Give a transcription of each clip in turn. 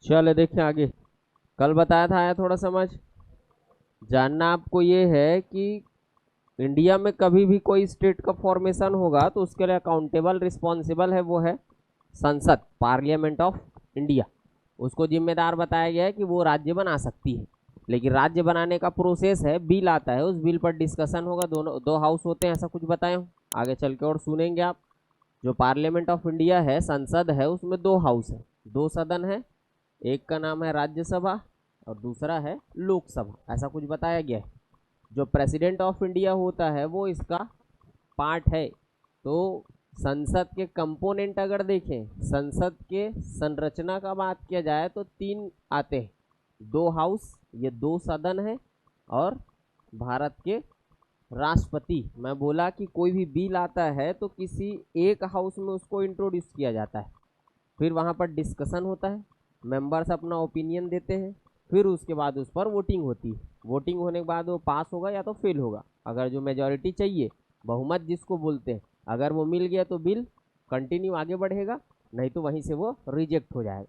चले देखें आगे। कल बताया था, आया थोड़ा समझ। जानना आपको ये है कि इंडिया में कभी भी कोई स्टेट का फॉर्मेशन होगा तो उसके लिए अकाउंटेबल रिस्पॉन्सिबल है, वो है संसद, पार्लियामेंट ऑफ इंडिया। उसको जिम्मेदार बताया गया है कि वो राज्य बना सकती है, लेकिन राज्य बनाने का प्रोसेस है, बिल आता है, उस बिल पर डिस्कशन होगा, दोनों दो हाउस होते हैं, ऐसा कुछ बताया हूँ। आगे चल के और सुनेंगे आप। जो पार्लियामेंट ऑफ इंडिया है, संसद है, उसमें दो हाउस है, दो सदन है। एक का नाम है राज्यसभा और दूसरा है लोकसभा, ऐसा कुछ बताया गया है। जो प्रेसिडेंट ऑफ इंडिया होता है वो इसका पार्ट है। तो संसद के कंपोनेंट अगर देखें, संसद के संरचना का बात किया जाए तो तीन आते हैं, दो हाउस, ये दो सदन है, और भारत के राष्ट्रपति। मैं बोला कि कोई भी बिल आता है तो किसी एक हाउस में उसको इंट्रोड्यूस किया जाता है, फिर वहाँ पर डिस्कशन होता है, मेंबर्स अपना ओपिनियन देते हैं, फिर उसके बाद उस पर वोटिंग होती है। वोटिंग होने के बाद वो पास होगा या तो फेल होगा। अगर जो मेजॉरिटी चाहिए, बहुमत जिसको बोलते हैं, अगर वो मिल गया तो बिल कंटिन्यू आगे बढ़ेगा, नहीं तो वहीं से वो रिजेक्ट हो जाएगा।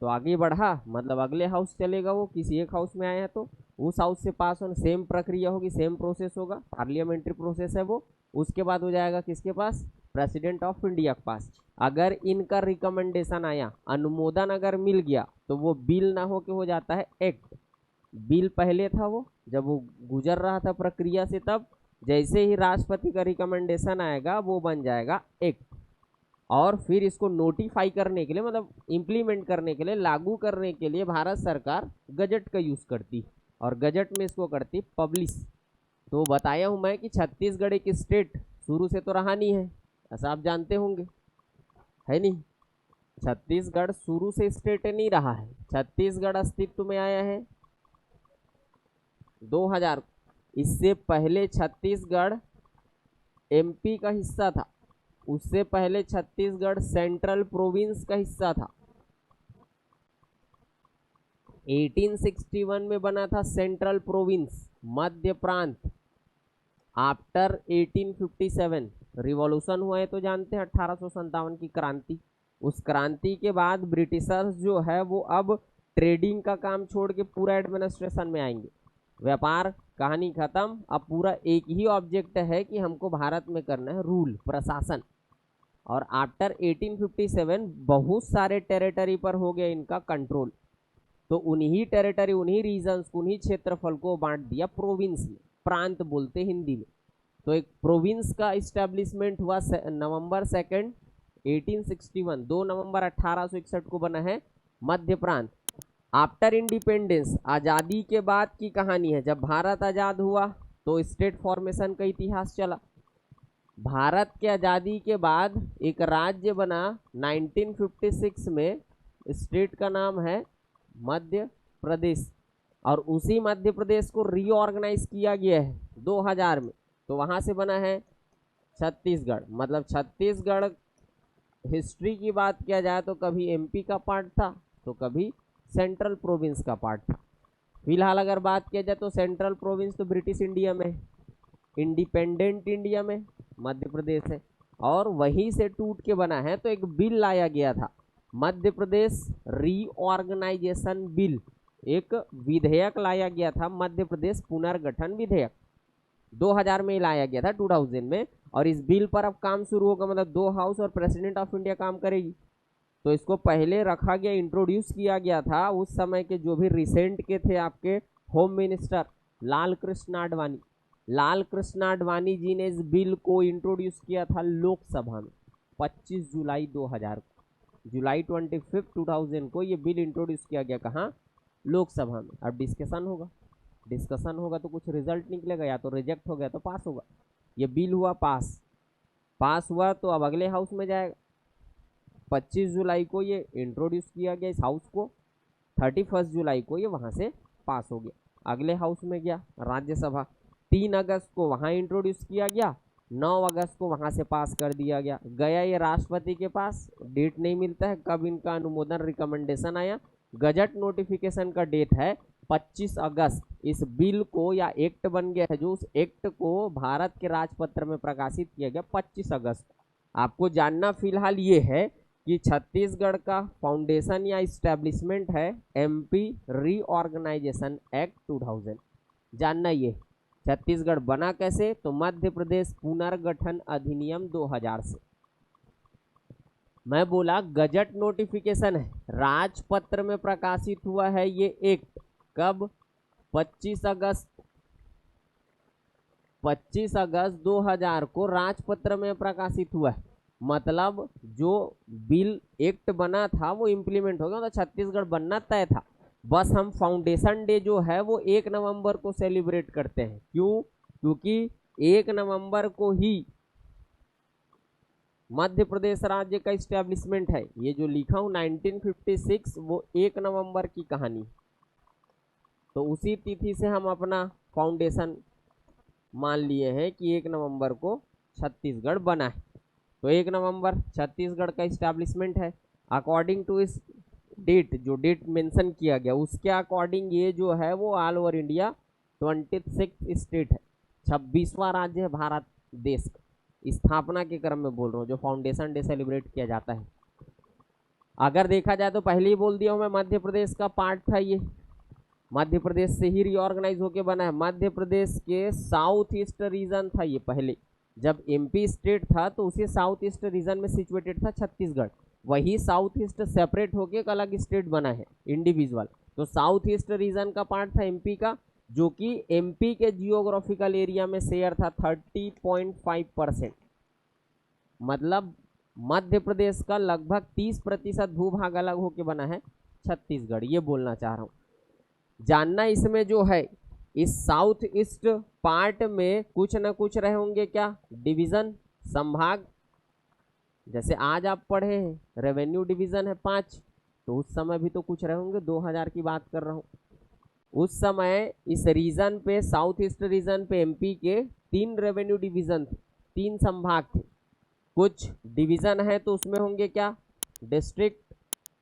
तो आगे बढ़ा मतलब अगले हाउस चलेगा, वो किसी एक हाउस में आया है तो उस हाउस से पास होने, सेम प्रक्रिया होगी, सेम प्रोसेस होगा, पार्लियामेंट्री प्रोसेस है वो। उसके बाद हो जाएगा किसके पास, प्रेसिडेंट ऑफ इंडिया के पास। अगर इनका रिकमेंडेशन आया, अनुमोदन अगर मिल गया, तो वो बिल ना हो के हो जाता है एक्ट। बिल पहले था, वो जब वो गुजर रहा था प्रक्रिया से, तब जैसे ही राष्ट्रपति का रिकमेंडेशन आएगा वो बन जाएगा एक्ट। और फिर इसको नोटिफाई करने के लिए, मतलब इम्प्लीमेंट करने के लिए, लागू करने के लिए भारत सरकार गजट का यूज करती, और गजट में इसको करती पब्लिश। तो बताया हूं मैं कि छत्तीसगढ़ एक स्टेट शुरू से तो रहा नहीं है, ऐसा आप जानते होंगे, है नहीं। छत्तीसगढ़ शुरू से स्टेट नहीं रहा है, छत्तीसगढ़ अस्तित्व में आया है 2000। इससे पहले छत्तीसगढ़ एमपी का हिस्सा था, उससे पहले छत्तीसगढ़ सेंट्रल प्रोविंस का हिस्सा था। 1861 में बना था सेंट्रल प्रोविंस, मध्य प्रांत। आफ्टर 1857 रिवॉल्यूशन हुआ है तो जानते हैं, 1857 की क्रांति। उस क्रांति के बाद ब्रिटिशर्स जो है वो अब ट्रेडिंग का काम छोड़ के पूरा एडमिनिस्ट्रेशन में आएंगे। व्यापार कहानी खत्म, अब पूरा एक ही ऑब्जेक्ट है कि हमको भारत में करना है रूल, प्रशासन। और आफ्टर 1857 बहुत सारे टेरिटरी पर हो गया इनका कंट्रोल, तो उन्हीं टेरिटरी, उन्हीं रीजन्स, उन्हीं क्षेत्रफल को बांट दिया प्रोविंस में, प्रांत बोलते हिंदी में। तो एक प्रोविंस का इस्टेब्लिशमेंट हुआ नवंबर 2 1861, 2 नवंबर 1861 को बना है मध्य प्रांत। आफ्टर इंडिपेंडेंस, आज़ादी के बाद की कहानी है। जब भारत आज़ाद हुआ तो स्टेट फॉर्मेशन का इतिहास चला। भारत के आज़ादी के बाद एक राज्य बना 1956 में, स्टेट का नाम है मध्य प्रदेश, और उसी मध्य प्रदेश को रीऑर्गेनाइज किया गया है 2000 में, तो वहाँ से बना है छत्तीसगढ़। मतलब छत्तीसगढ़ हिस्ट्री की बात किया जाए तो कभी एमपी का पार्ट था तो कभी सेंट्रल प्रोविंस का पार्ट था। फिलहाल अगर बात किया जाए तो सेंट्रल प्रोविंस तो ब्रिटिश इंडिया में, इंडिपेंडेंट इंडिया में मध्य प्रदेश है, और वहीं से टूट के बना है। तो एक बिल लाया गया था, मध्य प्रदेश रीऑर्गेनाइजेशन बिल, एक विधेयक लाया गया था, मध्य प्रदेश पुनर्गठन विधेयक 2000 में लाया गया था, 2000 में। और इस बिल पर अब काम शुरू होगा, मतलब दो हाउस और प्रेसिडेंट ऑफ इंडिया काम करेगी। तो इसको पहले रखा गया, इंट्रोड्यूस किया गया था उस समय के जो भी रिसेंट के थे आपके होम मिनिस्टर लाल कृष्ण आडवाणी। लाल कृष्ण आडवाणी जी ने इस बिल को इंट्रोड्यूस किया था लोकसभा में 25 जुलाई 2000 को, जुलाई 25 2000 को ये बिल इंट्रोड्यूस किया गया। कहाँ, लोकसभा में। अब डिस्कशन होगा, डिस्कशन होगा तो कुछ रिजल्ट निकलेगा, या तो रिजेक्ट हो गया तो पास होगा। ये बिल हुआ पास, पास हुआ तो अब अगले हाउस में जाएगा। 25 जुलाई को ये इंट्रोड्यूस किया गया इस हाउस को, 31 जुलाई को ये वहाँ से पास हो गया, अगले हाउस में गया राज्यसभा। 3 अगस्त को वहाँ इंट्रोड्यूस किया गया, 9 अगस्त को वहाँ से पास कर दिया गया। गया ये राष्ट्रपति के पास, डेट नहीं मिलता है कब इनका अनुमोदन, रिकमेंडेशन आया। गजट नोटिफिकेशन का डेट है 25 अगस्त। इस बिल को या एक्ट बन गया है, जो उस एक्ट को भारत के राजपत्र में प्रकाशित किया गया 25 अगस्त। आपको जानना फिलहाल ये है कि कि छत्तीसगढ़ का फाउंडेशन या इस्टेब्लिशमेंट है एमपी रीऑर्गेनाइजेशन एक्ट 2000। जानना ये छत्तीसगढ़ बना कैसे, तो मध्य प्रदेश पुनर्गठन अधिनियम 2000 से। मैं बोला गजट नोटिफिकेशन है, राजपत्र में प्रकाशित हुआ है ये एक्ट कब, 25 अगस्त 2000 को राजपत्र में प्रकाशित हुआ है। मतलब जो बिल एक्ट बना था वो इम्प्लीमेंट हो गया, तो छत्तीसगढ़ बनना तय था। बस हम फाउंडेशन डे जो है वो 1 नवंबर को सेलिब्रेट करते हैं। क्यों? क्योंकि 1 नवंबर को ही मध्य प्रदेश राज्य का इस्टेब्लिशमेंट है। ये जो लिखा हूं 1956 वो 1 नवंबर की कहानी, तो उसी तिथि से हम अपना फाउंडेशन मान लिए हैं कि 1 नवंबर को छत्तीसगढ़ बना है। तो 1 नवंबर छत्तीसगढ़ का इस्टेब्लिशमेंट है। अकॉर्डिंग टू इस डेट, जो डेट मेंशन किया गया उसके अकॉर्डिंग ये जो है वो ऑल ओवर इंडिया 26 स्टेट है, 26वां राज्य है भारत देश का। स्थापना के क्रम में बोल रहा हूँ, जो फाउंडेशन डे सेलिब्रेट किया जाता है। अगर देखा जाए तो पहले ही बोल दिया हूँ मैं, मध्य प्रदेश का पार्ट था ये, मध्य प्रदेश से ही रीऑर्गेनाइज होके बना है। मध्य प्रदेश के साउथ ईस्ट रीजन था ये पहले, जब एमपी स्टेट था तो उसी साउथ ईस्ट रीजन में सिचुएटेड था छत्तीसगढ़। वही साउथ ईस्ट सेपरेट होके एक अलग स्टेट बना है इंडिविजुअल। तो साउथ ईस्ट रीजन का पार्ट था एमपी का, जो कि एमपी के जियोग्राफिकल एरिया में शेयर था 30.5%। मतलब मध्य प्रदेश का लगभग 30% भूभाग अलग होके बना है छत्तीसगढ़, ये बोलना चाह रहा हूँ। जानना इसमें जो है, इस साउथ ईस्ट पार्ट में कुछ न कुछ रहे होंगे क्या, डिवीजन, संभाग। जैसे आज आप पढ़े हैं रेवेन्यू डिवीजन है 5, तो उस समय भी तो कुछ रहे होंगे, 2000 की बात कर रहा हूँ। उस समय इस रीजन पे, साउथ ईस्ट रीजन पे एमपी के 3 रेवेन्यू डिवीजन थे, 3 संभाग थे। कुछ डिवीजन है तो उसमें होंगे क्या, डिस्ट्रिक्ट,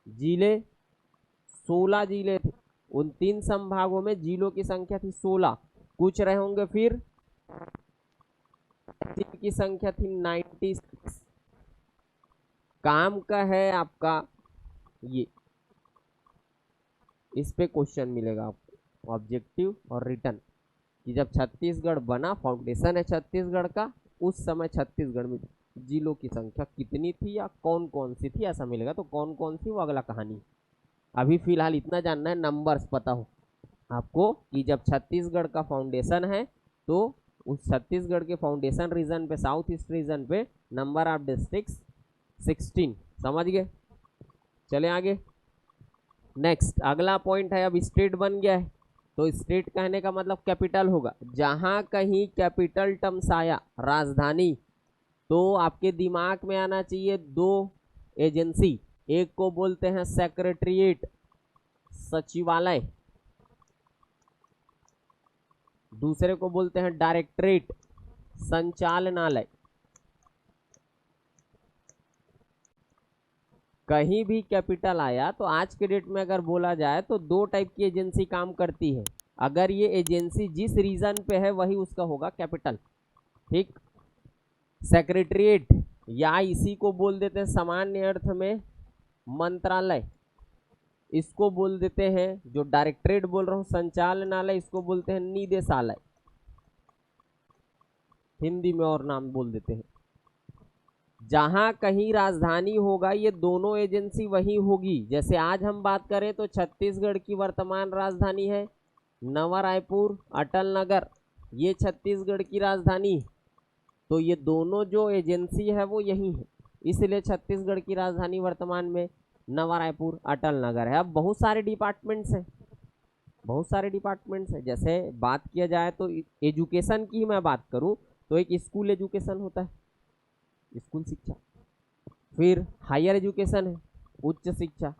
जिले, 16 जिले थे। उन 3 संभागों में जिलों की संख्या थी 16। कुछ रहे होंगे फिर की संख्या थी 96। काम का है आपका ये, इस पे क्वेश्चन मिलेगा आपको, ऑब्जेक्टिव और रिटर्न, कि जब छत्तीसगढ़ बना, फाउंडेशन है छत्तीसगढ़ का, उस समय छत्तीसगढ़ में जिलों की संख्या कितनी थी या कौन कौन सी थी, ऐसा मिलेगा। तो कौन कौन सी वो अगला कहानी। अभी फिलहाल इतना जानना है, नंबर्स पता हो आपको कि जब छत्तीसगढ़ का फाउंडेशन है तो उस छत्तीसगढ़ के फाउंडेशन रीजन पे, साउथ ईस्ट रीजन पे नंबर ऑफ डिस्ट्रिक्ट्स 16। समझ गए? चले आगे। नेक्स्ट अगला पॉइंट है, अब स्टेट बन गया है तो स्टेट कहने का मतलब कैपिटल होगा। जहां कहीं कैपिटल टर्म्स आया, राजधानी, तो आपके दिमाग में आना चाहिए 2 एजेंसी। एक को बोलते हैं सेक्रेटरीट, सचिवालय, दूसरे को बोलते हैं डायरेक्टरेट, संचालनालय। कहीं भी कैपिटल आया तो आज के डेट में अगर बोला जाए तो 2 टाइप की एजेंसी काम करती है। अगर ये एजेंसी जिस रीजन पे है वही उसका होगा कैपिटल। ठीक, सेक्रेटरीट या इसी को बोल देते हैं सामान्य अर्थ में मंत्रालय, इसको बोल देते हैं, जो डायरेक्टरेट बोल रहा हूं संचालनालय, इसको बोलते हैं निदेशालय, हिंदी में और नाम बोल देते हैं। जहां कहीं राजधानी होगा ये दोनों एजेंसी वही होगी। जैसे आज हम बात करें तो छत्तीसगढ़ की वर्तमान राजधानी है नवा रायपुर, अटल नगर, ये छत्तीसगढ़ की राजधानी है। तो ये दोनों जो एजेंसी है वो यही है, इसलिए छत्तीसगढ़ की राजधानी वर्तमान में नवा रायपुर, अटल नगर है। अब बहुत सारे डिपार्टमेंट्स हैं, बहुत सारे डिपार्टमेंट्स हैं। जैसे बात किया जाए तो एजुकेशन की मैं बात करूं तो एक स्कूल एजुकेशन होता है, स्कूल शिक्षा, फिर हायर एजुकेशन है, उच्च शिक्षा,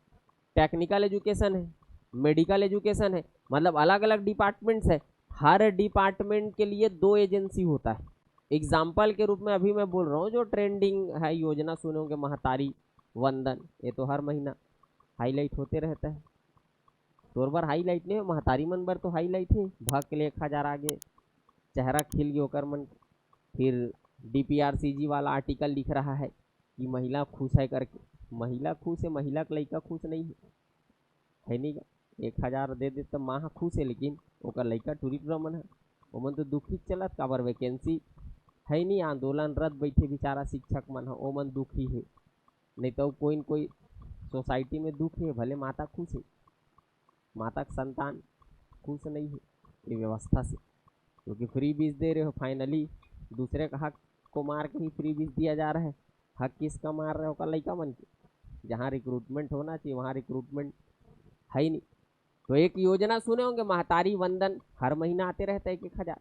टेक्निकल एजुकेशन है, मेडिकल एजुकेशन है। मतलब अलग अलग डिपार्टमेंट्स है, हर डिपार्टमेंट के लिए 2 एजेंसी होता है। एग्जाम्पल के रूप में अभी मैं बोल रहा हूँ, जो ट्रेंडिंग है योजना सुने होंगे, महतारी वंदन, ये तो हर महीना हाईलाइट होते रहता है। तोर बार हाईलाइट नहीं, महतारी मन बर तो हाईलाइट है, भक ले 1000 आगे चेहरा खिल गयो कर मन। फिर DPRCG वाला आर्टिकल लिख रहा है कि महिला खुश है करके, महिला खुश है, महिला का लड़का खुश नहीं है नहीं का। 1000 दे दे तो माँ खुश है, लेकिन ओकर लड़का टूरिस्ट ब्राह्मण है, ओमन तो दुखी चलत काबर वैकेंसी है नहीं, आंदोलन रद्द बैठे बेचारा शिक्षक मन है, ओमन दुखी है। नहीं तो कोई न कोई सोसाइटी में दुख है, भले माता खुश है, माता का संतान खुश नहीं है ये व्यवस्था से, क्योंकि फ्री बीज दे रहे हो। फाइनली दूसरे का हक को मार के ही फ्री बीज दिया जा रहा है। हक किसका मार रहे हो का लड़का मन के, जहाँ रिक्रूटमेंट होना चाहिए वहाँ रिक्रूटमेंट है ही नहीं। तो एक योजना सुने होंगे महतारी वंदन, हर महीना आते रहता है 1000।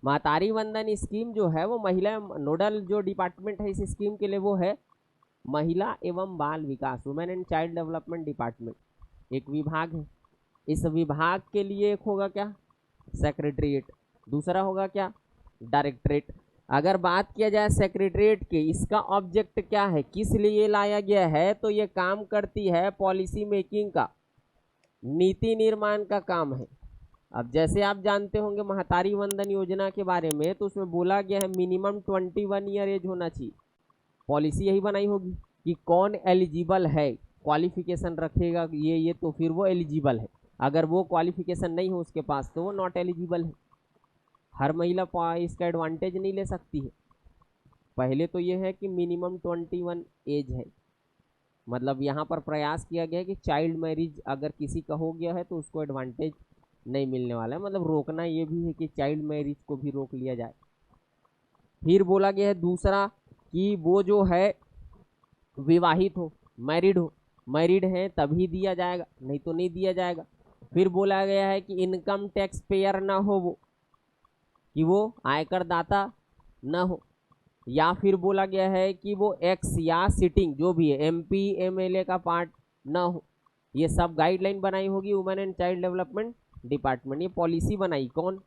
महतारी वंदन स्कीम जो है वो महिला नोडल जो डिपार्टमेंट है इस स्कीम के लिए वो है महिला एवं बाल विकास, women and child development department, एक विभाग है। इस विभाग के लिए एक होगा क्या सेक्रेटरीट, दूसरा होगा क्या डायरेक्टरेट। अगर बात किया जाए सेक्रेटरीट के, इसका ऑब्जेक्ट क्या है, किस लिए लाया गया है, तो ये काम करती है पॉलिसी मेकिंग का, नीति निर्माण का काम है। अब जैसे आप जानते होंगे महतारी वंदन योजना के बारे में, तो उसमें बोला गया है मिनिमम 21 ईयर एज होना चाहिए। पॉलिसी यही बनाई होगी कि कौन एलिजिबल है, क्वालिफिकेशन रखेगा ये तो फिर वो एलिजिबल है, अगर वो क्वालिफिकेशन नहीं हो उसके पास तो वो नॉट एलिजिबल है। हर महिला इसका एडवांटेज नहीं ले सकती है। पहले तो ये है कि मिनिमम 21 एज है, मतलब यहाँ पर प्रयास किया गया है कि चाइल्ड मैरिज अगर किसी का हो गया है तो उसको एडवांटेज नहीं मिलने वाला है, मतलब रोकना ये भी है कि चाइल्ड मैरिज को भी रोक लिया जाए। फिर बोला गया है दूसरा कि वो जो है विवाहित हो, मैरिड है तभी दिया जाएगा, नहीं तो नहीं दिया जाएगा। फिर बोला गया है कि इनकम टैक्स पेयर ना हो वो, कि वो आयकर दाता ना हो, या फिर बोला गया है कि वो एक्स या सिटिंग जो भी है MP MLA का पार्ट ना हो। ये सब गाइडलाइन बनाई होगी women and child development department. ये पॉलिसी बनाई कौन,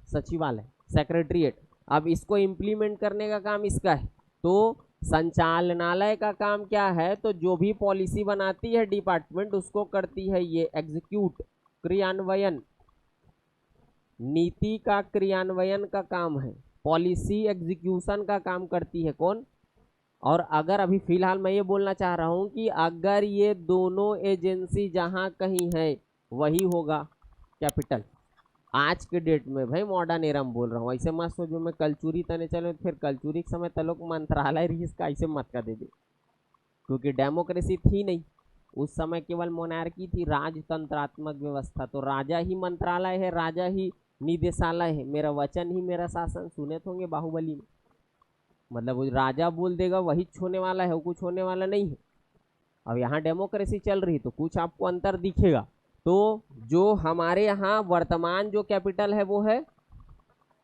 सचिवालय सेक्रेटरीट। अब इसको इम्प्लीमेंट करने का काम इसका है। तो संचालनालय का काम क्या है, तो जो भी पॉलिसी बनाती है डिपार्टमेंट उसको करती है ये एग्जीक्यूट, क्रियान्वयन, नीति का क्रियान्वयन का काम है, पॉलिसी एग्जीक्यूशन का काम करती है कौन। और अगर अभी फिलहाल मैं ये बोलना चाह रहा हूँ कि अगर ये दोनों एजेंसी जहाँ कहीं है वही होगा कैपिटल। आज के डेट में भाई मॉडर्न एरम बोल रहा हूँ, ऐसे मत सोचो मैं कलचुरी तने चलो फिर कलचुरी के समय तलोक मंत्रालय रही इसका ऐसे मत कर दे, क्योंकि डेमोक्रेसी थी नहीं उस समय, केवल मोनार्की थी, राजतंत्रात्मक व्यवस्था। तो राजा ही मंत्रालय है, राजा ही निदेशालय है, मेरा वचन ही मेरा शासन, सुने होंगे बाहुबली में, मतलब वो राजा बोल देगा वही होने वाला है, वो कुछ होने वाला नहीं है। अब यहाँ डेमोक्रेसी चल रही तो कुछ आपको अंतर दिखेगा। तो जो हमारे यहाँ वर्तमान जो कैपिटल है वो है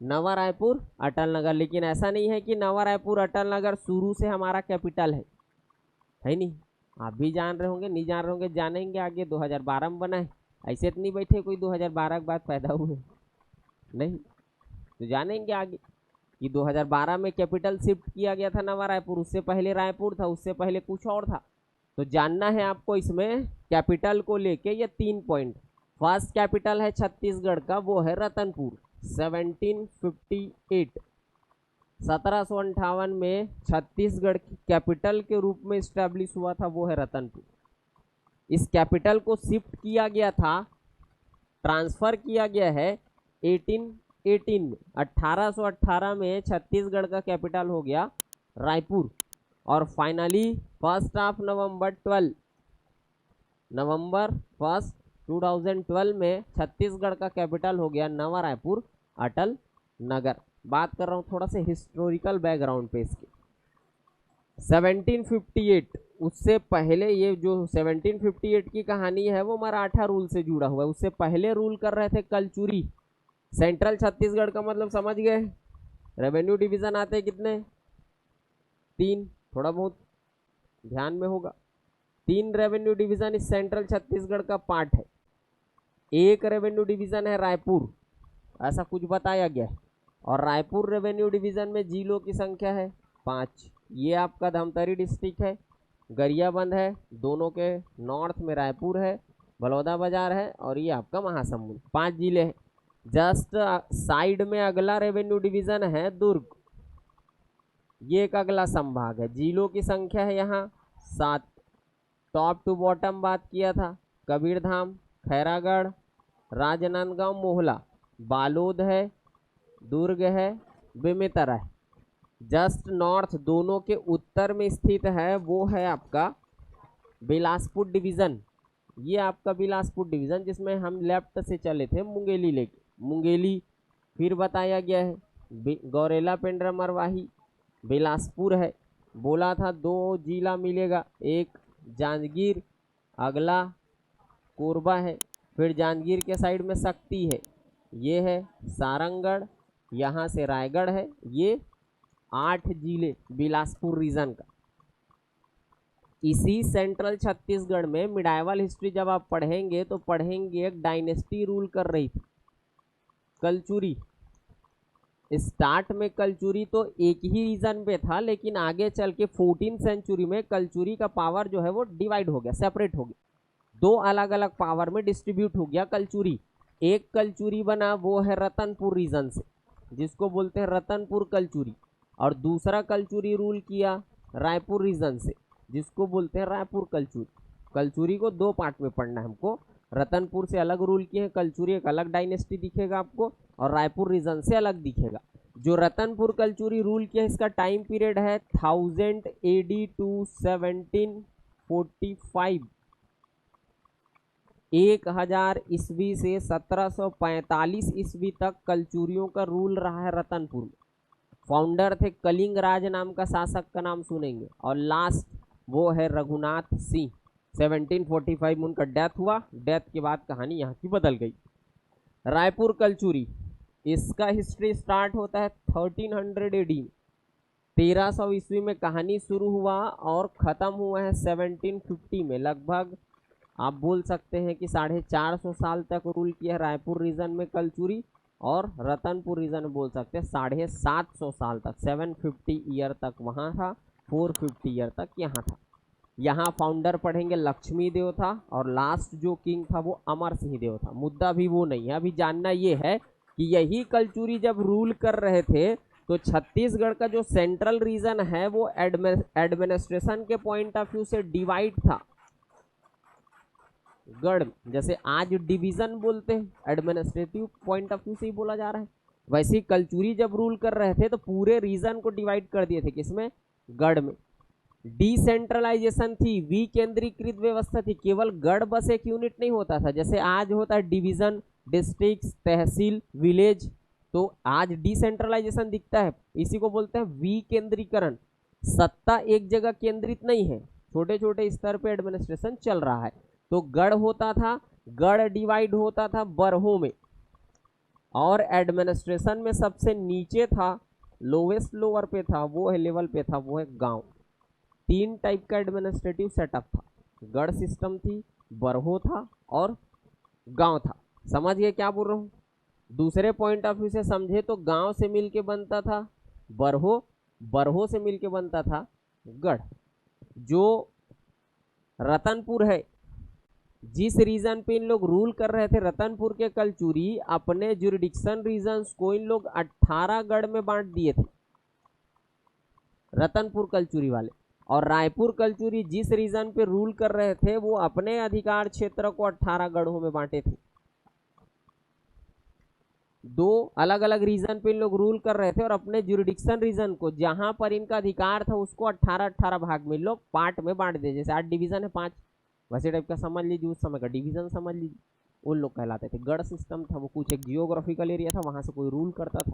नवा रायपुर अटल नगर, लेकिन ऐसा नहीं है कि नवा रायपुर अटल नगर शुरू से हमारा कैपिटल है नहीं। आप भी जान रहे होंगे, नहीं जान रहे होंगे, जानेंगे आगे। 2012 में बना है, ऐसे तो नहीं बैठे कोई 2012 के बाद पैदा हुए, नहीं, तो जानेंगे आगे कि 2012 में कैपिटल शिफ्ट किया गया था नवा रायपुर, उससे पहले रायपुर था, उससे पहले कुछ और था। तो जानना है आपको इसमें कैपिटल को लेके ये 3 पॉइंट। फर्स्ट कैपिटल है छत्तीसगढ़ का, वो है रतनपुर, 1758, 1758 में छत्तीसगढ़ की कैपिटल के रूप में इस्टेब्लिश हुआ था, वो है रतनपुर। इस कैपिटल को शिफ्ट किया गया था, ट्रांसफर किया गया है 1818 में, 1818 में छत्तीसगढ़ का कैपिटल हो गया रायपुर। और फाइनली 1 नवंबर 2012 में छत्तीसगढ़ का कैपिटल हो गया नवा रायपुर अटल नगर। बात कर रहा हूँ थोड़ा सा हिस्टोरिकल बैकग्राउंड पे इसके। 1758, उससे पहले ये जो 1758 की कहानी है वो मराठा रूल से जुड़ा हुआ है। उससे पहले रूल कर रहे थे कलचुरी। सेंट्रल छत्तीसगढ़ का मतलब समझ गए, रेवेन्यू डिवीजन आते कितने, 3, थोड़ा बहुत ध्यान में होगा, 3 रेवेन्यू डिवीजन इस सेंट्रल छत्तीसगढ़ का पार्ट है। एक रेवेन्यू डिवीजन है रायपुर, ऐसा कुछ बताया गया है। और रायपुर रेवेन्यू डिवीजन में जिलों की संख्या है 5। ये आपका धमतरी डिस्ट्रिक्ट है, गरियाबंद है, दोनों के नॉर्थ में रायपुर है, बलौदाबाजार है, और ये आपका महासमुंद, 5 जिले हैं। जस्ट साइड में अगला रेवेन्यू डिवीजन है दुर्ग, ये एक अगला संभाग है। जिलों की संख्या है यहाँ 7। टॉप टू बॉटम बात किया था, कबीरधाम, खैरागढ़, राजनांदगांव, मोहला, बालोद है, दुर्ग है, बेमेतरा है। जस्ट नॉर्थ दोनों के उत्तर में स्थित है वो है आपका बिलासपुर डिवीज़न। ये आपका बिलासपुर डिवीज़न जिसमें हम लेफ्ट से चले थे मुंगेली लेके, मुंगेली फिर बताया गया है गौरेला, पेंड्रा, मरवाही, बिलासपुर है। बोला था 2 जिला मिलेगा, एक जांजगीर, अगला कोरबा है, फिर जांजगीर के साइड में शक्ति है, ये है सारंगढ़, यहाँ से रायगढ़ है। ये 8 जिले बिलासपुर रीजन का। इसी सेंट्रल छत्तीसगढ़ में मिडाइवल हिस्ट्री जब आप पढ़ेंगे तो पढ़ेंगे एक डायनेस्टी रूल कर रही थी, कलचुरी। स्टार्ट में कलचुरी तो एक ही रीजन पे था, लेकिन आगे चल के 14th सेंचुरी में कलचुरी का पावर जो है वो डिवाइड हो गया, सेपरेट हो गया, 2 अलग अलग पावर में डिस्ट्रीब्यूट हो गया कलचुरी। एक कलचुरी बना वो है रतनपुर रीजन से, जिसको बोलते हैं रतनपुर कलचुरी, और दूसरा कलचुरी रूल किया रायपुर रीजन से, जिसको बोलते हैं रायपुर कलचुरी। कलचुरी को 2 पार्ट में पढ़ना है हमको, रतनपुर से अलग रूल किए हैं, कलचुरी एक अलग डायनेस्टी दिखेगा आपको, और रायपुर रीजन से अलग दिखेगा। जो रतनपुर कलचुरी रूल किया इसका टाइम पीरियड है 1000 AD टू 1745, 1000 ईस्वी से 1745 ईस्वी तक कलचुरियों का रूल रहा है रतनपुर में। फाउंडर थे कलिंग राज नाम का शासक का नाम सुनेंगे, और लास्ट वो है रघुनाथ सिंह। 1745 में उनका डेथ हुआ, डेथ के बाद कहानी यहाँ की बदल गई। रायपुर कलचुरी, इसका हिस्ट्री स्टार्ट होता है 1300 AD में, 1300 ईस्वी में कहानी शुरू हुआ और ख़त्म हुआ है 1750 में। लगभग आप बोल सकते हैं कि 450 साल तक रूल किया है रायपुर रीजन में कलचुरी, और रतनपुर रीजन में बोल सकते हैं 750 साल तक, 750 ईयर तक वहाँ था, 450 ईयर तक यहाँ था। यहाँ फाउंडर पढ़ेंगे लक्ष्मी देव था, और लास्ट जो किंग था वो अमर सिंह देव था। मुद्दा भी वो नहीं है, अभी जानना ये है कि यही कलचुरी जब रूल कर रहे थे तो छत्तीसगढ़ का जो सेंट्रल रीजन है वो एडमिनिस्ट्रेशन के पॉइंट ऑफ व्यू से डिवाइड था। गढ़ जैसे आज डिवीजन बोलते हैं, एडमिनिस्ट्रेटिव पॉइंट ऑफ व्यू से ही बोला जा रहा है, वैसे ही कलचुरी जब रूल कर रहे थे तो पूरे रीजन को डिवाइड कर दिए थे, किसमें? गढ़ में। डिसेंट्रलाइजेशन थी, विकेंद्रीकृत व्यवस्था थी, केवल गढ़ बस एक यूनिट नहीं होता था, जैसे आज होता है डिवीजन, डिस्ट्रिक्ट, तहसील, विलेज, तो आज डिसेंट्रलाइजेशन दिखता है, इसी को बोलते हैं विकेंद्रीकरण। सत्ता एक जगह केंद्रित नहीं है, छोटे छोटे स्तर पे एडमिनिस्ट्रेशन चल रहा है। तो गढ़ होता था, गढ़ डिवाइड होता था बरहों में, और एडमिनिस्ट्रेशन में सबसे नीचे था, लोवेस्ट लोअर पे था, वो है लेवल पे था, वो है गांव। 3 टाइप का एडमिनिस्ट्रेटिव सेटअप था, गढ़ सिस्टम थी, बरहो था और गांव था। समझ गए क्या बोल रहा हूँ? दूसरे पॉइंट ऑफ व्यू से समझे तो गांव से मिलके बनता था बरहो, बरहो से मिलके बनता था गढ़। जो रतनपुर है, जिस रीजन पे इन लोग रूल कर रहे थे, रतनपुर के कलचुरी अपने जुरिडिक्शन रीजन्स को इन लोग 18 गढ़ में बांट दिए थे, रतनपुर कलचुरी वाले। और रायपुर कलचुरी जिस रीजन पे रूल कर रहे थे वो अपने अधिकार क्षेत्र को 18 गढ़ों में बांटे थे। 2 अलग अलग रीजन पे इन लोग रूल कर रहे थे, और अपने जुरिडिक्शन रीजन को जहां पर इनका अधिकार था उसको 18 भाग में लोग पार्ट में बांट दिए। जैसे 8 डिवीजन है 5, वैसे टाइप का समझ लीजिए, उस समय का डिवीजन समझ लीजिए, उन लोग कहलाते थे। गढ़ सिस्टम था वो कुछ एक जियोग्राफिकल एरिया था, वहां से कोई रूल करता था,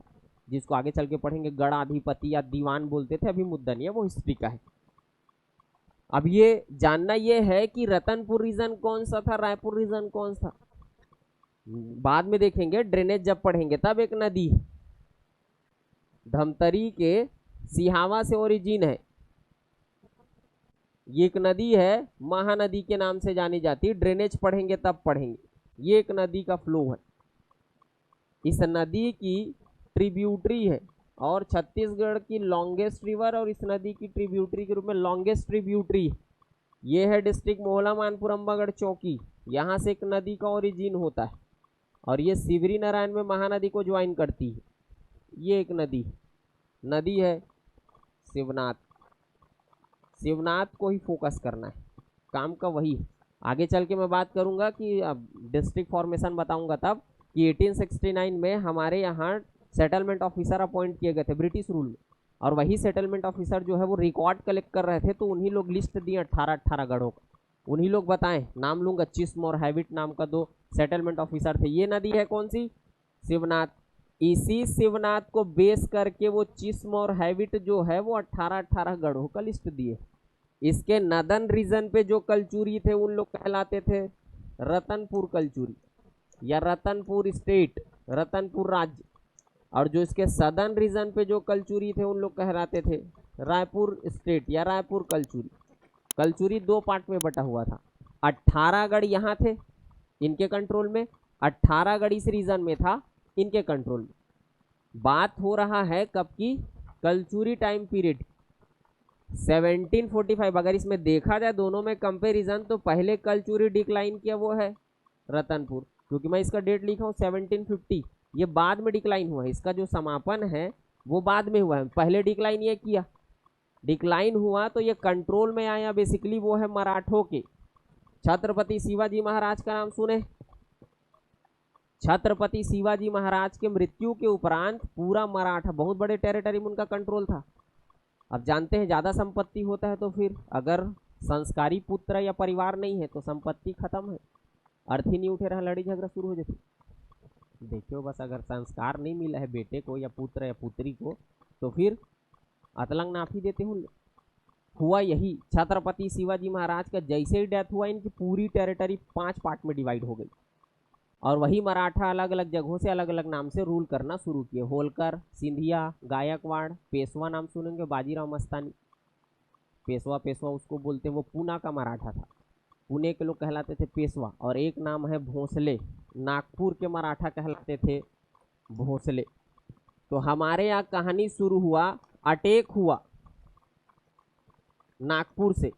जिसको आगे चल के पढ़ेंगे गढ़ाधिपति या दीवान बोलते थे। अभी मुद्दा नहीं है, वो हिस्ट्री का है। अब ये जानना ये है कि रतनपुर रीजन कौन सा था, रायपुर रीजन कौन सा, बाद में देखेंगे, ड्रेनेज जब पढ़ेंगे तब। एक नदी धमतरी के सिहावा से ओरिजिन है, ये एक नदी है, महानदी के नाम से जानी जाती है, ड्रेनेज पढ़ेंगे तब पढ़ेंगे। ये एक नदी का फ्लो है, इस नदी की ट्रिब्यूटरी है, और छत्तीसगढ़ की लॉन्गेस्ट रिवर, और इस नदी की ट्रिब्यूटरी के रूप में लॉन्गेस्ट ट्रिब्यूटरी ये है डिस्ट्रिक्ट मोहला, मानपुर, अम्बागढ़, चौकी। यहाँ से एक नदी का ओरिजिन होता है, और ये शिवरी नारायण में महानदी को ज्वाइन करती है। ये एक नदी है शिवनाथ, शिवनाथ को ही फोकस करना है, काम का वही है। आगे चल के मैं बात करूंगा कि अब डिस्ट्रिक्ट फॉर्मेशन बताऊंगा तब कि 1869 में हमारे यहाँ सेटलमेंट ऑफिसर अपॉइंट किए गए थे ब्रिटिश रूल में, और वही सेटलमेंट ऑफिसर जो है वो रिकॉर्ड कलेक्ट कर रहे थे, तो उन्हीं लोग लिस्ट दिए 18 गढ़ों का, उन्हीं लोग बताएं। नाम लूंगा, चिस्म और हैविट नाम का दो सेटलमेंट ऑफिसर थे। ये नदी है कौन सी? शिवनाथ। इसी शिवनाथ को बेस करके वो चिस्म और हैविट जो है वो 18 गढ़ों का लिस्ट दिए। इसके नदन रीजन पे जो कलचुरी थे उन लोग कहलाते थे रतनपुर कलचुरी या रतनपुर स्टेट, रतनपुर राज्य, और जो इसके सदर्न रीजन पे जो कलचुरी थे उन लोग कहलाते थे रायपुर स्टेट या रायपुर कलचुरी। कलचुरी दो पार्ट में बटा हुआ था। 18 गढ़ यहाँ थे इनके कंट्रोल में, 18 गढ़ इस रीजन में था इनके कंट्रोल में। बात हो रहा है कब की? Kalachuri time period 1745। अगर इसमें देखा जाए दोनों में कंपैरिजन, तो पहले कलचुरी डिक्लाइन किया वो है रतनपुर, क्योंकि मैं इसका डेट लिखा हूँ 1750, ये बाद में डिक्लाइन हुआ है, इसका जो समापन है वो बाद में हुआ है, पहले डिक्लाइन ये किया। डिक्लाइन हुआ तो ये कंट्रोल में आया, बेसिकली वो है मराठों के। छत्रपति शिवाजी महाराज का नाम सुने? छत्रपति शिवाजी महाराज के मृत्यु के उपरांत पूरा मराठा, बहुत बड़े टेरिटरी में उनका कंट्रोल था। अब जानते हैं ज़्यादा संपत्ति होता है तो फिर अगर संस्कारी पुत्र या परिवार नहीं है तो संपत्ति खत्म है, अर्थ ही नहीं उठे रहा, लड़ी झगड़ा शुरू हो जाती। देखियो बस, अगर संस्कार नहीं मिला है बेटे को या पुत्र या पुत्री को तो फिर अतलंग नाफी देते होंगे। हुआ यही, छत्रपति शिवाजी महाराज का जैसे ही डेथ हुआ इनकी पूरी टेरिटरी 5 पार्ट में डिवाइड हो गई, और वही मराठा अलग अलग जगहों से अलग अलग नाम से रूल करना शुरू किए। होलकर, सिंधिया, गायकवाड़, पेशवा नाम सुनेंगे, बाजीराव मस्तानी। पेशवा उसको बोलते, वो पूना का मराठा था, पुणे के लोग कहलाते थे पेशवा। और एक नाम है भोसले, नागपुर के मराठा कहलाते थे भोसले। तो हमारे यहाँ कहानी शुरू हुआ, अटैक हुआ नागपुर से।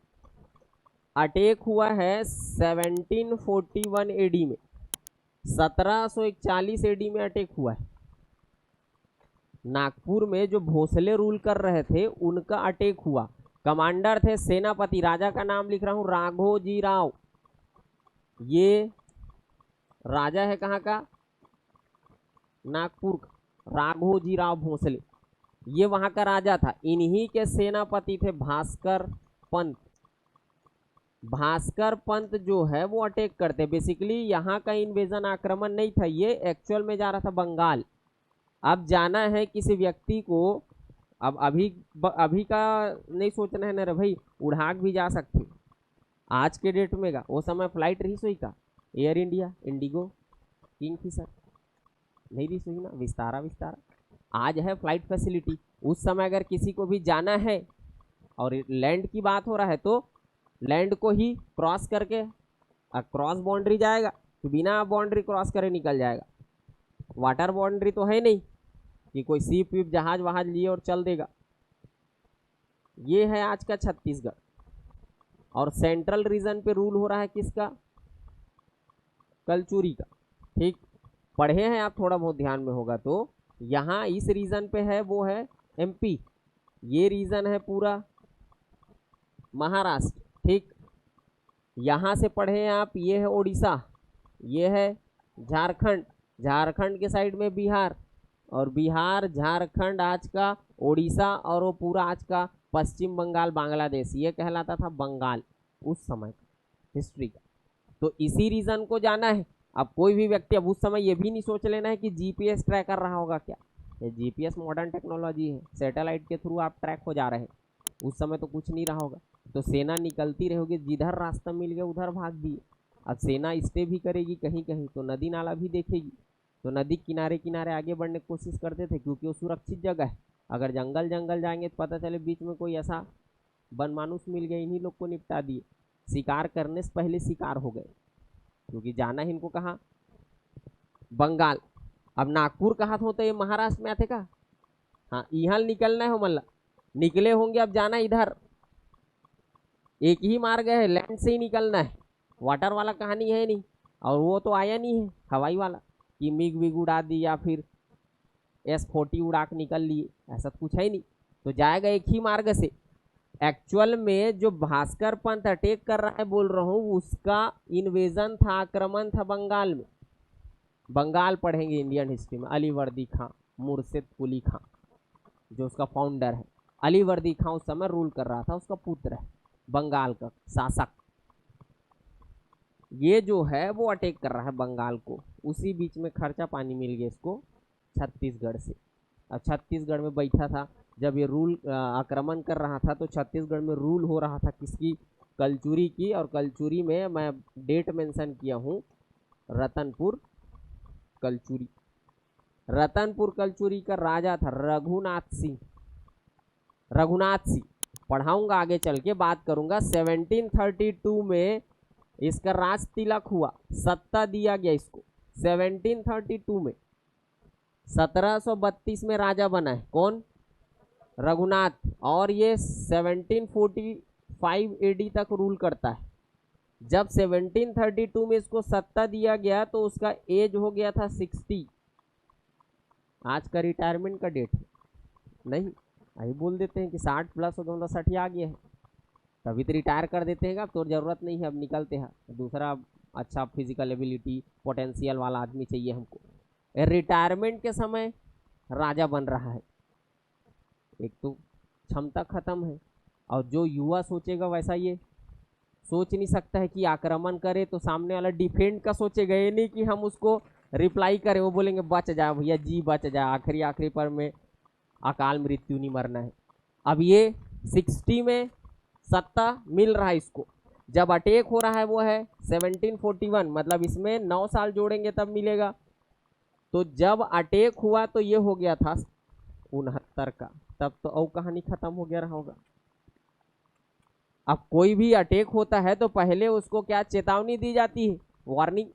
अटैक हुआ है 1741 एडी में, 1741 एडी में अटैक हुआ है। नागपुर में जो भोसले रूल कर रहे थे उनका अटैक हुआ। कमांडर थे सेनापति, राजा का नाम लिख रहा हूं, राघोजी राव। ये राजा है कहाँ का? नागपुर का, राघोजी राव भोसले, ये वहां का राजा था। इन्हीं के सेनापति थे भास्कर पंत। भास्कर पंत जो है वो अटैक करते, बेसिकली यहाँ का इन्वेजन आक्रमण नहीं था, ये एक्चुअल में जा रहा था बंगाल। अब जाना है किसी व्यक्ति को, अब अभी का नहीं सोचना है ना रे भाई, उड़ाक भी जा सकते आज के डेट में का। वो समय फ्लाइट रही सोई का, एयर इंडिया, इंडिगो, किंगफिशर नहीं रही सोई ना, विस्तारा। आज है फ्लाइट फैसिलिटी। उस समय अगर किसी को भी जाना है और लैंड की बात हो रहा है तो लैंड को ही क्रॉस करके क्रॉस बाउंड्री जाएगा, तो बिना बाउंड्री क्रॉस करे निकल जाएगा। वाटर बाउंड्री तो है नहीं कि कोई सीप वीप जहाज वहाज लिए और चल देगा। ये है आज का छत्तीसगढ़, और सेंट्रल रीजन पे रूल हो रहा है किसका? कलचुरी का। ठीक, पढ़े हैं आप, थोड़ा बहुत ध्यान में होगा तो। यहाँ इस रीजन पे है वो है एमपी, ये रीजन है पूरा महाराष्ट्र। ठीक, यहाँ से पढ़े हैं आप, ये है उड़ीसा, ये है झारखंड, झारखंड के साइड में बिहार, और बिहार, झारखंड आज का उड़ीसा, और वो पूरा आज का पश्चिम बंगाल, बांग्लादेश, ये कहलाता था बंगाल उस समय हिस्ट्री का। तो इसी रीजन को जाना है। अब कोई भी व्यक्ति, अब उस समय ये भी नहीं सोच लेना है कि जीपीएस ट्रैक कर रहा होगा क्या। ये जीपीएस मॉडर्न टेक्नोलॉजी है, सैटेलाइट के थ्रू आप ट्रैक हो जा रहे हैं। उस समय तो कुछ नहीं रहा होगा, तो सेना निकलती रहेगी, जिधर रास्ता मिल गया उधर भाग दिए। अब सेना स्टे भी करेगी कहीं कहीं, तो नदी नाला भी देखेगी, तो नदी किनारे किनारे आगे बढ़ने की कोशिश करते थे, क्योंकि वो सुरक्षित जगह है। अगर जंगल जाएंगे तो पता चले बीच में कोई ऐसा बनमानुस मिल गया, इन्हीं लोग को निपटा दिए। शिकार करने से पहले शिकार हो गए, क्योंकि जाना है इनको कहाँ? बंगाल। अब नागपुर कहाँ था? तो ये महाराष्ट्र में आते का। हाँ, यहाँ निकलना है, मतलब निकले होंगे, अब जाना इधर। एक ही मार्ग है, लैंड से ही निकलना है, वाटर वाला कहानी है नहीं। और वो तो आया नहीं है हवाई वाला कि मिग विग उड़ा दी या फिर S40 उड़ा के निकल लिए, ऐसा कुछ है नहीं। तो जाएगा एक ही मार्ग से। एक्चुअल में जो भास्कर पंत अटैक कर रहा है बोल रहा हूँ, उसका इन्वेजन था, आक्रमण था बंगाल में। बंगाल पढ़ेंगे इंडियन हिस्ट्री में, अलीवर्दी खां, मुर्शिद कुली खां जो उसका फाउंडर है। अलीवर्दी खां उस समय रूल कर रहा था, उसका पुत्र है बंगाल का शासक। ये जो है वो अटैक कर रहा है बंगाल को। उसी बीच में खर्चा पानी मिल गया इसको छत्तीसगढ़ से। अब छत्तीसगढ़ में बैठा था जब ये रूल आक्रमण कर रहा था, तो छत्तीसगढ़ में रूल हो रहा था किसकी? कलचुरी की। और कलचुरी में मैं डेट मेंशन किया हूँ, रतनपुर कलचुरी। रतनपुर कलचुरी का राजा था रघुनाथ सिंह। रघुनाथ सिंह पढ़ाऊंगा आगे चल के, बात करूंगा। 1732 में इसका राज तिलक हुआ, सत्ता दिया गया इसको 1732 में। 1732 में राजा बना है कौन? रघुनाथ। और ये 1745 एडी तक रूल करता है। जब 1732 में इसको सत्ता दिया गया तो उसका एज हो गया था 60। आज का रिटायरमेंट का डेट है नहीं, अभी बोल देते हैं कि 60 प्लस हो गया, 60 आ गया है, तभी तो रिटायर कर देते हैं। अब तो जरूरत नहीं है, अब निकलते हैं। दूसरा अच्छा फिजिकल एबिलिटी पोटेंशियल वाला आदमी चाहिए हमको। रिटायरमेंट के समय राजा बन रहा है। एक तो क्षमता खत्म है, और जो युवा सोचेगा वैसा ये सोच नहीं सकता है कि आक्रमण करे तो सामने वाला डिफेंड का सोचेगा, ये नहीं कि हम उसको रिप्लाई करें। वो बोलेंगे बच जाए भैया जी, बच जाए, आखिरी आखिरी पर में अकाल मृत्यु नहीं मरना है। अब ये 60 में सत्ता मिल रहा है इसको। जब अटैक हो रहा है वो है 1741, मतलब इसमें 9 साल जोड़ेंगे तब मिलेगा। तो जब अटैक हुआ तो ये हो गया था 69 का, तब तो और कहानी खत्म हो गया रहा होगा। अब कोई भी अटैक होता है तो पहले उसको क्या चेतावनी दी जाती है, वार्निंग,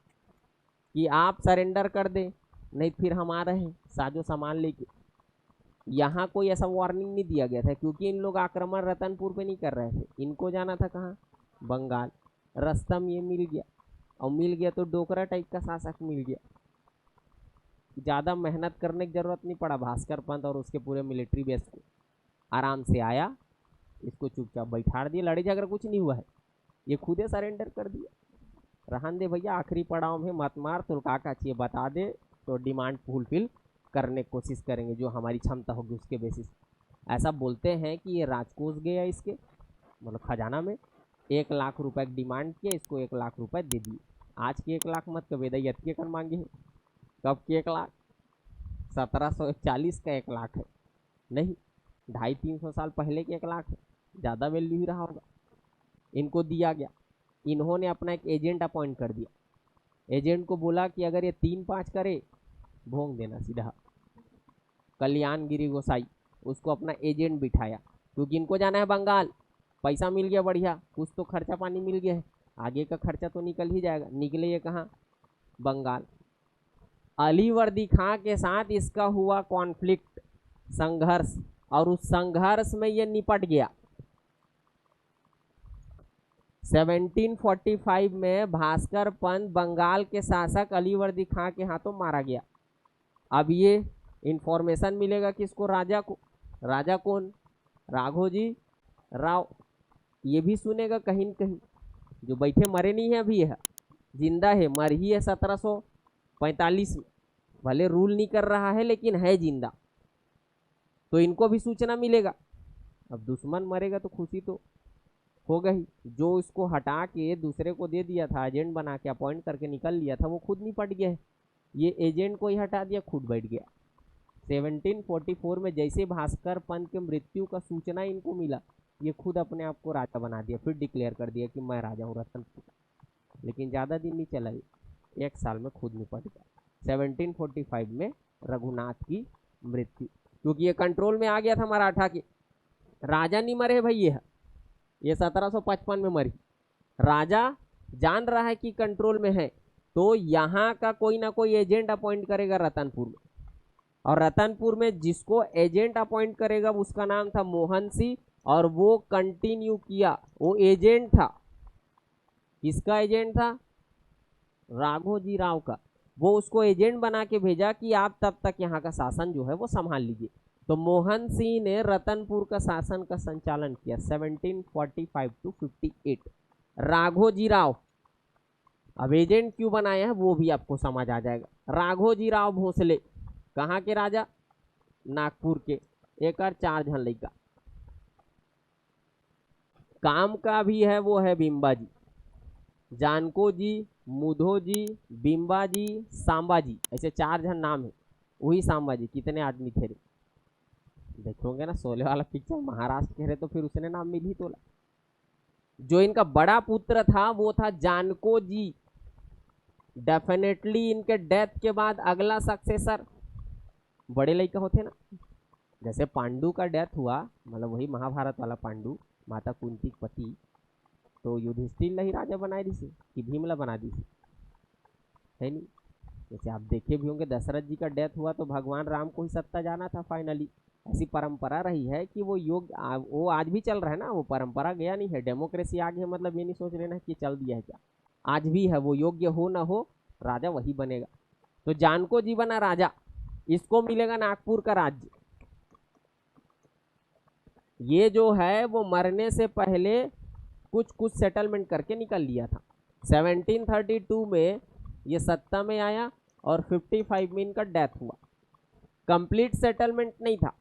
कि आप सरेंडर कर दें नहीं फिर हम आ रहे हैं साजो सामान लेके। यहाँ कोई ऐसा वार्निंग नहीं दिया गया था, क्योंकि इन लोग आक्रमण रतनपुर पे नहीं कर रहे थे। इनको जाना था कहाँ? बंगाल। रास्ता में ये मिल गया, और मिल गया तो डोकरा टाइप का शासक मिल गया। ज़्यादा मेहनत करने की जरूरत नहीं पड़ा भास्कर पंत और उसके पूरे मिलिट्री बेस को। आराम से आया, इसको चुपचाप बैठा दिया, लड़ाई झगड़ा कुछ नहीं हुआ है, ये खुदे सरेंडर कर दिया। रहन दे भैया, आखिरी पड़ाव में मत मार, तो का चाहिए बता दे, तो डिमांड फुलफिल करने की कोशिश करेंगे जो हमारी क्षमता होगी उसके बेसिस। ऐसा बोलते हैं कि ये राजकोष गया इसके मतलब खजाना में, 1 लाख रुपए की डिमांड किया, इसको 1 लाख रुपए दे दिए। आज के 1 लाख मत कभी दैयत के कर मांगे हैं। कब के 1 लाख? 1740 का 1 लाख है, नहीं 250-300 साल पहले के 1 लाख है, ज़्यादा वैल्यू ही रहा होगा। इनको दिया गया, इन्होंने अपना एक एजेंट अपॉइंट कर दिया। एजेंट को बोला कि अगर ये 3-5 करे भोंग देना सीधा। कल्याण गिरी गोसाई उसको अपना एजेंट बिठाया, क्योंकि इनको जाना है बंगाल। पैसा मिल गया बढ़िया, कुछ तो खर्चा पानी मिल गया है, आगे का खर्चा तो निकल ही जाएगा। निकले ये कहाँ? बंगाल। अलीवर्दी खां के साथ इसका हुआ कॉन्फ्लिक्ट, संघर्ष, और उस संघर्ष में ये निपट गया। 1745 में भास्कर पंत बंगाल के शासक अलीवर्दी खां के हाथों मारा गया। अब ये इंफॉर्मेशन मिलेगा किसको? राजा को। राजा कौन? राघोजी राव। ये भी सुनेगा कहीं न कहीं, जो बैठे मरे नहीं है अभी, है जिंदा है, मर ही है 1745 में, भले रूल नहीं कर रहा है लेकिन है जिंदा, तो इनको भी सूचना मिलेगा। अब दुश्मन मरेगा तो खुशी तो होगा ही। जो इसको हटा के दूसरे को दे दिया था, एजेंट बना के अपॉइंट करके निकल लिया था, वो खुद निपट गया है। ये एजेंट को ही हटा दिया, खुद बैठ गया। 1744 में जैसे भास्कर पंत के मृत्यु का सूचना इनको मिला, ये खुद अपने आप को राजा बना दिया, फिर डिक्लेयर कर दिया कि मैं राजा हूँ रतनपुर। लेकिन ज़्यादा दिन नहीं चला, 1 साल में खुद निपट गया। 1745 में रघुनाथ की मृत्यु, क्योंकि ये कंट्रोल में आ गया था मराठा के। राजा नहीं मरे भाई, ये 1755 में मरी। राजा जान रहा है कि कंट्रोल में है, तो यहाँ का कोई ना कोई एजेंट अपॉइंट करेगा रतनपुर में, और रतनपुर में जिसको एजेंट अपॉइंट करेगा उसका नाम था मोहन सिंह, और वो कंटिन्यू किया। वो एजेंट था, किसका एजेंट था? राघोजी राव का। वो उसको एजेंट बना के भेजा कि आप तब तक यहाँ का शासन जो है वो संभाल लीजिए। तो मोहन सिंह ने रतनपुर का शासन का संचालन किया 1745 to 58। राघोजी राव, अब एजेंट क्यों बनाया है वो भी आपको समझ आ जाएगा। राघोजी राव भोसले कहाँ के राजा? नागपुर के। एक और 4 जन लड़का। काम का भी है वो है बिम्बा जी, जानको जी, मुधो जी, बिम्बा जी, सांबा जी, ऐसे 4 जन नाम है। वही सांबा जी। कितने आदमी थे रे? देखोगे ना शोले वाला पिक्चर, महाराष्ट्र के रहे तो फिर उसने नाम मिल ही तोला। जो इनका बड़ा पुत्र था वो था जानको जी। डेफिनेटली इनके डेथ के बाद अगला सक्सेसर बड़े लड़का होते ना। जैसे पांडु का डेथ हुआ, मतलब वही महाभारत वाला पांडु, माता कुंती के पति, तो युधिष्ठिर ला ही राजा बनाए दी कि भीमला बना दी है नहीं। जैसे आप देखे भी होंगे दशरथ जी का डेथ हुआ तो भगवान राम को ही सत्ता जाना था फाइनली। ऐसी परंपरा रही है कि वो वो आज भी चल रहा है ना, वो परंपरा गया नहीं है। डेमोक्रेसी आ गई है, मतलब ये नहीं सोच लेना कि चल दिया है क्या, आज भी है। वो योग्य हो ना हो राजा वही बनेगा। तो जानको जी बना राजा, इसको मिलेगा नागपुर का राज्य। ये जो है वो मरने से पहले कुछ कुछ सेटलमेंट करके निकल लिया था। 1732 में ये सत्ता में आया और 55 में इनका डेथ हुआ। कंप्लीट सेटलमेंट नहीं था,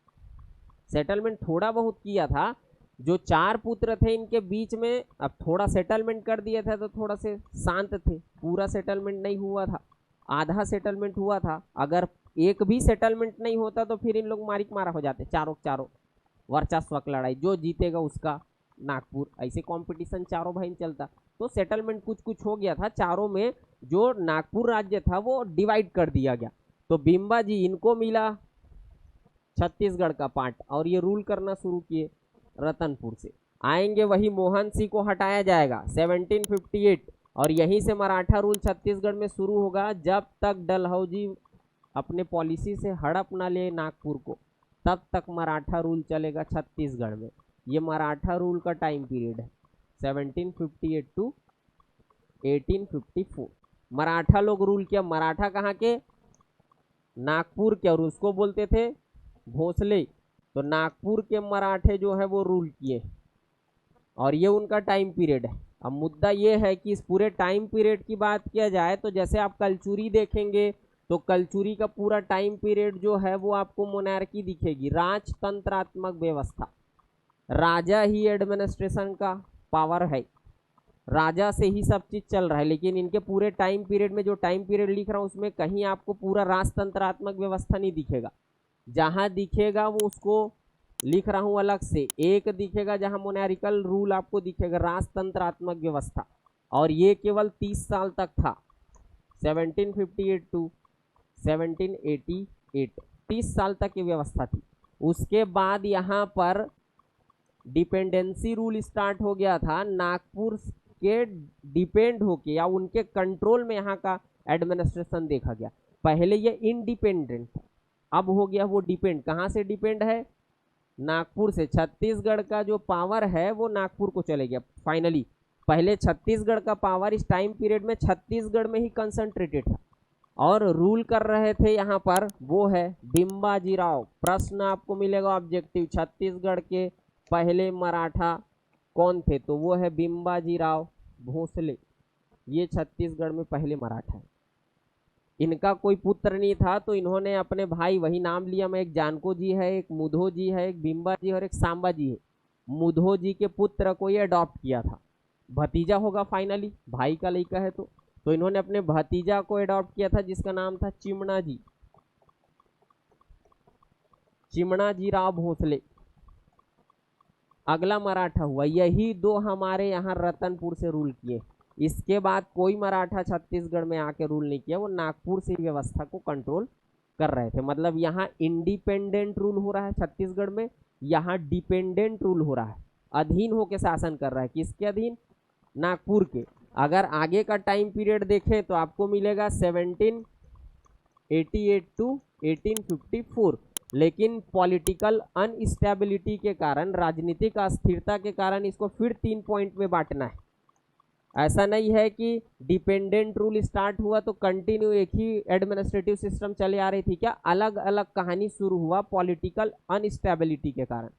सेटलमेंट थोड़ा बहुत किया था। जो 4 पुत्र थे इनके बीच में अब थोड़ा सेटलमेंट कर दिया था, तो थोड़ा से शांत थे। पूरा सेटलमेंट नहीं हुआ था, आधा सेटलमेंट हुआ था। अगर एक भी सेटलमेंट नहीं होता तो फिर इन लोग मारिक मारा हो जाते, चारों वर्चस्व की लड़ाई, जो जीतेगा उसका नागपुर, ऐसे कंपटीशन चारों भाई चलता। तो सेटलमेंट कुछ कुछ हो गया था चारों में। जो नागपुर राज्य था वो डिवाइड कर दिया गया। तो बिम्बा जी इनको मिला छत्तीसगढ़ का पार्ट और ये रूल करना शुरू किए रतनपुर से। आएंगे वही मोहन सिंह को हटाया जाएगा 1758 और यहीं से मराठा रूल छत्तीसगढ़ में शुरू होगा। जब तक डलहौजी अपने पॉलिसी से हड़प ना ले नागपुर को, तब तक मराठा रूल चलेगा छत्तीसगढ़ में। ये मराठा रूल का टाइम पीरियड है 1758 to 1854। मराठा लोग रूल किया। मराठा कहाँ के? नागपुर के, और उसको बोलते थे भोसले। तो नागपुर के मराठे जो है वो रूल किए और ये उनका टाइम पीरियड है। अब मुद्दा ये है कि इस पूरे टाइम पीरियड की बात किया जाए तो जैसे आप कलचुरी देखेंगे तो कलचुरी का पूरा टाइम पीरियड जो है वो आपको मोनार्की दिखेगी, राजतंत्रात्मक व्यवस्था। राजा ही एडमिनिस्ट्रेशन का पावर है, राजा से ही सब चीज चल रहा है। लेकिन इनके पूरे टाइम पीरियड में जो टाइम पीरियड लिख रहा हूँ उसमें कहीं आपको पूरा राजतंत्रात्मक व्यवस्था नहीं दिखेगा। जहां दिखेगा वो उसको लिख रहा हूं अलग से। एक दिखेगा जहां मोनारिकल रूल आपको दिखेगा, राजतंत्रात्मक व्यवस्था, और ये केवल 30 साल तक था 1758 to 1788, 30 साल तक की व्यवस्था थी। उसके बाद यहाँ पर डिपेंडेंसी रूल स्टार्ट हो गया था। नागपुर के डिपेंड होके या उनके कंट्रोल में यहाँ का एडमिनिस्ट्रेशन देखा गया। पहले ये इंडिपेंडेंट था, अब हो गया वो डिपेंड। कहाँ से डिपेंड है? नागपुर से। छत्तीसगढ़ का जो पावर है वो नागपुर को चले गया फाइनली। पहले छत्तीसगढ़ का पावर इस टाइम पीरियड में छत्तीसगढ़ में ही कंसंट्रेटेड था और रूल कर रहे थे यहाँ पर वो है बिम्बाजी राव। प्रश्न आपको मिलेगा ऑब्जेक्टिव, छत्तीसगढ़ के पहले मराठा कौन थे? तो वो है बिम्बाजी राव भोसले। ये छत्तीसगढ़ में पहले मराठा है। इनका कोई पुत्र नहीं था तो इन्होंने अपने भाई, वही नाम लिया मैं, एक जानको जी है, एक मुधो जी है, एक बिम्बा जी और एक सांबा जी है। मुधो जी के पुत्र को ये अडॉप्ट किया था, भतीजा होगा फाइनली, भाई का लड़का है तो इन्होंने अपने भतीजा को अडॉप्ट किया था जिसका नाम था चिमणा जी, चिमणा जी राव भोसले। अगला मराठा हुआ, यही दो हमारे यहाँ रतनपुर से रूल किए। इसके बाद कोई मराठा छत्तीसगढ़ में आके रूल नहीं किया, वो नागपुर से व्यवस्था को कंट्रोल कर रहे थे। मतलब यहाँ इंडिपेंडेंट रूल हो रहा है छत्तीसगढ़ में, यहाँ डिपेंडेंट रूल हो रहा है, अधीन होकर शासन कर रहा है। किसके अधीन? नागपुर के। अगर आगे का टाइम पीरियड देखें तो आपको मिलेगा 1788 to 1854। लेकिन पॉलिटिकल अनस्टेबिलिटी के कारण, राजनीतिक अस्थिरता के कारण इसको फिर 3 पॉइंट में बांटना है। ऐसा नहीं है कि डिपेंडेंट रूल स्टार्ट हुआ तो कंटिन्यू एक ही एडमिनिस्ट्रेटिव सिस्टम चले आ रही थी, क्या अलग अलग कहानी शुरू हुआ पॉलिटिकल अनस्टेबिलिटी के कारण।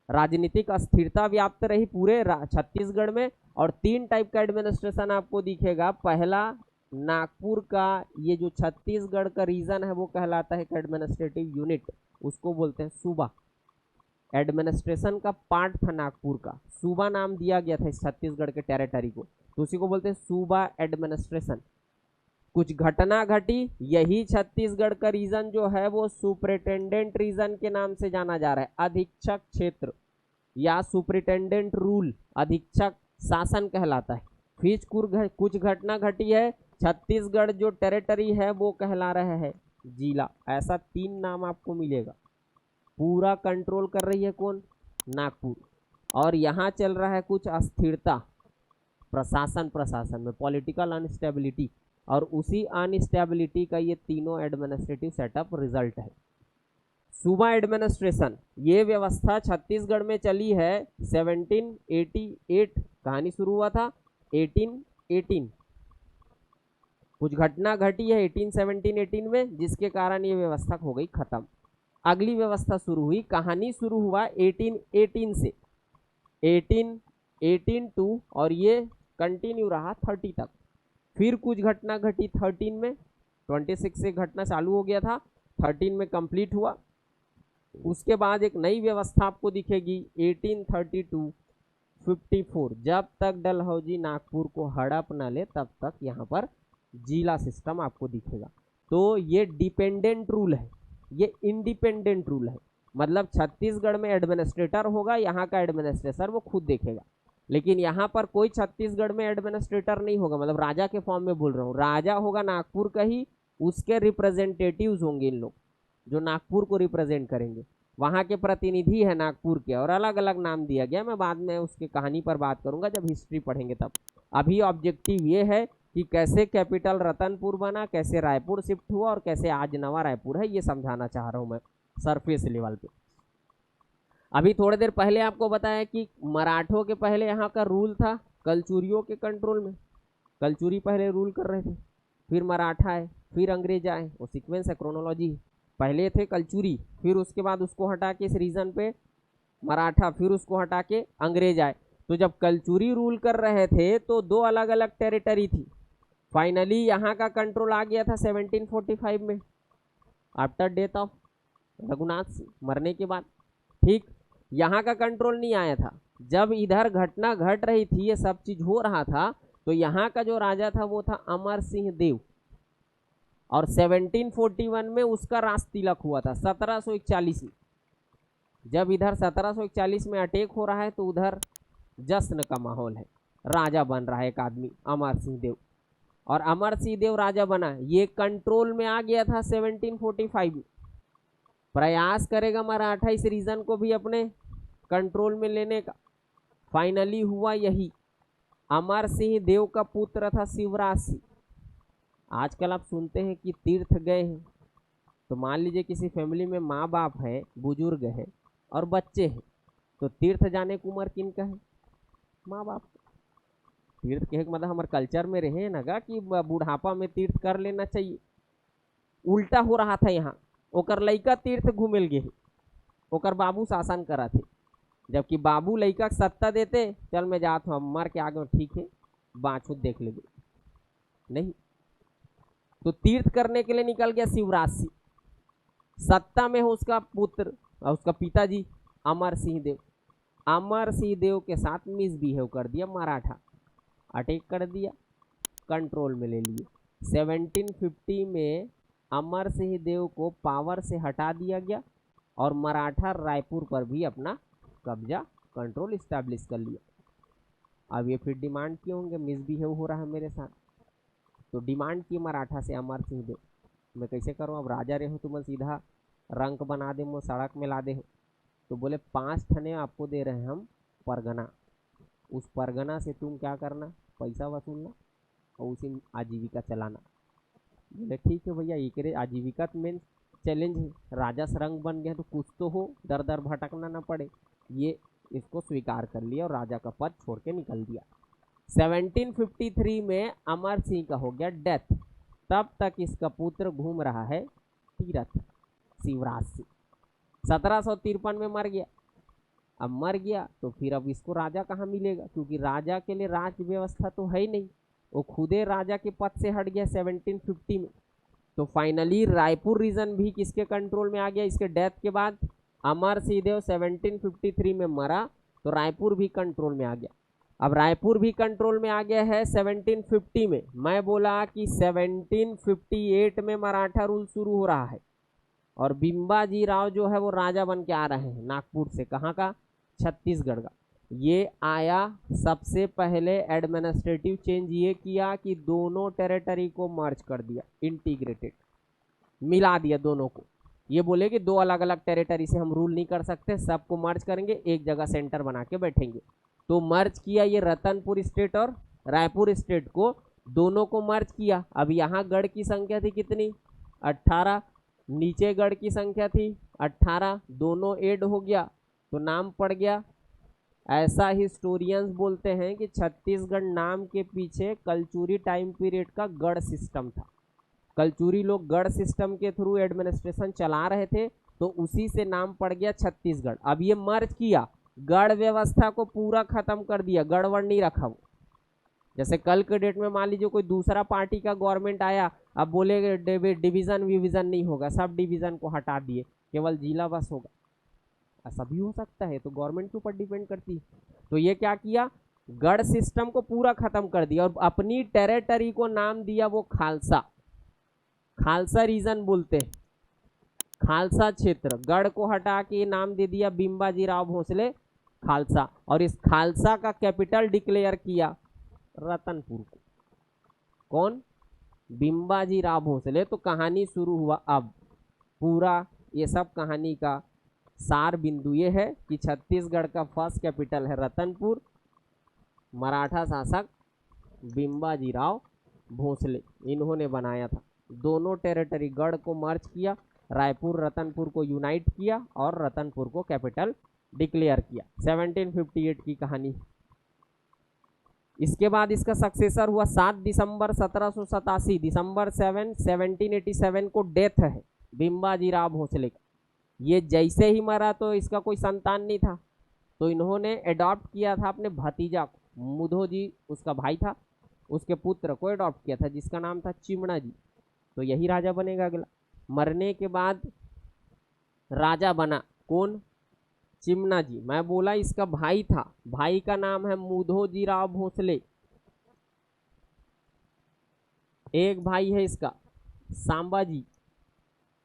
राजनीतिक अस्थिरता व्याप्त रही पूरे छत्तीसगढ़ में, और 3 टाइप का एडमिनिस्ट्रेशन आपको दिखेगा। पहला, नागपुर का ये जो छत्तीसगढ़ का रीजन है वो कहलाता है एडमिनिस्ट्रेटिव यूनिट, उसको बोलते हैं सूबा। एडमिनिस्ट्रेशन का पार्ट था नागपुर का, सूबा नाम दिया गया था इस छत्तीसगढ़ के टेरिटरी को, तो उसी को बोलते हैं सूबा एडमिनिस्ट्रेशन। कुछ घटना घटी, यही छत्तीसगढ़ का रीजन जो है वो सुपरिटेंडेंट रीजन के नाम से जाना जा रहा है। अधीक्षक क्षेत्र या सुपरिटेंडेंट रूल, अधीक्षक शासन कहलाता है। फिर कुछ घटना घटी है, छत्तीसगढ़ जो टेरिटरी है वो कहला रहा है जिला। ऐसा 3 नाम आपको मिलेगा। पूरा कंट्रोल कर रही है कौन? नागपुर। और यहाँ चल रहा है कुछ अस्थिरता प्रशासन में, पॉलिटिकल अनस्टेबिलिटी, और उसी अनस्टेबिलिटी का ये तीनों एडमिनिस्ट्रेटिव सेटअप रिजल्ट है। सूबा एडमिनिस्ट्रेशन, ये व्यवस्था छत्तीसगढ़ में चली है 1788, कहानी शुरू हुआ था 1818। कुछ घटना घटी है 1817-18 में, जिसके कारण ये व्यवस्था हो गई खत्म। अगली व्यवस्था शुरू हुई, कहानी शुरू हुआ 1818 से, 1818 टू, और ये कंटिन्यू रहा 30 तक। फिर कुछ घटना घटी 13 में, 26 से घटना चालू हो गया था, 13 में कंप्लीट हुआ। उसके बाद एक नई व्यवस्था आपको दिखेगी 1832-54। जब तक डलहौजी नागपुर को हड़प न ले तब तक यहाँ पर जिला सिस्टम आपको दिखेगा। तो ये डिपेंडेंट रूल है, ये इंडिपेंडेंट रूल है। मतलब छत्तीसगढ़ में एडमिनिस्ट्रेटर होगा, यहाँ का एडमिनिस्ट्रेटर वो खुद देखेगा, लेकिन यहाँ पर कोई छत्तीसगढ़ में एडमिनिस्ट्रेटर नहीं होगा। मतलब राजा के फॉर्म में बोल रहा हूँ, राजा होगा नागपुर का ही, उसके रिप्रेजेंटेटिव्स होंगे इन लोग जो नागपुर को रिप्रेजेंट करेंगे, वहाँ के प्रतिनिधि है नागपुर के, और अलग अलग नाम दिया गया। मैं बाद में उसकी कहानी पर बात करूंगा जब हिस्ट्री पढ़ेंगे तब। अभी ऑब्जेक्टिव ये है कि कैसे कैपिटल रतनपुर बना, कैसे रायपुर शिफ्ट हुआ, और कैसे आज नवा रायपुर है, ये समझाना चाह रहा हूँ मैं सरफेस लेवल पे। अभी थोड़ी देर पहले आपको बताया कि मराठों के पहले यहाँ का रूल था कलचुरियों के कंट्रोल में, कलचुरी पहले रूल कर रहे थे, फिर मराठा आए, फिर अंग्रेज आए, वो सीक्वेंस है, क्रोनोलॉजी है। पहले थे कलचुरी, फिर उसके बाद उसको हटा के इस रीजन पे मराठा, फिर उसको हटा के अंग्रेज आए। तो जब कलचुरी रूल कर रहे थे तो 2 अलग अलग टेरिटरी थी। फाइनली यहाँ का कंट्रोल आ गया था 1745 में, after death of Raghunath Singh, मरने के बाद। ठीक, यहाँ का कंट्रोल नहीं आया था। जब इधर घटना घट रही थी, ये सब चीज हो रहा था, तो यहाँ का जो राजा था वो था अमर सिंह देव, और 1741 में उसका राज तिलक हुआ था 1741 में। जब इधर 1741 में अटैक हो रहा है तो उधर जश्न का माहौल है, राजा बन रहा है एक आदमी अमर सिंह देव, और अमर सिंह देव राजा बना, ये कंट्रोल में आ गया था 1745 में। प्रयास करेगा मराठा इस रीजन को भी अपने कंट्रोल में लेने का, फाइनली हुआ यही। अमर सिंह देव का पुत्र था शिवराज सिंह। आजकल आप सुनते हैं कि तीर्थ गए हैं, तो मान लीजिए किसी फैमिली में माँ बाप है, बुजुर्ग है और बच्चे हैं, तो तीर्थ जाने की उम्र किन का है? माँ बाप। तीर्थ के मतलब हमारे कल्चर में रहे ना गा कि बुढ़ापा में तीर्थ कर लेना चाहिए। उल्टा हो रहा था यहाँ, ओकर लइका तीर्थ घूमेल गे, ओकर बाबू शासन करा थे, जबकि बाबू लइका सत्ता देते, चल मैं जात हूँ मर के आगे, ठीक है बाछू देख लेंगे, नहीं। तो तीर्थ करने के लिए निकल गया शिवराज सिंह। सत्ता में हो उसका पुत्र और उसका पिताजी अमर सिंह देव। अमर सिंह देव के साथ मिसबिहेव कर दिया मराठा, अटैक कर दिया, कंट्रोल में ले लिए। 1750 में अमर सिंह देव को पावर से हटा दिया गया, और मराठा रायपुर पर भी अपना कब्जा, कंट्रोल इस्टेब्लिश कर लिया। अब ये फिर डिमांड किए होंगे, मिसबिहेव हो रहा है मेरे साथ, तो डिमांड की मराठा से अमर सिंह देव, मैं कैसे करूँ, अब राजा रहे हो तो मैं सीधा रंक बना दे, मैं सड़क में ला दे हो। तो बोले 5 ठने आपको दे रहे हैं हम परगना, उस परगना से तुम क्या करना, पैसा वसूलना और उसी आजीविका चलाना। बोले ठीक है भैया, एक आजीविका मेन चैलेंज है, राजा सरंग बन गया तो कुछ तो हो, दर दर भटकना ना पड़े, ये इसको स्वीकार कर लिया और राजा का पद छोड़ के निकल दिया। 1753 में अमर सिंह का हो गया डेथ। तब तक इसका पुत्र घूम रहा है तीरथ शिवराज सिंह। 1753 में मर गया। अब मर गया तो फिर अब इसको राजा कहाँ मिलेगा, क्योंकि राजा के लिए राज व्यवस्था तो है ही नहीं, वो खुदे राजा के पद से हट गया 1750 में। तो फाइनली रायपुर रीजन भी किसके कंट्रोल में आ गया इसके डेथ के बाद। अमर सिंह देव 1753 में मरा तो रायपुर भी कंट्रोल में आ गया। अब रायपुर भी कंट्रोल में आ गया है 1750 में। मैं बोला कि 1758 में मराठा रूल शुरू हो रहा है और बिंबाजी राव जो है वो राजा बन के आ रहे हैं नागपुर से। कहाँ का? छत्तीसगढ़ का। ये आया सबसे पहले एडमिनिस्ट्रेटिव चेंज ये किया कि दोनों टेरिटरी को मर्ज कर दिया, इंटीग्रेटेड, मिला दिया दोनों को। ये बोले कि दो अलग अलग टेरिटरी से हम रूल नहीं कर सकते, सबको मर्ज करेंगे, एक जगह सेंटर बना के बैठेंगे। तो मर्ज किया ये रतनपुर स्टेट और रायपुर स्टेट को, दोनों को मर्ज किया। अब यहाँ गढ़ की संख्या थी कितनी? 18, नीचे गढ़ की संख्या थी 18, दोनों ऐड हो गया तो नाम पड़ गया। ऐसा हिस्टोरियंस बोलते हैं कि छत्तीसगढ़ नाम के पीछे कलचुरी टाइम पीरियड का गढ़ सिस्टम था। कलचुरी लोग गढ़ सिस्टम के थ्रू एडमिनिस्ट्रेशन चला रहे थे, तो उसी से नाम पड़ गया छत्तीसगढ़। अब ये मर्ज किया, गढ़ व्यवस्था को पूरा खत्म कर दिया, गढ़वड़ नहीं रखा वो। जैसे कल के डेट में मान लीजिए कोई दूसरा पार्टी का गवर्नमेंट आया, अब बोले डिवीजन विवीजन नहीं होगा, सब डिवीजन को हटा दिए, केवल जिला बस होगा। ऐसा भी हो सकता है, तो गवर्नमेंट के ऊपर डिपेंड करती है। तो ये क्या किया, गढ़ सिस्टम को पूरा खत्म कर दिया और अपनी टेरिटरी को नाम दिया वो खालसा। खालसा रीजन बोलते हैं, खालसा क्षेत्र। गढ़ को हटा के नाम दे दिया बिंबाजी राव भोसले खालसा, और इस खालसा का कैपिटल डिक्लेयर किया रतनपुर को। कौन? बिंबाजी राव भोसले। तो कहानी शुरू हुआ। अब पूरा ये सब कहानी का सार बिंदु ये है कि छत्तीसगढ़ का फर्स्ट कैपिटल है रतनपुर, मराठा शासक बिंबाजी राव भोसले इन्होंने बनाया था। दोनों टेरिटरी गढ़ को मर्ज किया, रायपुर रतनपुर को यूनाइट किया और रतनपुर को कैपिटल डिक्लेयर किया। 1758 की कहानी। इसके बाद इसका सक्सेसर हुआ 7 दिसंबर 1787, दिसंबर 7 1787 को डेथ है बिंबाजी राव भोसले का। ये जैसे ही मरा तो इसका कोई संतान नहीं था, तो इन्होंने अडॉप्ट किया था अपने भतीजा को, मुधो जी उसका भाई था, उसके पुत्र को अडॉप्ट किया था जिसका नाम था चिमणा जी। तो यही राजा बनेगा अगला। मरने के बाद राजा बना कौन? चिमना जी। मैं बोला इसका भाई था, भाई का नाम है मुधोजी राव भोसले। एक भाई है इसका सांबाजी,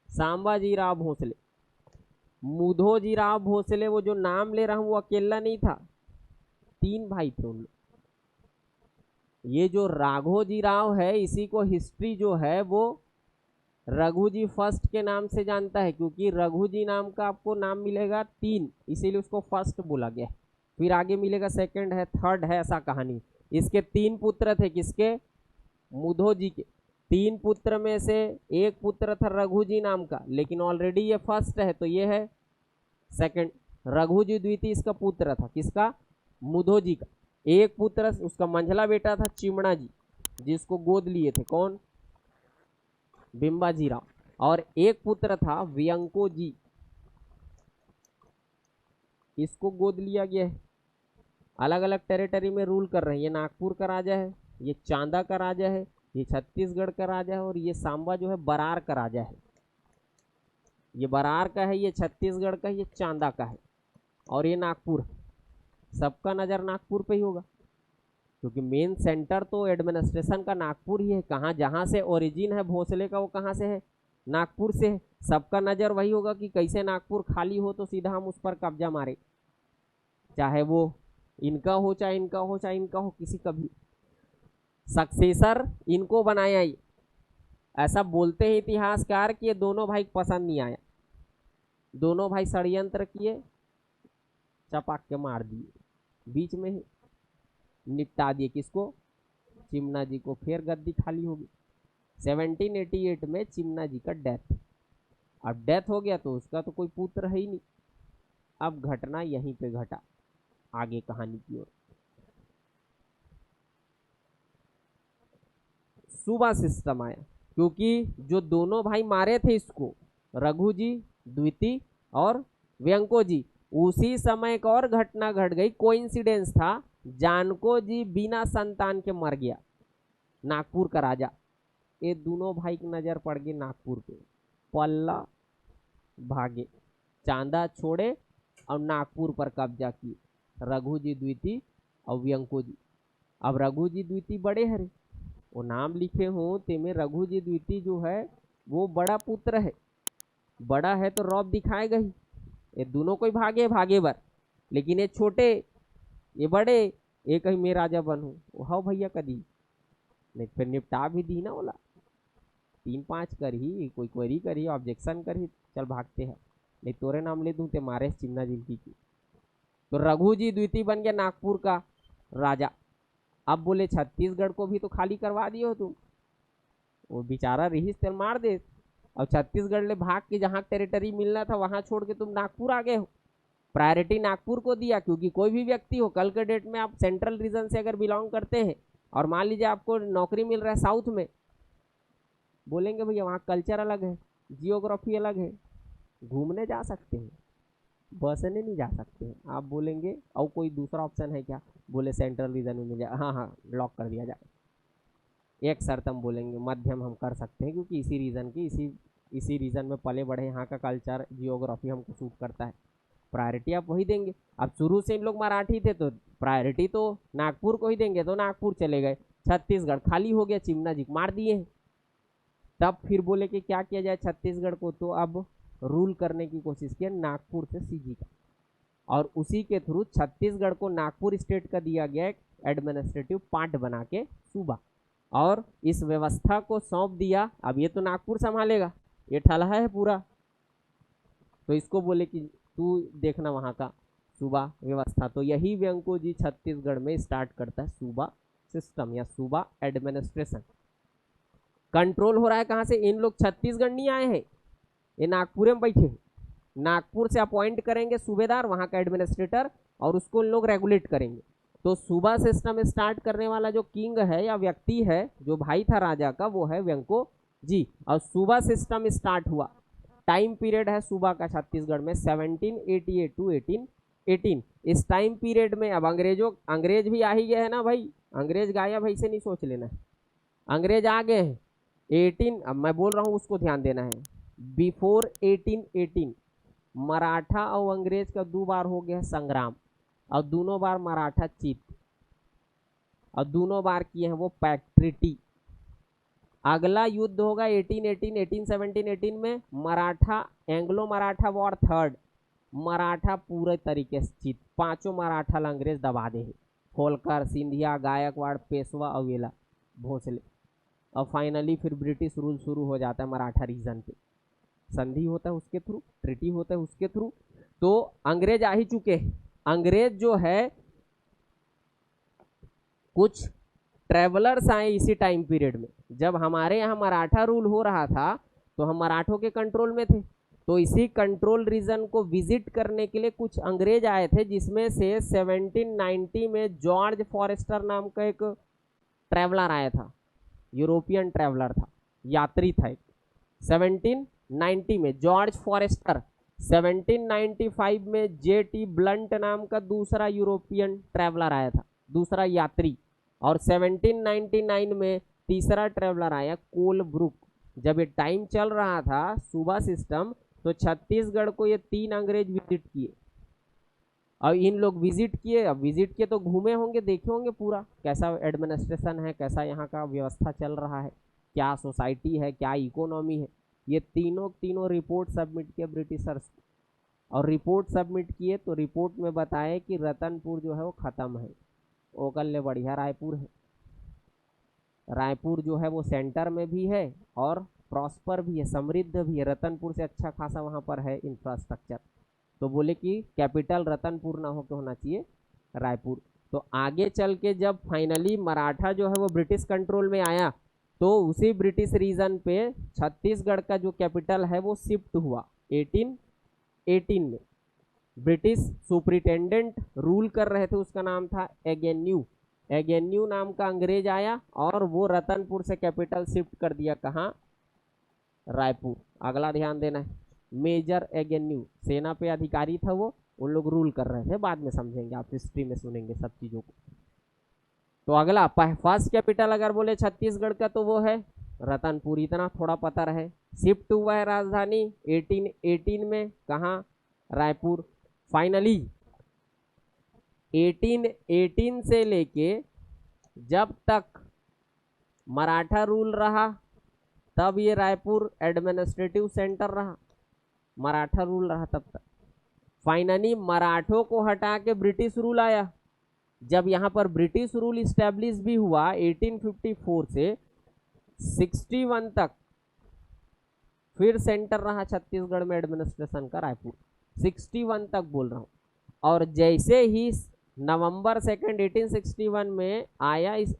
सांबाजी राव भोसले। मुधोजी राव भोसले वो जो नाम ले रहा हूं वो अकेला नहीं था, 3 भाई थे उन लोग। ये जो राघोजी राव है इसी को हिस्ट्री जो है वो रघुजी फर्स्ट के नाम से जानता है, क्योंकि रघुजी नाम का आपको नाम मिलेगा 3, इसीलिए उसको फर्स्ट बोला गया। फिर आगे मिलेगा सेकंड है, थर्ड है, ऐसा कहानी। इसके 3 पुत्र थे, किसके? मुधोजी के। 3 पुत्र में से एक पुत्र था रघुजी नाम का, लेकिन ऑलरेडी ये फर्स्ट है तो ये है सेकंड। रघुजी द्वितीय इसका पुत्र था, किसका? मुधोजी का। एक पुत्र उसका मंझला बेटा था चिमणा जी, जिसको गोद लिए थे कौन? बिंबाजी राव। और एक पुत्र था व्यंको जी, इसको गोद लिया गया है। अलग अलग टेरिटरी में रूल कर रहे हैं। ये नागपुर का राजा है, ये चांदा का राजा है, ये छत्तीसगढ़ का राजा है, और ये सांबा जो है बरार का राजा है। ये बरार का है, ये छत्तीसगढ़ का है, ये चांदा का है, और ये नागपुर। सबका नज़र नागपुर पे ही होगा, क्योंकि मेन सेंटर तो एडमिनिस्ट्रेशन का नागपुर ही है। कहाँ जहाँ से ओरिजिन है भोसले का वो कहाँ से है? नागपुर से है। सबका नज़र वही होगा कि कैसे नागपुर खाली हो तो सीधा हम उस पर कब्जा मारे, चाहे वो इनका हो चाहे इनका हो चाहे इनका हो, किसी का भी। सक्सेसर इनको बनाया ही, ऐसा बोलते हैं इतिहासकार कि ये दोनों भाई पसंद नहीं आया। दोनों भाई षड्यंत्र किए, चपाक के मार दिए, बीच में ही निपटा दिए। किसको? चिमना जी को। फिर गद्दी खाली होगी। 1788 में चिमना जी का डेथ। अब डेथ हो गया तो उसका तो कोई पुत्र है ही नहीं। अब घटना यहीं पे घटा, आगे कहानी की ओर। सूबा सिस्टम आया, क्योंकि जो दोनों भाई मारे थे इसको, रघु जी द्वितीय और व्यंको जी, उसी समय एक और घटना घट गई, कोइंसिडेंस था, जानको जी बिना संतान के मर गया, नागपुर का राजा। ये दोनों भाई की नजर पड़ गई नागपुर पे, पल्ला भागे, चांदा छोड़े और नागपुर पर कब्जा किए, रघु जी द्वितीय और व्यंको जी। अब रघु जी द्वितीय बड़े हरे, वो नाम लिखे हो तेमें रघु जी द्वितीय जो है वो बड़ा पुत्र है, बड़ा है तो रौब दिखाएगा ही। ये दोनों कोई भागे भागे बर, लेकिन ये छोटे ये बड़े, ये कहीं मैं राजा बनूं, हाँ भैया कदी नहीं, फिर निपटा भी दी ना बोला, 3-5 कर ही, कोई क्वेरी कर ही, ऑब्जेक्शन कर ही, चल भागते हैं, नहीं तोरे नाम ले दूं ते मारे चिमना जिनकी की। तो रघु जी द्वितीय बन गया नागपुर का राजा। अब बोले छत्तीसगढ़ को भी तो खाली करवा दिए हो तुम, वो बेचारा रहीस तेल मार दे, और छत्तीसगढ़ ले भाग के जहाँ टेरिटरी मिलना था वहां छोड़ के तुम नागपुर आ गए हो। प्रायोरिटी नागपुर को दिया, क्योंकि कोई भी व्यक्ति हो, कल के डेट में आप सेंट्रल रीजन से अगर बिलोंग करते हैं और मान लीजिए आपको नौकरी मिल रहा है साउथ में, बोलेंगे भैया वहाँ कल्चर अलग है, जियोग्राफी अलग है, घूमने जा सकते हैं, बसने नहीं जा सकते हैं। आप बोलेंगे और कोई दूसरा ऑप्शन है क्या, बोले सेंट्रल रीजन में मिल जाए, हाँ हाँ लॉक कर दिया जाए। एक शर्त हम बोलेंगे मध्यम हम कर सकते हैं, क्योंकि इसी रीजन की इसी रीजन में पले बढ़े, यहाँ का कल्चर जियोग्राफी हमको सूट करता है, प्रायोरिटी आप वही देंगे। अब शुरू से इन लोग मराठी थे तो प्रायोरिटी तो नागपुर को ही देंगे, तो नागपुर चले गए, छत्तीसगढ़ खाली हो गया, चिमना जी मार दिए हैं। तब फिर बोले कि क्या किया जाए छत्तीसगढ़ को, तो अब रूल करने की कोशिश किया नागपुर से सीजी का, और उसी के थ्रू छत्तीसगढ़ को नागपुर स्टेट का दिया गया एक एडमिनिस्ट्रेटिव पार्ट बना के सूबा, और इस व्यवस्था को सौंप दिया, अब ये तो नागपुर संभालेगा, ये ठलहा है पूरा, तो इसको बोले कि तू देखना वहाँ का सूबा व्यवस्था। तो यही व्यंको जी छत्तीसगढ़ में स्टार्ट करता है सूबा सिस्टम या सूबा एडमिनिस्ट्रेशन। कंट्रोल हो रहा है कहाँ से, इन लोग छत्तीसगढ़ नहीं आए हैं, ये नागपुर में बैठे, नागपुर से अपॉइंट करेंगे सूबेदार वहाँ का एडमिनिस्ट्रेटर, और उसको इन लोग रेगुलेट करेंगे। तो सूबा सिस्टम स्टार्ट करने वाला जो किंग है या व्यक्ति है, जो भाई था राजा का, वो है व्यंको जी। और सूबा सिस्टम स्टार्ट हुआ, टाइम पीरियड है सूबा का छत्तीसगढ़ में 1788 टू 1818। इस टाइम पीरियड में अब अंग्रेज भी आ ही गए हैं ना भाई, अंग्रेज गायब भाई से नहीं सोच लेना, अंग्रेज आ गए हैं। 18 अब मैं बोल रहा हूँ उसको ध्यान देना है, बिफोर 1818 मराठा और अंग्रेज का 2 बार हो गया संग्राम, और दोनों बार मराठा जीत, और दोनों बार किए हैं वो पैक्ट्रिटी। अगला युद्ध होगा 1818 में, Maratha Anglo Maratha war third, Maratha पूरे तरीके से जीत, 5 मराठा अंग्रेज दबा दे, होलकर, सिंधिया, गायकवाड़, पेशवा, अवेला, भोसले, और फाइनली फिर ब्रिटिश रूल शुरू हो जाता है मराठा रीजन पे, संधि होता है उसके थ्रू, ट्रिटी होता है उसके थ्रू। तो अंग्रेज आ ही चुके हैं। अंग्रेज जो है कुछ ट्रेवलर्स आए इसी टाइम पीरियड में, जब हमारे यहाँ मराठा रूल हो रहा था तो हम मराठों के कंट्रोल में थे, तो इसी कंट्रोल रीजन को विजिट करने के लिए कुछ अंग्रेज आए थे, जिसमें से 1790 में जॉर्ज फॉरेस्टर नाम का एक ट्रैवलर आया था, यूरोपियन ट्रैवलर था, यात्री था एक, 1790 में जॉर्ज फॉरेस्टर, 1795 में जेटी ब्लंट नाम का दूसरा यूरोपियन ट्रैवलर आया था, दूसरा यात्री, और 1799 में तीसरा ट्रैवलर आया कोलब्रुक। जब ये टाइम चल रहा था सूबा सिस्टम, तो छत्तीसगढ़ को ये 3 अंग्रेज विजिट किए, और इन लोग विजिट किए, अब विजिट किए तो घूमे होंगे, देखे होंगे पूरा कैसा एडमिनिस्ट्रेशन है, कैसा यहाँ का व्यवस्था चल रहा है, क्या सोसाइटी है, क्या इकोनॉमी है। ये तीनों रिपोर्ट सबमिट किए ब्रिटिशर्स, और रिपोर्ट सबमिट किए तो रिपोर्ट में बताए कि रतनपुर जो है वो ख़त्म है, ओकल बढ़िया रायपुर है, रायपुर जो है वो सेंटर में भी है और प्रॉस्पर भी है, समृद्ध भी है, रतनपुर से अच्छा खासा वहाँ पर है इंफ्रास्ट्रक्चर। तो बोले कि कैपिटल रतनपुर ना होकर होना चाहिए रायपुर। तो आगे चल के जब फाइनली मराठा जो है वो ब्रिटिश कंट्रोल में आया, तो उसी ब्रिटिश रीजन पे छत्तीसगढ़ का जो कैपिटल है वो शिफ्ट हुआ 1818 में। ब्रिटिश सुपरिटेंडेंट रूल कर रहे थे, उसका नाम था एगेन्यू, एगेन्यू नाम का अंग्रेज आया और वो रतनपुर से कैपिटल शिफ्ट कर दिया कहाँ, रायपुर। अगला ध्यान देना है, मेजर एगेन्यू सेना पे अधिकारी था वो, उन लोग रूल कर रहे थे, बाद में समझेंगे, आप हिस्ट्री में सुनेंगे सब चीजों को। तो अगला फर्स्ट कैपिटल अगर बोले छत्तीसगढ़ का तो वो है रतनपुर, इतना थोड़ा पता रहे। शिफ्ट हुआ है राजधानी 1818 में कहाँ, रायपुर। फाइनली 1818 से लेके जब तक मराठा रूल रहा तब ये रायपुर एडमिनिस्ट्रेटिव सेंटर रहा, मराठा रूल रहा तब तक। फाइनली मराठों को हटा के ब्रिटिश रूल आया। जब यहाँ पर ब्रिटिश रूल इस्टेब्लिश भी हुआ 1854 से 61 तक, फिर सेंटर रहा छत्तीसगढ़ में एडमिनिस्ट्रेशन का रायपुर, 61 तक बोल रहा हूँ। और जैसे ही नवंबर 2 1861 में आया इस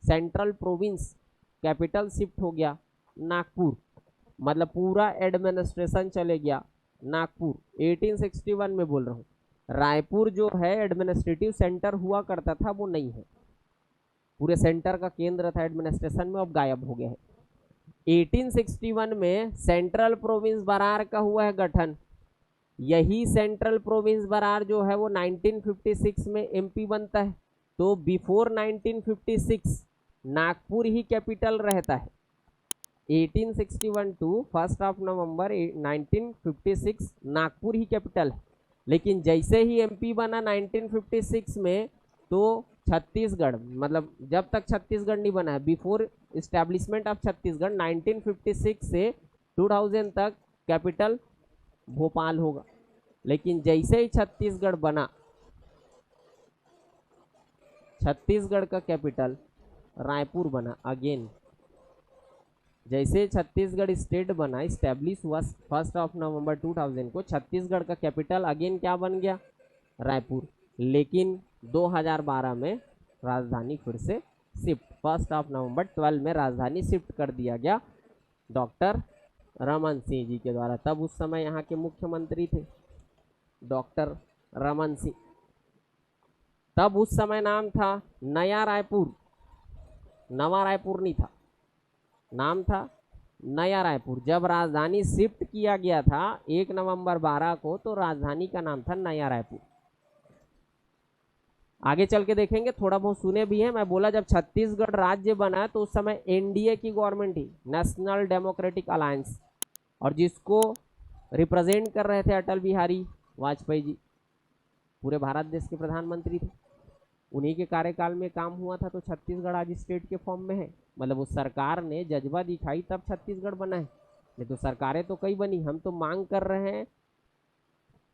सेंट्रल प्रोविंस, कैपिटल शिफ्ट हो गया नागपुर, मतलब पूरा एडमिनिस्ट्रेशन चले गया नागपुर। 1861 में बोल रहा हूँ, रायपुर जो है एडमिनिस्ट्रेटिव सेंटर हुआ करता था वो नहीं है, पूरे सेंटर का केंद्र था एडमिनिस्ट्रेशन में, अब गायब हो गया है। 1861 में सेंट्रल प्रोविंस बरार का हुआ है गठन। यही सेंट्रल प्रोविंस बरार जो है वो 1956 में एमपी बनता है। तो बिफोर 1956 नागपुर ही कैपिटल रहता है। 1861 टू 1 नवंबर 1956 नागपुर ही कैपिटल है। लेकिन जैसे ही एमपी बना 1956 में, तो छत्तीसगढ़, मतलब जब तक छत्तीसगढ़ नहीं बना है, बिफोर इस्टेब्लिशमेंट ऑफ छत्तीसगढ़ 1956 से 2000 तक कैपिटल भोपाल होगा। लेकिन जैसे ही छत्तीसगढ़ बना, छत्तीसगढ़ का कैपिटल रायपुर बना अगेन। जैसे छत्तीसगढ़ स्टेट बना, इस्टेब्लिश हुआ 1 नवंबर 2000 को, छत्तीसगढ़ का कैपिटल अगेन क्या बन गया, रायपुर। लेकिन 2012 में राजधानी फिर से शिफ्ट, 1 नवंबर 12 में राजधानी शिफ्ट कर दिया गया डॉक्टर रमन सिंह जी के द्वारा। तब उस समय यहाँ के मुख्यमंत्री थे डॉक्टर रमन सिंह। तब उस समय नाम था नया रायपुर, नवा रायपुर नहीं था, नाम था नया रायपुर। जब राजधानी शिफ्ट किया गया था 1 नवंबर 12 को, तो राजधानी का नाम था नया रायपुर। आगे चल के देखेंगे, थोड़ा बहुत सुने भी हैं। मैं बोला जब छत्तीसगढ़ राज्य बना तो उस समय एनडीए की गवर्नमेंट थी, नेशनल डेमोक्रेटिक अलायंस, और जिसको रिप्रेजेंट कर रहे थे अटल बिहारी वाजपेयी जी, पूरे भारत देश के प्रधानमंत्री थे। उन्हीं के कार्यकाल में काम हुआ था, तो छत्तीसगढ़ आज स्टेट के फॉर्म में है। मतलब उस सरकार ने जज्बा दिखाई तब छत्तीसगढ़ बना है, नहीं तो सरकारें तो कई बनी। हम तो मांग कर रहे हैं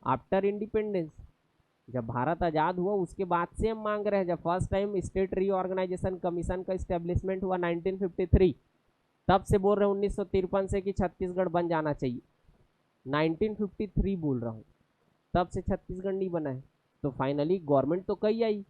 आफ्टर इंडिपेंडेंस, जब भारत आज़ाद हुआ उसके बाद से हम मांग रहे हैं। जब first time state reorganisation commission का इस्टेब्लिशमेंट हुआ 1953, तब से बोल रहे हैं 1953 से कि छत्तीसगढ़ बन जाना चाहिए। 1953 बोल रहा हूँ, तब से छत्तीसगढ़ नहीं बना है। तो फाइनली गवर्नमेंट तो कई आई,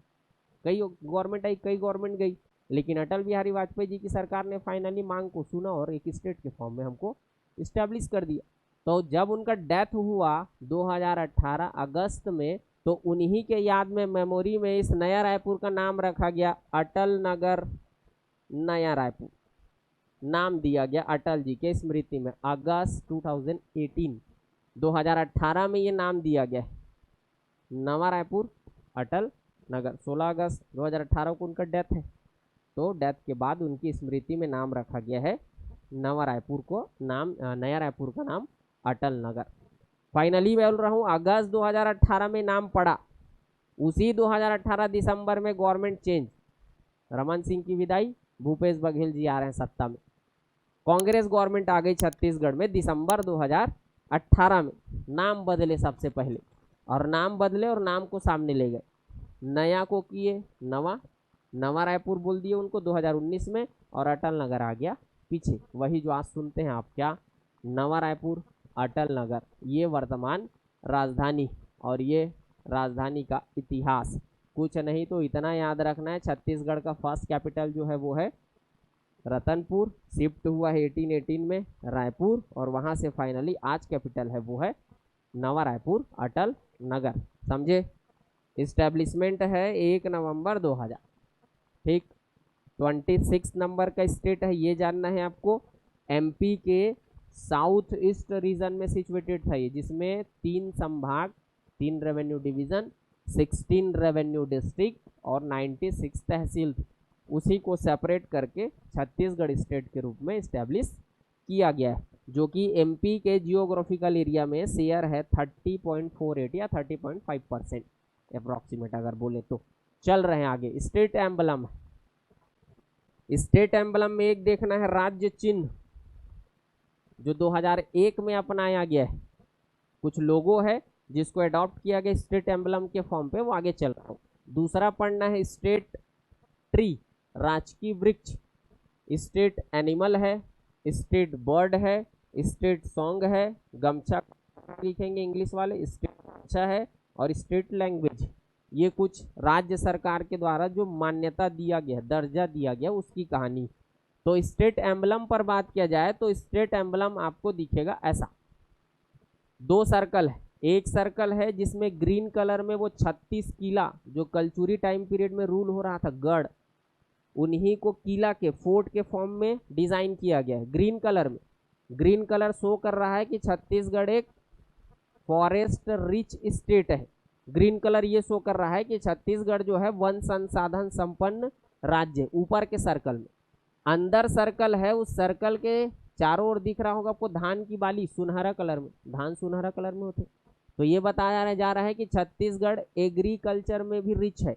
कई गवर्नमेंट आई, कई गवर्नमेंट गई, लेकिन अटल बिहारी वाजपेयी जी की सरकार ने फाइनली मांग को सुना और एक स्टेट के फॉर्म में हमको इस्टेब्लिश कर दिया। तो जब उनका डेथ हुआ 2018 अगस्त में, तो उन्हीं के याद में मेमोरी में इस नया रायपुर का नाम रखा गया अटल नगर नया रायपुर, नाम दिया गया अटल जी के स्मृति में। अगस्त 2018 में ये नाम दिया गया नवा रायपुर अटल नगर। 16 अगस्त 2018 को उनका डेथ है, तो डेथ के बाद उनकी स्मृति में नाम रखा गया है नवा रायपुर को, नाम नया रायपुर का नाम अटल नगर। फाइनली मैं बोल रहा हूँ अगस्त 2018 में नाम पड़ा, उसी 2018 दिसंबर में गवर्नमेंट चेंज, रमन सिंह की विदाई, भूपेश बघेल जी आ रहे हैं सत्ता में, कांग्रेस गवर्नमेंट आ गई छत्तीसगढ़ में दिसंबर 2018 में। नाम बदले सबसे पहले, और नाम बदले और नाम को सामने ले गए, नया को किए नवा, नवा रायपुर बोल दिए उनको 2019 में, और अटल नगर आ गया पीछे। वही जो आज सुनते हैं आप, क्या, नवा रायपुर अटल नगर, ये वर्तमान राजधानी और ये राजधानी का इतिहास। कुछ नहीं तो इतना याद रखना है, छत्तीसगढ़ का फर्स्ट कैपिटल जो है वो है रतनपुर, शिफ्ट हुआ है 1818 में रायपुर, और वहाँ से फाइनली आज कैपिटल है वो है नवा रायपुर अटल नगर। समझे? इस्टेब्लिशमेंट है 1 नवंबर 2000। ठीक। 26 नंबर का स्टेट है, ये जानना है आपको। एमपी के साउथ ईस्ट रीजन में सिचुएटेड था ये, जिसमें 3 संभाग, 3 रेवेन्यू डिवीजन, 16 रेवेन्यू डिस्ट्रिक्ट और 96 तहसील थी। उसी को सेपरेट करके छत्तीसगढ़ स्टेट के रूप में इस्टेब्लिश किया गया है, जो कि एमपी के जियोग्राफिकल एरिया में शेयर है 30.48 या 30.5% अप्रॉक्सीमेट अगर बोले तो। चल रहे हैं आगे। स्टेट एम्बलम, स्टेट एम्बलम में एक देखना है राज्य चिन्ह, जो 2001 में अपनाया गया है। कुछ लोगो है जिसको अडॉप्ट किया गया स्टेट एम्बलम के फॉर्म पे, वो आगे चल रहा हूँ। दूसरा पढ़ना है स्टेट ट्री, राजकीय वृक्ष। स्टेट एनिमल है, स्टेट बर्ड है, स्टेट सॉन्ग है, गमछा लिखेंगे इंग्लिश वाले, स्टेट गमछा है, और स्टेट लैंग्वेज। ये कुछ राज्य सरकार के द्वारा जो मान्यता दिया गया, दर्जा दिया गया, उसकी कहानी। तो स्टेट एम्बलम पर बात किया जाए तो स्टेट एम्बलम आपको दिखेगा ऐसा। 2 सर्कल है, एक सर्कल है जिसमें ग्रीन कलर में वो 36 किला जो कलचुरी टाइम पीरियड में रूल हो रहा था, गढ़, उन्हीं को किला के फोर्ट के फॉर्म में डिजाइन किया गया है ग्रीन कलर में। ग्रीन कलर शो कर रहा है कि छत्तीसगढ़ एक फॉरेस्ट रिच स्टेट है। ग्रीन कलर ये शो कर रहा है कि छत्तीसगढ़ जो है वन संसाधन संपन्न राज्य, ऊपर के सर्कल में। अंदर सर्कल है, उस सर्कल के चारों ओर दिख रहा होगा आपको धान की बाली सुनहरा कलर में, धान सुनहरा कलर में होते। तो ये बताया जा रहा है कि छत्तीसगढ़ एग्रीकल्चर में भी रिच है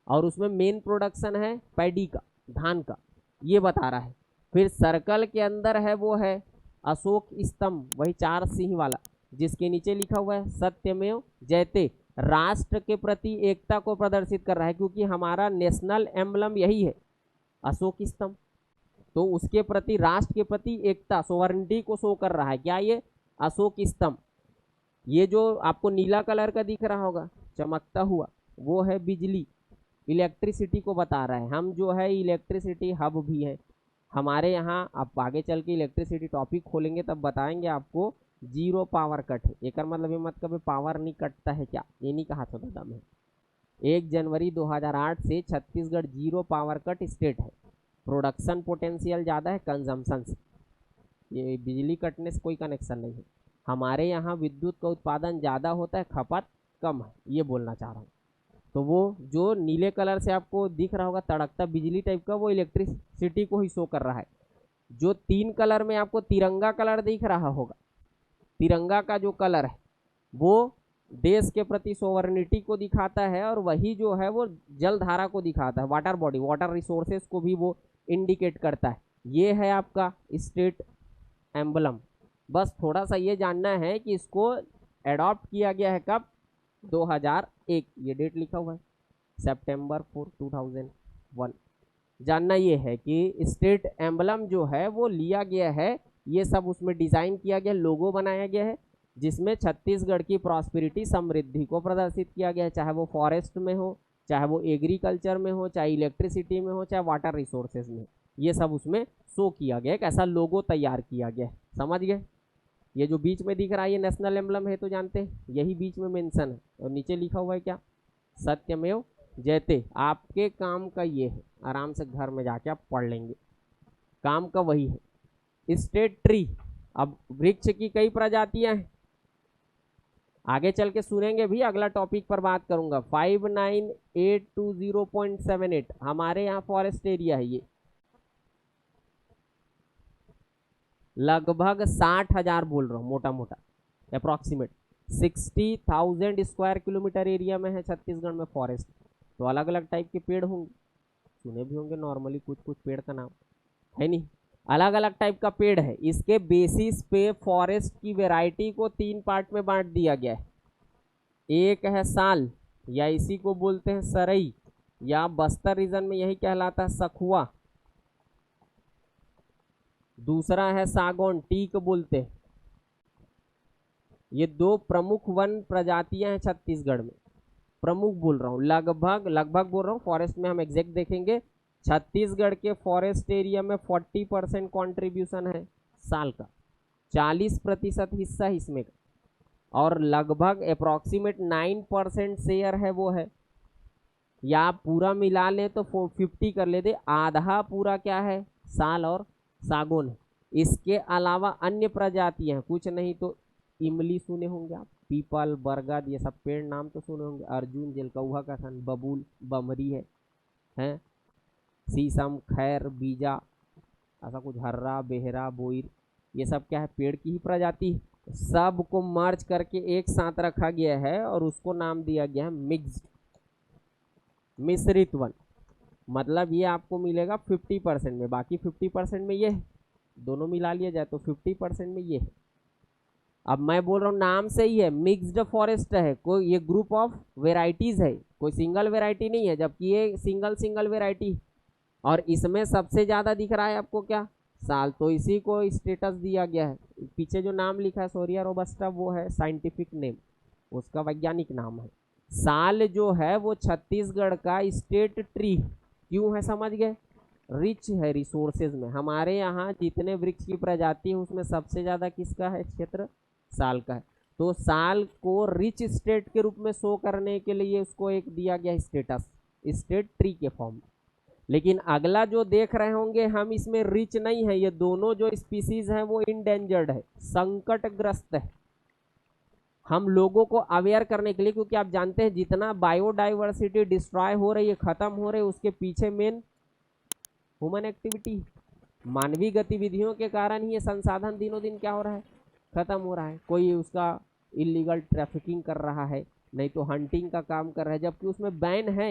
और उसमें मेन प्रोडक्शन है पैडी का, धान का, ये बता रहा है। फिर सर्कल के अंदर है वो है अशोक स्तंभ, वही 4 सिंह वाला, जिसके नीचे लिखा हुआ है सत्यमेव जयते, राष्ट्र के प्रति एकता को प्रदर्शित कर रहा है, क्योंकि हमारा नेशनल एम्बलम यही है अशोक स्तंभ। तो उसके प्रति, राष्ट्र के प्रति एकता, सोवर्निटी को शो कर रहा है क्या, ये अशोक स्तंभ। ये जो आपको नीला कलर का दिख रहा होगा चमकता हुआ, वो है बिजली, इलेक्ट्रिसिटी को बता रहा है। हम जो है इलेक्ट्रिसिटी हब भी है हमारे यहाँ। आप आगे चल के इलेक्ट्रिसिटी टॉपिक खोलेंगे तब बताएंगे आपको। 0 पावर कट है, एक मतलब ये मत कभी पावर नहीं कटता है क्या, ये नहीं कहा था दादा मैं। 1 जनवरी 2008 से छत्तीसगढ़ 0 पावर कट स्टेट है। प्रोडक्शन पोटेंशियल ज़्यादा है कंजम्पशन से, ये बिजली कटने से कोई कनेक्शन नहीं है। हमारे यहाँ विद्युत का उत्पादन ज़्यादा होता है, खपत कम है, ये बोलना चाह रहा हूँ। तो वो जो नीले कलर से आपको दिख रहा होगा तड़कता बिजली टाइप का, वो इलेक्ट्रिसिटी को ही शो कर रहा है। जो 3 कलर में आपको तिरंगा कलर दिख रहा होगा, तिरंगा का जो कलर है वो देश के प्रति सोवर्निटी को दिखाता है, और वही जो है वो जलधारा को दिखाता है, वाटर बॉडी, वाटर रिसोर्सेज को भी वो इंडिकेट करता है। ये है आपका स्टेट एम्बलम। बस थोड़ा सा ये जानना है कि इसको एडॉप्ट किया गया है कब, 2001, ये डेट लिखा हुआ है सितंबर 4, 2001। जानना ये है कि स्टेट एम्बलम जो है वो लिया गया है, ये सब उसमें डिज़ाइन किया गया, लोगो बनाया गया है, जिसमें छत्तीसगढ़ की प्रॉस्पेरिटी, समृद्धि को प्रदर्शित किया गया है, चाहे वो फॉरेस्ट में हो, चाहे वो एग्रीकल्चर में हो, चाहे इलेक्ट्रिसिटी में हो, चाहे वाटर रिसोर्सेज में, ये सब उसमें शो किया गया है। एक ऐसा लोगो तैयार किया गया है, समझ गए। ये जो बीच में दिख रहा है ये नेशनल एम्बलम है, तो जानते हैं यही बीच में मेंशन है, और नीचे लिखा हुआ है क्या, सत्यमेव जयते। आपके काम का ये है, आराम से घर में जाके आप पढ़ लेंगे, काम का वही है। स्टेट ट्री, अब वृक्ष की कई प्रजातियां हैं, आगे चल के सुनेंगे भी, अगला टॉपिक पर बात करूंगा। 59820.78 हमारे यहाँ फॉरेस्ट एरिया है, ये लगभग 60,000 बोल रहा हूँ मोटा मोटा, अप्रॉक्सीमेट 60,000 स्क्वायर किलोमीटर एरिया में है छत्तीसगढ़ में फॉरेस्ट। तो अलग अलग टाइप के पेड़ होंगे, सुने भी होंगे नॉर्मली कुछ कुछ पेड़ का नाम, है नहीं, अलग अलग टाइप का पेड़ है। इसके बेसिस पे फॉरेस्ट की वैरायटी को 3 पार्ट में बांट दिया गया है। एक है साल, या इसी को बोलते हैं सरई, या बस्तर रीजन में यही कहलाता है सखुआ। दूसरा है सागौन, टीक बोलते हैं। ये 2 प्रमुख वन प्रजातियां हैं छत्तीसगढ़ में, प्रमुख बोल रहा हूँ, लगभग बोल रहा हूँ, फॉरेस्ट में हम एग्जैक्ट देखेंगे। छत्तीसगढ़ के फॉरेस्ट एरिया में 40% कॉन्ट्रीब्यूशन है साल का, 40% हिस्सा इसमें का, और लगभग अप्रॉक्सीमेट 9% शेयर है वो है या आप पूरा मिला लें तो 50 कर लेते, आधा पूरा क्या है, साल और सागौन है। इसके अलावा अन्य प्रजातियां हैं, कुछ नहीं तो इमली सुने होंगे आप, पीपल, बरगद, ये सब पेड़ नाम तो सुने होंगे, अर्जुन, जलकौहा का सन, बबूल, बमरी है शीशम, खैर, बीजा, ऐसा कुछ, हर्रा, बेहरा, बोईर, ये सब क्या है, पेड़ की ही प्रजाति है। सबको मर्ज करके एक साथ रखा गया है और उसको नाम दिया गया है मिक्स्ड, मिश्रित वन। मतलब ये आपको मिलेगा 50% में, बाकी 50% में ये है, दोनों मिला लिया जाए तो 50% में ये है। अब मैं बोल रहा हूँ नाम से ही है, मिक्स्ड फॉरेस्ट है, कोई ये ग्रुप ऑफ वेराइटीज है, कोई सिंगल वेराइटी नहीं है, जबकि ये सिंगल वेराइटी। और इसमें सबसे ज्यादा दिख रहा है आपको क्या, साल, तो इसी को स्टेटस दिया गया है। पीछे जो नाम लिखा है सोरिया रोबस्टा, वो है साइंटिफिक नेम, उसका वैज्ञानिक नाम है। साल जो है वो छत्तीसगढ़ का स्टेट ट्री क्यों है, समझ गए, रिच है रिसोर्सेज में। हमारे यहाँ जितने वृक्ष की प्रजाति है उसमें सबसे ज़्यादा किसका है क्षेत्र, साल का है। तो साल को रिच स्टेट के रूप में शो करने के लिए उसको एक दिया गया स्टेटस, स्टेट ट्री के फॉर्म में। लेकिन अगला जो देख रहे होंगे हम, इसमें रिच नहीं है, ये दोनों जो स्पीसीज हैं वो इंडेंजर्ड है, संकटग्रस्त है। हम लोगों को अवेयर करने के लिए, क्योंकि आप जानते हैं जितना बायोडाइवर्सिटी डिस्ट्रॉय हो रही है, खत्म हो रही है, उसके पीछे मेन ह्यूमन एक्टिविटी, मानवीय गतिविधियों के कारण ही ये संसाधन दिनों दिन क्या हो रहा है, खत्म हो रहा है। कोई उसका इलीगल ट्रैफिकिंग कर रहा है, नहीं तो हंटिंग का काम कर रहा है, जबकि उसमें बैन है।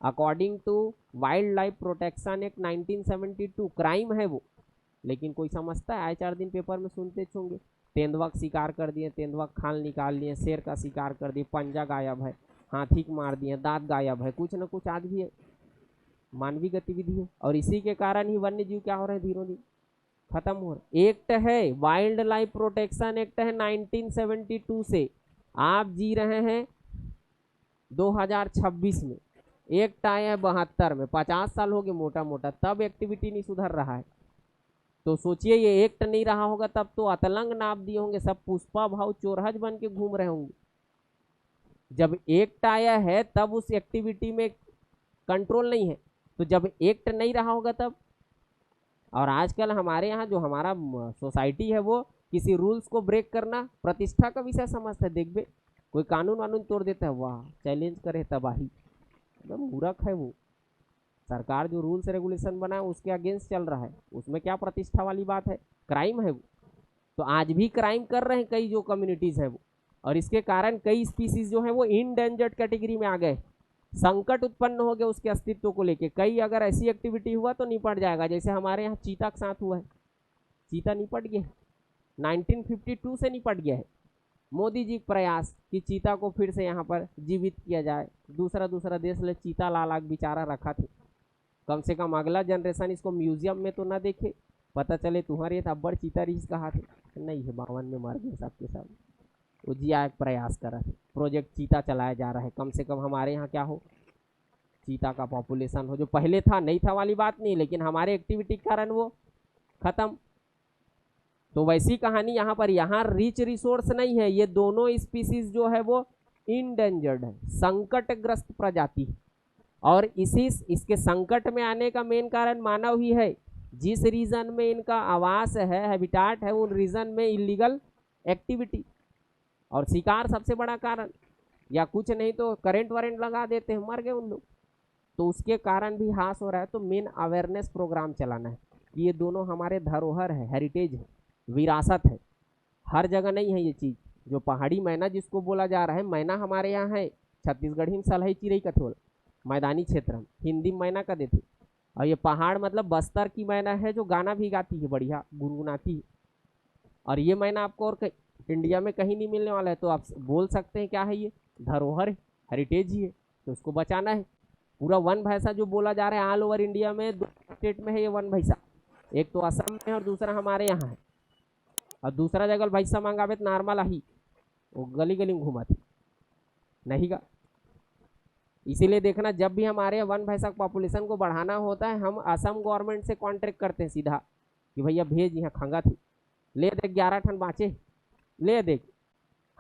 According to wildlife protection act 1972 crime है वो, लेकिन कोई समझता है, आए 4 दिन पेपर में सुनते होंगे, तेंदुआ का शिकार कर दिए, तेंदुआ खाल निकाल लिए, शेर का शिकार कर दिए, पंजा गायब है, हाथी को मार दिए, दांत गायब है, कुछ ना कुछ आज भी मानवीय गतिविधि है। और इसी के कारण ही वन्य जीव क्या हो रहे हैं, धीरे धीरे खत्म हो रहे। एक्ट है वाइल्ड लाइफ प्रोटेक्शन एक्ट है 1972 से, आप जी रहे हैं 2026 में, एक्ट आया है 72 में, 50 साल हो गए मोटा मोटा, तब एक्टिविटी नहीं सुधर रहा है। तो सोचिए ये एक्ट नहीं रहा होगा तब तो अतलंग नाप दिए होंगे, सब पुष्पा भाव चोरहज बन के घूम रहे होंगे। जब एक्ट आया है तब उस एक्टिविटी में कंट्रोल नहीं है, तो जब एक्ट नहीं रहा होगा तब। और आजकल हमारे यहाँ जो हमारा सोसाइटी है वो किसी रूल्स को ब्रेक करना प्रतिष्ठा का विषय समझता है। देखबे कोई कानून वानून तोड़ देता है, वाह चैलेंज करे तबाही, एकदम मूर्ख है वो। सरकार जो रूल्स रेगुलेशन बनाए उसके अगेंस्ट चल रहा है, उसमें क्या प्रतिष्ठा वाली बात है, क्राइम है वो। तो आज भी क्राइम कर रहे हैं कई जो कम्युनिटीज़ हैं वो, और इसके कारण कई स्पीसीज जो है वो इंडेंजर्ड कैटेगरी में आ गए, संकट उत्पन्न हो गया उसके अस्तित्व को लेके। कई अगर ऐसी एक्टिविटी हुआ तो निपट जाएगा, जैसे हमारे यहाँ चीता के साथ हुआ है, चीता निपट गया 1952 से निपट गया है। मोदी जी प्रयास कि चीता को फिर से यहाँ पर जीवित किया जाए, दूसरा देश ले चीता लाल आग बेचारा रखा थे, कम से कम अगला जनरेशन इसको म्यूजियम में तो ना देखे, पता चले तुम्हारे अब्बड़ चीता रीस कहा थे, नहीं है 52 में मर गए सबके सब। वो जी एक प्रयास कर रहे थे, प्रोजेक्ट चीता चलाया जा रहा है, कम से कम हमारे यहाँ क्या हो, चीता का पॉपुलेशन हो, जो पहले था नहीं था वाली बात नहीं, लेकिन हमारे एक्टिविटी के कारण वो खत्म। तो वैसी कहानी यहाँ पर, यहाँ रिच रिसोर्स नहीं है, ये दोनों स्पीसीज जो है वो इंडेंजर्ड है, संकटग्रस्त प्रजाति। और इसके संकट में आने का मेन कारण मानव ही है। जिस रीजन में इनका आवास है, हैबिटाट है, उन रीजन में इलीगल एक्टिविटी और शिकार सबसे बड़ा कारण, या कुछ नहीं तो करेंट वारंट लगा देते हैं, मर गए उन लोग। तो उसके कारण भी हास हो रहा है। तो मेन अवेयरनेस प्रोग्राम चलाना है कि ये दोनों हमारे धरोहर है, हेरिटेज है, विरासत है। हर जगह नहीं है ये चीज़। जो पहाड़ी मैना जिसको बोला जा रहा है, मैना हमारे यहाँ है, छत्तीसगढ़ी में सलहई चिरई कथोल, मैदानी क्षेत्र में हिंदी मैना का देते। और ये पहाड़ मतलब बस्तर की मैना है जो गाना भी गाती है, बढ़िया गुनगुनाती है। और ये मैना आपको और इंडिया में कहीं नहीं मिलने वाला है। तो आप बोल सकते हैं क्या है, ये धरोहर है, हेरिटेज ही है, तो उसको बचाना है। पूरा वन भाषा जो बोला जा रहा है ऑल ओवर इंडिया में, 2 स्टेट में है ये वन भाषा, एक तो असम में और दूसरा हमारे यहाँ है। और दूसरा जगह भाषा मांगावे तो नॉर्मल ही वो गली गली में घुमाती नहीं का। इसीलिए देखना, जब भी हमारे वन भैंसा पॉपुलेशन को बढ़ाना होता है, हम असम गवर्नमेंट से कॉन्ट्रैक्ट करते हैं सीधा कि भैया भेज यहाँ खंगा थी, ले देख 11 ठन बाँचे, ले देख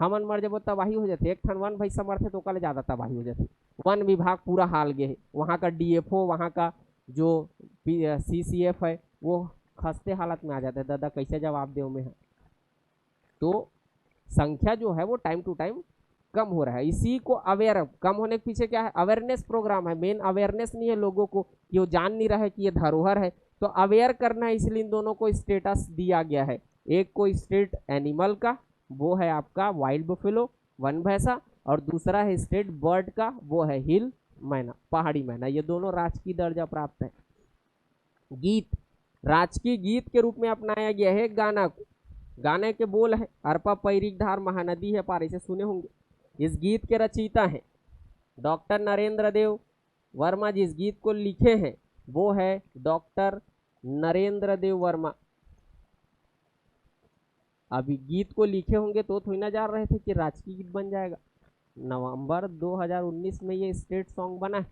हमन मर जब तबाही हो जाती, एक ठन वन भाई समर्थ है तो कल ज़्यादा तबाही हो जाती। वन विभाग पूरा हाल गए है, वहाँ का डीएफओ, वहाँ का जो सीसीएफ है वो खस्ते हालत में आ जाते हैं, दादा कैसे जवाब दे में है। तो संख्या जो है वो टाइम टू टाइम कम हो रहा है। इसी को अवेयर, कम होने के पीछे क्या है, अवेयरनेस प्रोग्राम है। मेन अवेयरनेस नहीं है लोगों को कि वो जान नहीं रहा है कि ये धरोहर है, तो अवेयर करना है, इसलिए इन दोनों को स्टेटस दिया गया है। एक को स्टेट एनिमल का, वो है आपका वाइल्ड बफेलो, वन भैंसा, और दूसरा है स्टेट बर्ड का, वो है हिल मैना, पहाड़ी मैना। ये दोनों राजकीय दर्जा प्राप्त है। गीत, राजकीय गीत के रूप में अपनाया गया है गाना को। गाने के बोल है, अरपा पैरिक धार महानदी है पार, इसे सुने होंगे। इस गीत के रचयिता हैं डॉक्टर नरेंद्र देव वर्मा। जिस गीत को लिखे हैं वो है डॉक्टर नरेंद्र देव वर्मा। अभी गीत को लिखे होंगे तो थोड़ी ना जान रहे थे कि राजकीय गीत बन जाएगा। नवंबर 2019 में ये स्टेट सॉन्ग बना है,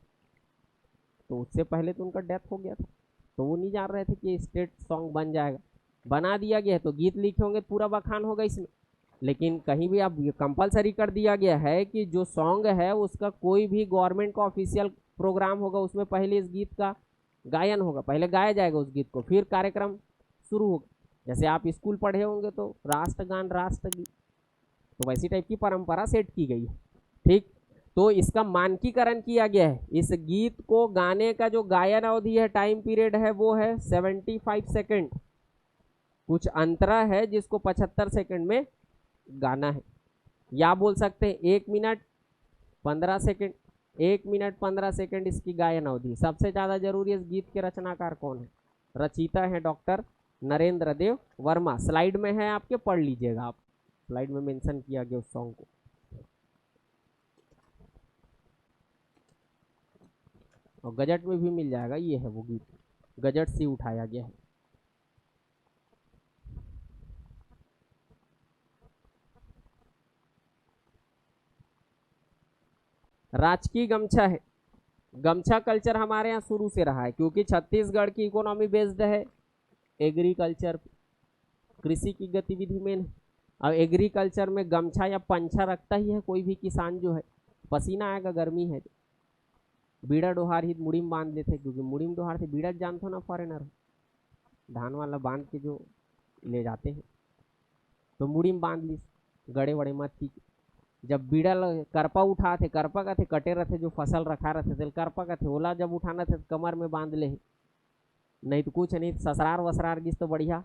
तो उससे पहले तो उनका डेथ हो गया था, तो वो नहीं जान रहे थे कि स्टेट सॉन्ग बन जाएगा। बना दिया गया है तो गीत लिखे होंगे, पूरा बखान होगा इसमें। लेकिन कहीं भी अब ये कंपलसरी कर दिया गया है कि जो सॉन्ग है उसका कोई भी गवर्नमेंट का ऑफिशियल प्रोग्राम होगा, उसमें पहले इस गीत का गायन होगा, पहले गाया जाएगा उस गीत को, फिर कार्यक्रम शुरू होगा। जैसे आप स्कूल पढ़े होंगे तो राष्ट्रगान, राष्ट्रगीत, तो वैसी टाइप की परंपरा सेट की गई है। ठीक, तो इसका मानकीकरण किया गया है। इस गीत को गाने का जो गायन अवधि है, टाइम पीरियड है, वो है 75 सेकेंड। कुछ अंतरा है जिसको 75 सेकेंड में गाना है, या बोल सकते हैं 1 मिनट 15 सेकेंड। 1 मिनट 15 सेकेंड इसकी गायन अवधि। सबसे ज़्यादा जरूरी इस गीत के रचनाकार कौन है? रचयिता है डॉक्टर नरेंद्र देव वर्मा। स्लाइड में है आपके, पढ़ लीजिएगा आप, स्लाइड में मेंशन किया गया उस सॉन्ग को। और गजट में भी मिल जाएगा, ये है वो गीत, गजट से उठाया गया है। राजकीय गमछा है। गमछा कल्चर हमारे यहाँ शुरू से रहा है, क्योंकि छत्तीसगढ़ की इकोनॉमी बेस्ड है एग्रीकल्चर, कृषि की गतिविधि में। अब एग्रीकल्चर में गमछा या पंछा रखता ही है कोई भी किसान जो है। पसीना आएगा, गर्मी है, बीड़ा डोहार ही मुड़ीम बांध लेते, क्योंकि मुड़ीम डोहार से बीड़ा जानते हो ना, फॉरेनर धान वाला बांध के जो ले जाते हैं, तो मुड़ीम बांध ली, गड़े वड़े मत की। जब बीड़ा करपा उठाते, करपा का थे कटे रहते, जो फसल रखा रहते थे करपा का थे, ओला जब उठाना थे कमर में बांध ले, नहीं तो कुछ नहीं, ससरार वसरार जिस तो बढ़िया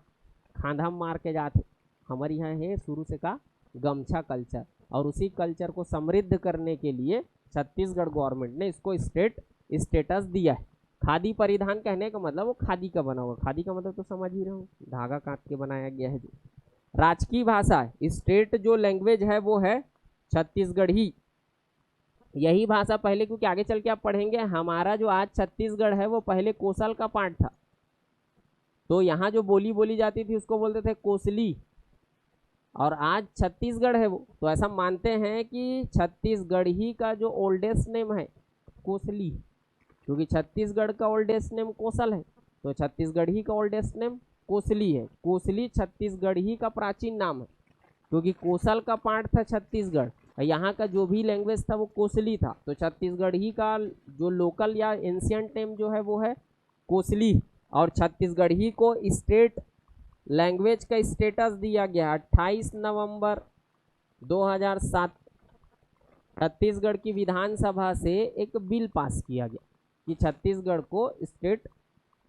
खांधा मार के जाते। हमारे यहाँ है शुरू से का गमछा कल्चर, और उसी कल्चर को समृद्ध करने के लिए छत्तीसगढ़ गवर्नमेंट ने इसको स्टेटस दिया है। खादी परिधान कहने का मतलब वो खादी का बना हुआ, खादी का मतलब तो समझ ही रहे हो, धागा काट के बनाया गया है। जो राजकीय भाषा है, स्टेट जो लैंग्वेज है वो है छत्तीसगढ़ी। यही भाषा पहले, क्योंकि आगे चल के आप पढ़ेंगे, हमारा जो आज छत्तीसगढ़ है वो पहले कोसल का पार्ट था, तो यहाँ जो बोली बोली जाती थी उसको बोलते थे कोसली, और आज छत्तीसगढ़ है वो, तो ऐसा मानते हैं कि छत्तीसगढ़ ही का जो ओल्डेस्ट नेम है कोसली, क्योंकि छत्तीसगढ़ का ओल्डेस्ट नेम कोसल है, तो छत्तीसगढ़ ही का ओल्डेस्ट नेम कोसली है। कोसली छत्तीसगढ़ ही का प्राचीन नाम है, क्योंकि कोसल का पार्ट था छत्तीसगढ़, यहाँ का जो भी लैंग्वेज था वो कोसली था, तो छत्तीसगढ़ ही का जो लोकल या एंशियंट नेम जो है वो है कोसली। और छत्तीसगढ़ ही को स्टेट लैंग्वेज का स्टेटस दिया गया 28 नवंबर 2007। छत्तीसगढ़ की विधानसभा से एक बिल पास किया गया कि छत्तीसगढ़ को स्टेट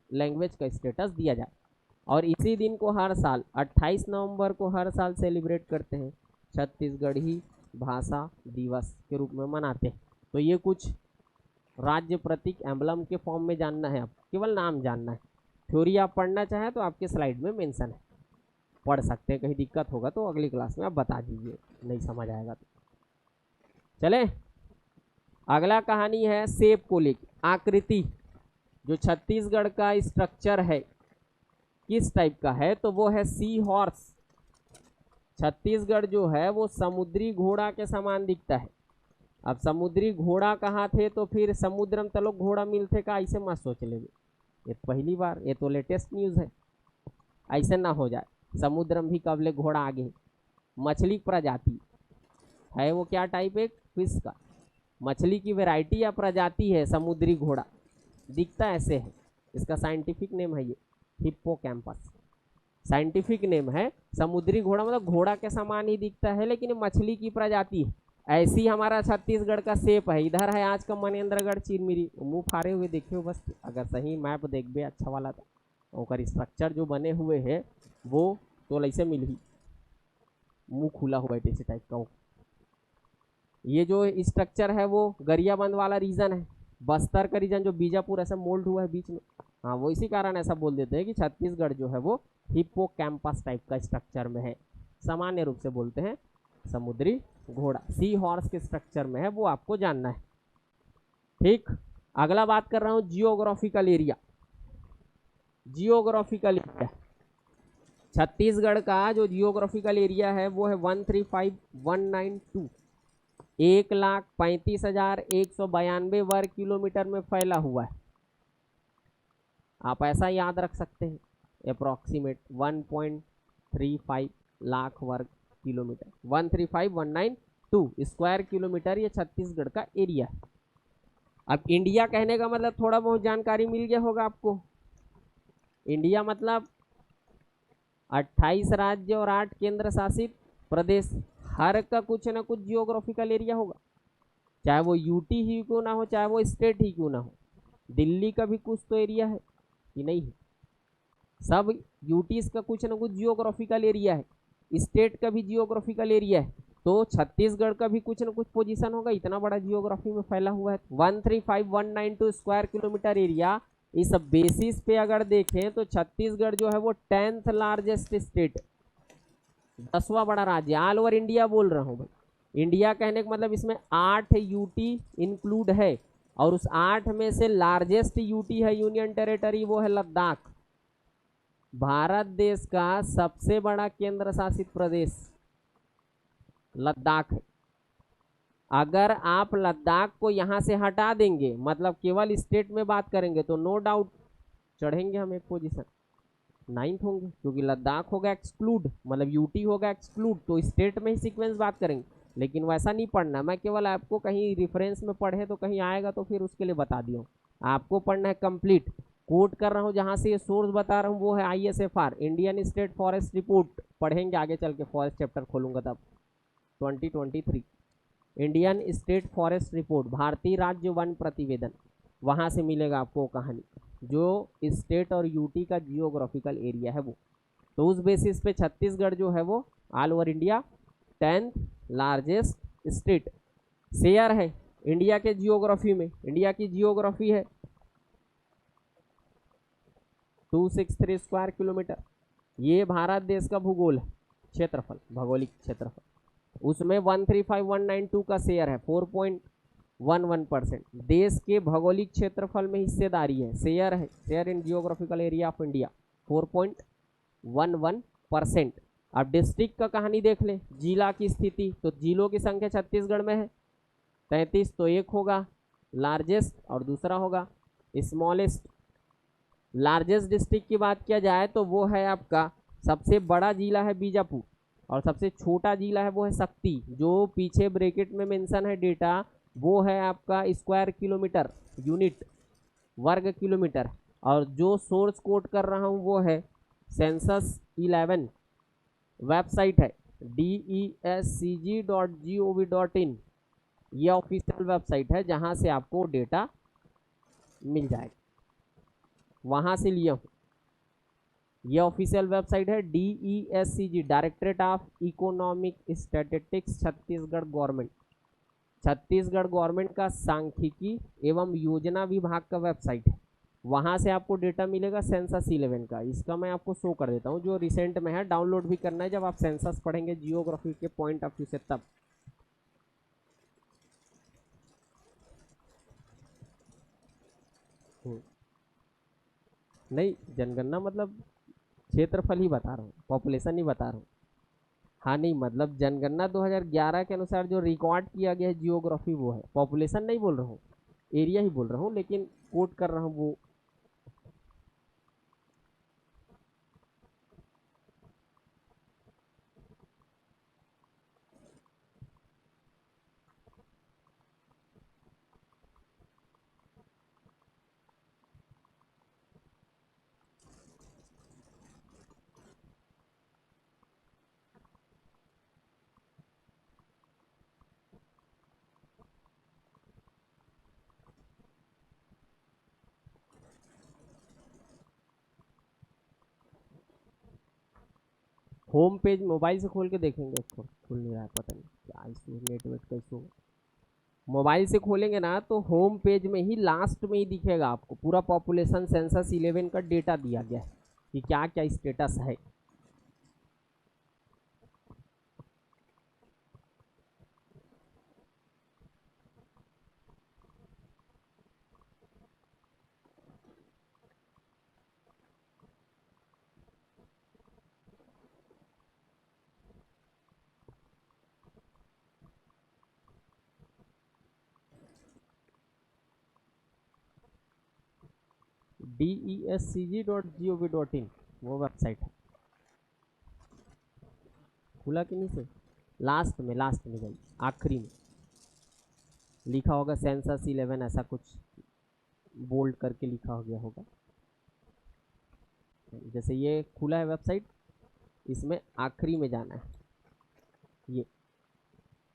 लैंग्वेज का स्टेटस दिया जाए, और इसी दिन को हर साल 28 नवंबर को हर साल सेलिब्रेट करते हैं, छत्तीसगढ़ी भाषा दिवस के रूप में मनाते हैं। तो ये कुछ राज्य प्रतीक एम्बलम के फॉर्म में जानना है, आप केवल नाम जानना है। थ्योरी आप पढ़ना चाहें तो आपके स्लाइड में मेंशन है, पढ़ सकते हैं। कहीं दिक्कत होगा तो अगली क्लास में आप बता दीजिए, नहीं समझ आएगा तो। चले, अगला कहानी है सेब को लेकर। आकृति, जो छत्तीसगढ़ का स्ट्रक्चर है किस टाइप का है, तो वो है सी हॉर्स। छत्तीसगढ़ जो है वो समुद्री घोड़ा के समान दिखता है। अब समुद्री घोड़ा कहाँ थे, तो फिर समुद्रम तलोक घोड़ा मिलते का, ऐसे मत सोच लेंगे, ये पहली बार, ये तो लेटेस्ट न्यूज़ है, ऐसे ना हो जाए। समुद्रम भी कबले घोड़ा आगे। मछली प्रजाति, है वो क्या टाइप, एक फिश का, मछली की वैरायटी या प्रजाति है समुद्री घोड़ा, दिखता ऐसे है, इसका साइंटिफिक नेम है ये हिप्पोकैम्पस, साइंटिफिक नेम है। समुद्री घोड़ा मतलब घोड़ा के समान ही दिखता है लेकिन मछली की प्रजाति है। ऐसी हमारा छत्तीसगढ़ का शेप है, इधर है आज का मनेन्द्रगढ़ चिरमिरी, मुंह फाड़े हुए देखियो बस, अगर सही मैप देखबे अच्छा वाला था, और स्ट्रक्चर जो बने हुए है वो तो ऐसे मिली, मुंह खुला हुआ है इसी टाइप का। ये जो स्ट्रक्चर है वो गरियाबंद वाला रीजन है, बस्तर का रीजन जो बीजापुर ऐसा मोल्ड हुआ है बीच में, हाँ वो इसी कारण ऐसा बोल देते हैं कि छत्तीसगढ़ जो है वो हिप्पोकैम्पस टाइप का स्ट्रक्चर में है, सामान्य रूप से बोलते हैं समुद्री घोड़ा, सी हॉर्स के स्ट्रक्चर में है, वो आपको जानना है। ठीक, अगला बात कर रहा हूं geographical area. Geographical area, Chhattisgarh का जो जियोग्राफिकल एरिया है वो है 135,192, 1,35,192 वर्ग किलोमीटर में फैला हुआ है। आप ऐसा याद रख सकते हैं, अप्रॉक्सीमेट 1.35 लाख वर्ग किलोमीटर, 135,192 स्क्वायर किलोमीटर ये छत्तीसगढ़ का एरिया है। अब इंडिया कहने का मतलब थोड़ा बहुत जानकारी मिल गया होगा आपको। इंडिया मतलब 28 राज्य और 8 केंद्र शासित प्रदेश, हर का कुछ ना कुछ जियोग्राफिकल एरिया होगा, चाहे वो यूटी ही क्यों ना हो, चाहे वो स्टेट ही क्यों ना हो। दिल्ली का भी कुछ तो एरिया है कि नहीं है, सब यूटीज का कुछ ना कुछ जियोग्राफिकल एरिया है, स्टेट का भी जियोग्राफिकल एरिया है, तो छत्तीसगढ़ का भी कुछ ना कुछ पोजीशन होगा, इतना बड़ा जियोग्राफी में फैला हुआ है। 135,192 स्क्वायर किलोमीटर एरिया, इस बेसिस पे अगर देखें तो छत्तीसगढ़ जो है वो 10th लार्जेस्ट स्टेट, 10वां बड़ा राज्य ऑल ओवर इंडिया बोल रहा हूँ भाई। इंडिया कहने का मतलब इसमें 8 यूटी इंक्लूड है, और उस 8 में से लार्जेस्ट यूटी है यूनियन टेरिटरी, वो है लद्दाख। भारत देश का सबसे बड़ा केंद्र शासित प्रदेश लद्दाख है। अगर आप लद्दाख को यहां से हटा देंगे, मतलब केवल स्टेट में बात करेंगे, तो नो डाउट चढ़ेंगे हम एक पोजीशन, 9th होंगे, क्योंकि लद्दाख होगा एक्सक्लूड, मतलब यूटी होगा एक्सक्लूड, तो स्टेट में ही सीक्वेंस बात करेंगे। लेकिन वैसा नहीं पढ़ना, मैं केवल आपको कहीं रेफरेंस में पढ़े तो कहीं आएगा तो फिर उसके लिए बता दिया हूँ, आपको पढ़ना है कंप्लीट। कोट कर रहा हूँ जहाँ से ये सोर्स बता रहा हूँ वो है ISFR, Indian state forest report, पढ़ेंगे आगे चल के, फॉरेस्ट चैप्टर खोलूंगा तब 2023, इंडियन स्टेट फॉरेस्ट रिपोर्ट, भारतीय राज्य वन प्रतिवेदन, वहाँ से मिलेगा आपको कहानी, जो स्टेट और यूटी का जियोग्राफिकल एरिया है वो। तो उस बेसिस पे छत्तीसगढ़ जो है वो all over India 10th largest state share है इंडिया के जियोग्राफी में। इंडिया की जियोग्राफी है 263 स्क्वायर किलोमीटर, ये भारत देश का भूगोल है, क्षेत्रफल, भौगोलिक क्षेत्रफल, उसमें 135,192 का शेयर है 4.11%। देश के भौगोलिक क्षेत्रफल में हिस्सेदारी है, शेयर है, share in geographical area of India 4.11%। अब डिस्ट्रिक्ट का कहानी देख लें, जिला की स्थिति, तो जिलों की संख्या छत्तीसगढ़ में है 33, तो एक होगा लार्जेस्ट और दूसरा होगा स्मॉलेस्ट। लार्जेस्ट डिस्ट्रिक्ट की बात किया जाए तो वो है आपका, सबसे बड़ा जिला है बीजापुर, और सबसे छोटा जिला है वो है शक्ति, जो पीछे ब्रैकेट में मेंशन है डेटा, वो है आपका स्क्वायर किलोमीटर, यूनिट वर्ग किलोमीटर। और जो सोर्स कोट कर रहा हूँ वो है सेंसस 11 वेबसाइट है, DESCG.gov.in, ये ऑफिशियल वेबसाइट है जहाँ से आपको डेटा मिल जाएगा, वहाँ से लिया हूँ। ये ऑफिशियल वेबसाइट है DESCG, directorate of economic statistics Chhattisgarh government, Chhattisgarh government का सांख्यिकी एवं योजना विभाग का वेबसाइट है, वहाँ से आपको डेटा मिलेगा सेंसस 11 का। इसका मैं आपको शो कर देता हूँ, जो रिसेंट में है, डाउनलोड भी करना है जब आप सेंसस पढ़ेंगे जियोग्राफी के पॉइंट ऑफ व्यू से तब। नहीं, जनगणना मतलब क्षेत्रफल ही बता रहा हूँ, पॉपुलेशन ही बता रहा हूँ। हाँ नहीं, मतलब जनगणना 2011 के अनुसार जो रिकॉर्ड किया गया है जियोग्राफी वो है, पॉपुलेशन नहीं बोल रहा हूँ, एरिया ही बोल रहा हूँ, लेकिन कोट कर रहा हूँ वो। होम पेज मोबाइल से खोल के देखेंगे, इसको खुल नहीं रहा है, पता नहीं क्या इशू, नेटवर्क का इशू। मोबाइल से खोलेंगे ना तो होम पेज में ही लास्ट में ही दिखेगा आपको पूरा पॉपुलेशन सेंसस 11 का डेटा दिया गया है कि क्या क्या स्टेटस है। DESCG.gov.in वो वेबसाइट है। खुला कि नहीं से? लास्ट में गई, आखिरी में लिखा होगा सेंसस 11, ऐसा कुछ बोल्ड करके लिखा हो गया होगा। जैसे ये खुला है वेबसाइट, इसमें आखिरी में जाना है। ये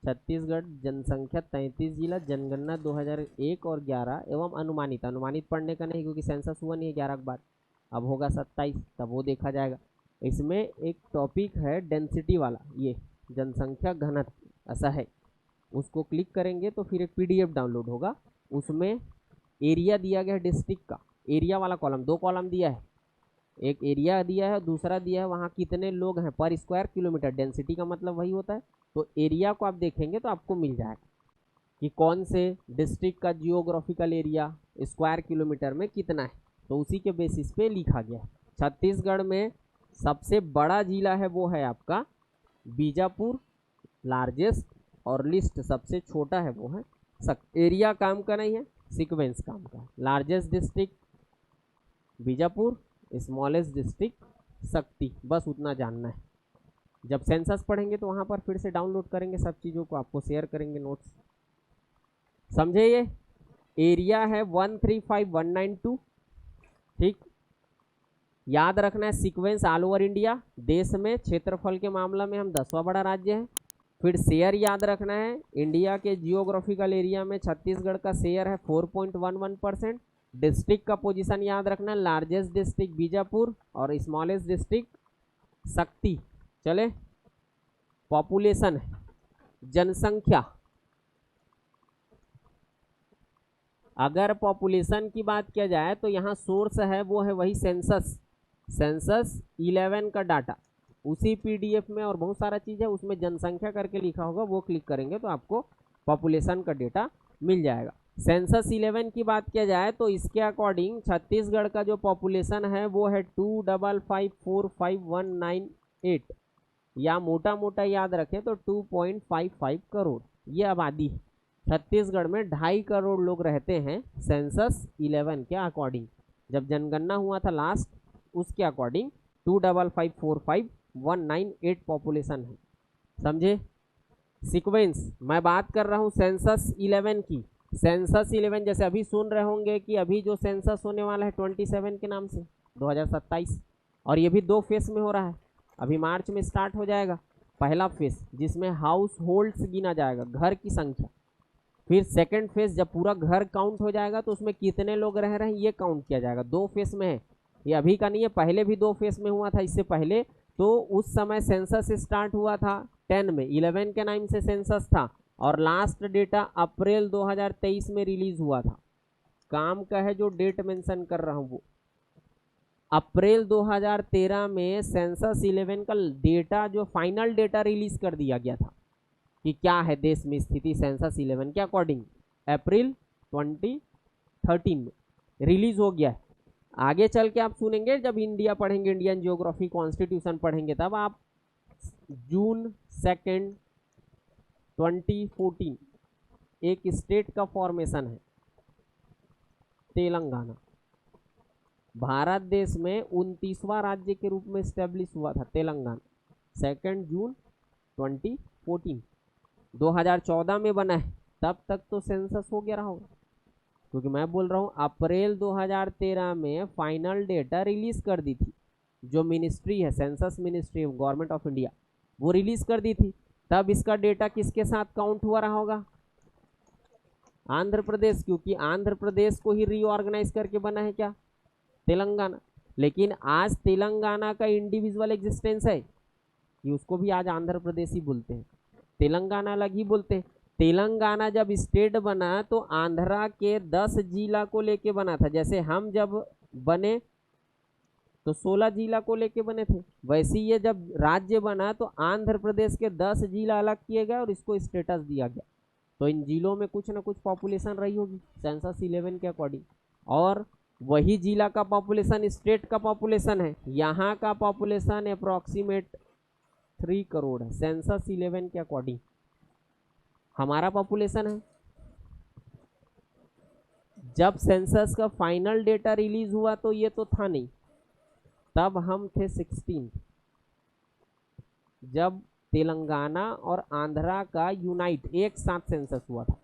छत्तीसगढ़ जनसंख्या 33 जिला जनगणना 2001 और 11 एवं अनुमानित पढ़ने का नहीं क्योंकि सेंसस हुआ नहीं है 11 के बाद, अब होगा 27, तब वो देखा जाएगा। इसमें एक टॉपिक है डेंसिटी वाला, ये जनसंख्या घनत्व ऐसा है, उसको क्लिक करेंगे तो फिर एक PDF डाउनलोड होगा, उसमें एरिया दिया गया है डिस्ट्रिक्ट का, एरिया वाला कॉलम, 2 कॉलम दिया है, एक एरिया दिया है, दूसरा दिया है वहाँ कितने लोग हैं पर स्क्वायर किलोमीटर, डेंसिटी का मतलब वही होता है। तो एरिया को आप देखेंगे तो आपको मिल जाएगा कि कौन से डिस्ट्रिक्ट का जियोग्राफिकल एरिया स्क्वायर किलोमीटर में कितना है, तो उसी के बेसिस पे लिखा गया है। छत्तीसगढ़ में सबसे बड़ा जिला है वो है आपका बीजापुर, लार्जेस्ट, और लिस्ट सबसे छोटा है वो है एरिया काम का नहीं है, सीक्वेंस काम का। Largest district Bijapur, smallest district शक्ति, बस उतना जानना है। जब सेंसस पढ़ेंगे तो वहाँ पर फिर से डाउनलोड करेंगे, सब चीज़ों को आपको शेयर करेंगे नोट्स, समझे। ये एरिया है 135192, ठीक। याद रखना है सीक्वेंस ऑल ओवर इंडिया, देश में क्षेत्रफल के मामला में हम 10वां बड़ा राज्य है। फिर शेयर याद रखना है, इंडिया के जियोग्राफिकल एरिया में छत्तीसगढ़ का शेयर है 4.11%। डिस्ट्रिक्ट का पोजीशन याद रखना है, लार्जेस्ट डिस्ट्रिक्ट बीजापुर और स्मॉलेस्ट डिस्ट्रिक्ट शक्ति। चले, पॉपुलेशन है, जनसंख्या, अगर पॉपुलेशन की बात किया जाए तो यहाँ सोर्स है वो है वही सेंसस 11 का डाटा, उसी PDF में और बहुत सारा चीज़ है उसमें जनसंख्या करके लिखा होगा, वो क्लिक करेंगे तो आपको पॉपुलेशन का डेटा मिल जाएगा। सेंसस 11 की बात किया जाए तो इसके अकॉर्डिंग छत्तीसगढ़ का जो पॉपुलेशन है वो है 2554198, या मोटा मोटा याद रखें तो 2.55 करोड़ ये आबादी है। छत्तीसगढ़ में 2.5 करोड़ लोग रहते हैं सेंसस 11 के अकॉर्डिंग, जब जनगणना हुआ था लास्ट उसके अकॉर्डिंग 2554198 पॉपुलेशन है, समझे। सीक्वेंस मैं बात कर रहा हूँ सेंसस 11 की, सेंसस 11 जैसे अभी सुन रहे होंगे कि अभी जो सेंसस होने वाला है 27 के नाम से 2027, और ये भी 2 फेस में हो रहा है, अभी मार्च में स्टार्ट हो जाएगा पहला फेस जिसमें हाउस होल्ड्स गिना जाएगा, घर की संख्या। फिर सेकंड फेज जब पूरा घर काउंट हो जाएगा तो उसमें कितने लोग रह रहे हैं ये काउंट किया जाएगा। 2 फेस में है, ये अभी का नहीं है, पहले भी 2 फेस में हुआ था इससे पहले। तो उस समय सेंसस स्टार्ट हुआ था 10 में, 11 के नाम से सेंसस था और लास्ट डेटा अप्रैल 2023 में रिलीज हुआ था। काम का है जो डेट मेंशन कर रहा हूँ वो अप्रैल 2013 में सेंसस 11 का डेटा जो फाइनल डेटा रिलीज कर दिया गया था कि क्या है देश में स्थिति सेंसस 11 के अकॉर्डिंग, अप्रैल 2013 में रिलीज हो गया है। आगे चल के आप सुनेंगे जब इंडिया पढ़ेंगे, इंडियन जियोग्राफी कॉन्स्टिट्यूशन पढ़ेंगे, तब आप जून 2 2014 एक स्टेट का फॉर्मेशन है तेलंगाना, भारत देश में 29वां राज्य के रूप में स्टैब्लिश हुआ था तेलंगाना, 2 जून 2014। 2014 में बना है, तब तक तो सेंसस हो गया रहा होगा, क्योंकि मैं बोल रहा हूँ अप्रैल 2013 में फाइनल डेटा रिलीज कर दी थी, जो मिनिस्ट्री है census ministry government of India वो रिलीज कर दी थी। तब इसका डेटा किसके साथ काउंट हुआ रहा होगा, आंध्र प्रदेश, क्योंकि आंध्र प्रदेश को ही रीऑर्गेनाइज करके बना है क्या, तेलंगाना। लेकिन आज तेलंगाना का इंडिविजुअल एग्जिस्टेंस है, कि उसको भी आज आंध्र प्रदेश ही बोलते हैं, तेलंगाना अलग ही बोलते हैं। तेलंगाना जब स्टेट बना तो आंध्रा के 10 जिला को लेके बना था। जैसे हम जब बने तो 16 जिला को लेके बने थे, वैसे ये जब राज्य बना तो आंध्र प्रदेश के 10 जिला अलग किए गए और इसको स्टेटस दिया गया। तो इन जिलों में कुछ ना कुछ पॉपुलेशन रही होगी सेंसस 11 के अकॉर्डिंग, और वही जिला का पॉपुलेशन स्टेट का पॉपुलेशन है। यहाँ का पॉपुलेशन अप्रॉक्सीमेट 3 करोड़ है सेंसस 11 के अकॉर्डिंग, हमारा पॉपुलेशन है। जब सेंसस का फाइनल डेटा रिलीज हुआ तो ये तो था नहीं, तब हम थे 16, जब तेलंगाना और आंध्रा का यूनाइट एक साथ सेंसस हुआ था।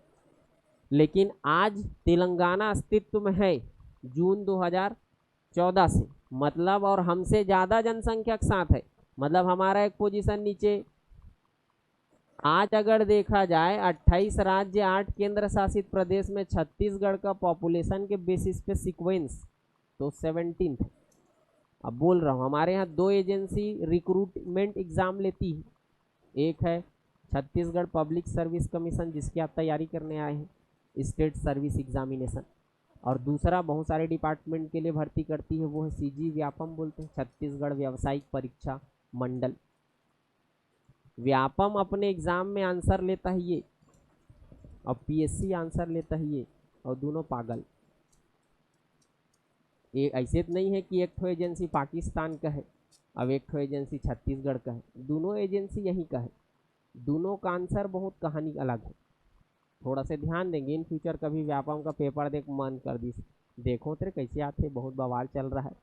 लेकिन आज तेलंगाना अस्तित्व में है जून 2014 से, मतलब और हमसे ज़्यादा जनसंख्या के साथ है, मतलब हमारा एक पोजीशन नीचे। आज अगर देखा जाए 28 राज्य 8 केंद्र शासित प्रदेश में छत्तीसगढ़ का पॉपुलेशन के बेसिस पे सीक्वेंस तो 17th है। अब बोल रहा हूँ हमारे यहाँ 2 एजेंसी रिक्रूटमेंट एग्ज़ाम लेती है, एक है छत्तीसगढ़ पब्लिक सर्विस कमीशन जिसकी आप तैयारी करने आए हैं, स्टेट सर्विस एग्जामिनेशन, और दूसरा बहुत सारे डिपार्टमेंट के लिए भर्ती करती है, वो है सीजी व्यापम बोलते हैं, छत्तीसगढ़ व्यावसायिक परीक्षा मंडल। व्यापम अपने एग्ज़ाम में आंसर लेता है ये, और पीएससी आंसर लेता है ये, और दोनों पागल। ये ऐसे तो नहीं है कि एक ठो एजेंसी पाकिस्तान का है अब एक ठो एजेंसी छत्तीसगढ़ का है, दोनों एजेंसी यहीं का है, दोनों का आंसर बहुत कहानी अलग है। थोड़ा से ध्यान देंगे इन फ्यूचर, कभी व्यापम का पेपर देख मन कर दी, देखो तेरे कैसे आते, बहुत बवाल चल रहा है।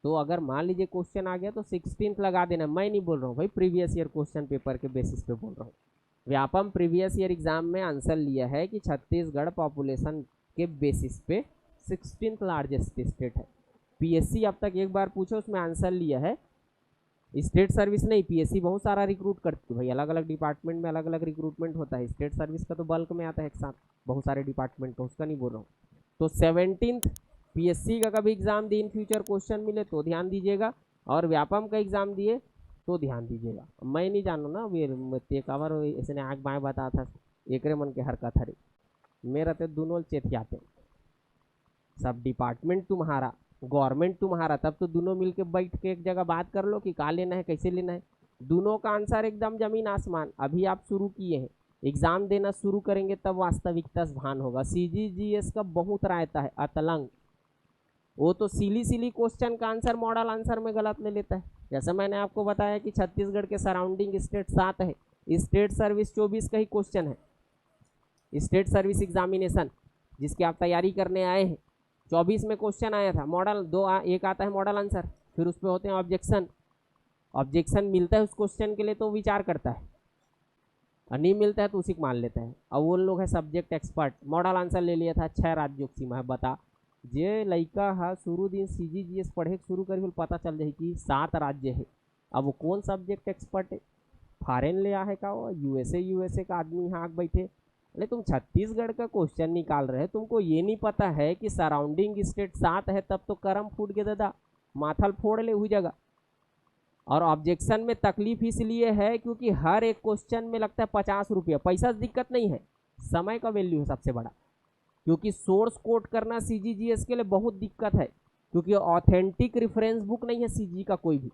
तो अगर मान लीजिए क्वेश्चन आ गया तो 16th लगा देना, मैं नहीं बोल रहा हूँ भाई, प्रीवियस ईयर क्वेश्चन पेपर के बेसिस पे बोल रहा हूँ। व्यापम प्रीवियस ईयर एग्जाम में आंसर लिया है कि छत्तीसगढ़ पॉपुलेशन के बेसिस पे 16th लार्जेस्ट स्टेट है। पीएससी अब तक एक बार पूछो उसमें आंसर लिया है, स्टेट सर्विस नहीं, पीएससी बहुत सारा रिक्रूट करती है भाई, अलग अलग डिपार्टमेंट में अलग अलग रिक्रूटमेंट होता है, स्टेट सर्विस का तो बल्क में आता है एक साथ बहुत सारे डिपार्टमेंट का, उसका नहीं बोल रहा हूँ। तो 17th पीएससी का कभी एग्जाम दिए इन फ्यूचर क्वेश्चन मिले तो ध्यान दीजिएगा, और व्यापम का एग्जाम दिए तो ध्यान दीजिएगा। मैं नहीं जानू ना वे कवर इसने आग बाएँ बता था एक मन के हरकत हरे, मेरा तो दोनों चेतियाते, सब डिपार्टमेंट तुम्हारा गवर्नमेंट तुम्हारा, तब तो दोनों मिलके बैठ के एक जगह बात कर लो कि कहाँ लेना है कैसे लेना है, दोनों का आंसर एकदम जमीन आसमान। अभी आप शुरू किए हैं, एग्जाम देना शुरू करेंगे तब वास्तविकता भान होगा। सीजीजीएस का बहुत रहता है अतलंग, वो तो सिली क्वेश्चन का आंसर मॉडल आंसर में गलत ले लेता है। जैसे मैंने आपको बताया कि छत्तीसगढ़ के सराउंडिंग स्टेट 7 है, स्टेट सर्विस 24 का ही क्वेश्चन है, स्टेट सर्विस एग्जामिनेशन जिसकी आप तैयारी करने आए हैं 24 में क्वेश्चन आया था, मॉडल एक आता है मॉडल आंसर, फिर उस पर होते हैं ऑब्जेक्शन, ऑब्जेक्शन मिलता है उस क्वेश्चन के लिए तो विचार करता है, और नहीं मिलता है तो उसी को मान लेता है। अब वो लोग है सब्जेक्ट एक्सपर्ट, मॉडल आंसर ले लिया था 6 राज्यों की सीमा है, बता जे लड़का है शुरू दिन सीजीजीएस पढ़े शुरू करी पता चल जाए कि 7 राज्य है। अब वो कौन सब्जेक्ट एक्सपर्ट है, फॉरेन ले आ है का वो यूएसए का आदमी यहाँ आग बैठे, अरे तुम छत्तीसगढ़ का क्वेश्चन निकाल रहे, तुमको ये नहीं पता है कि सराउंडिंग स्टेट 7 है, तब तो करम फूट के दादा माथल फोड़ ले हुई जगह। और ऑब्जेक्शन में तकलीफ इसलिए है क्योंकि हर एक क्वेश्चन में लगता है 50 रुपया, पैसा दिक्कत नहीं है, समय का वैल्यू है सबसे बड़ा, क्योंकि सोर्स कोड करना सीजीजीएस के लिए बहुत दिक्कत है, क्योंकि ऑथेंटिक रेफरेंस बुक नहीं है सीजी का कोई भी।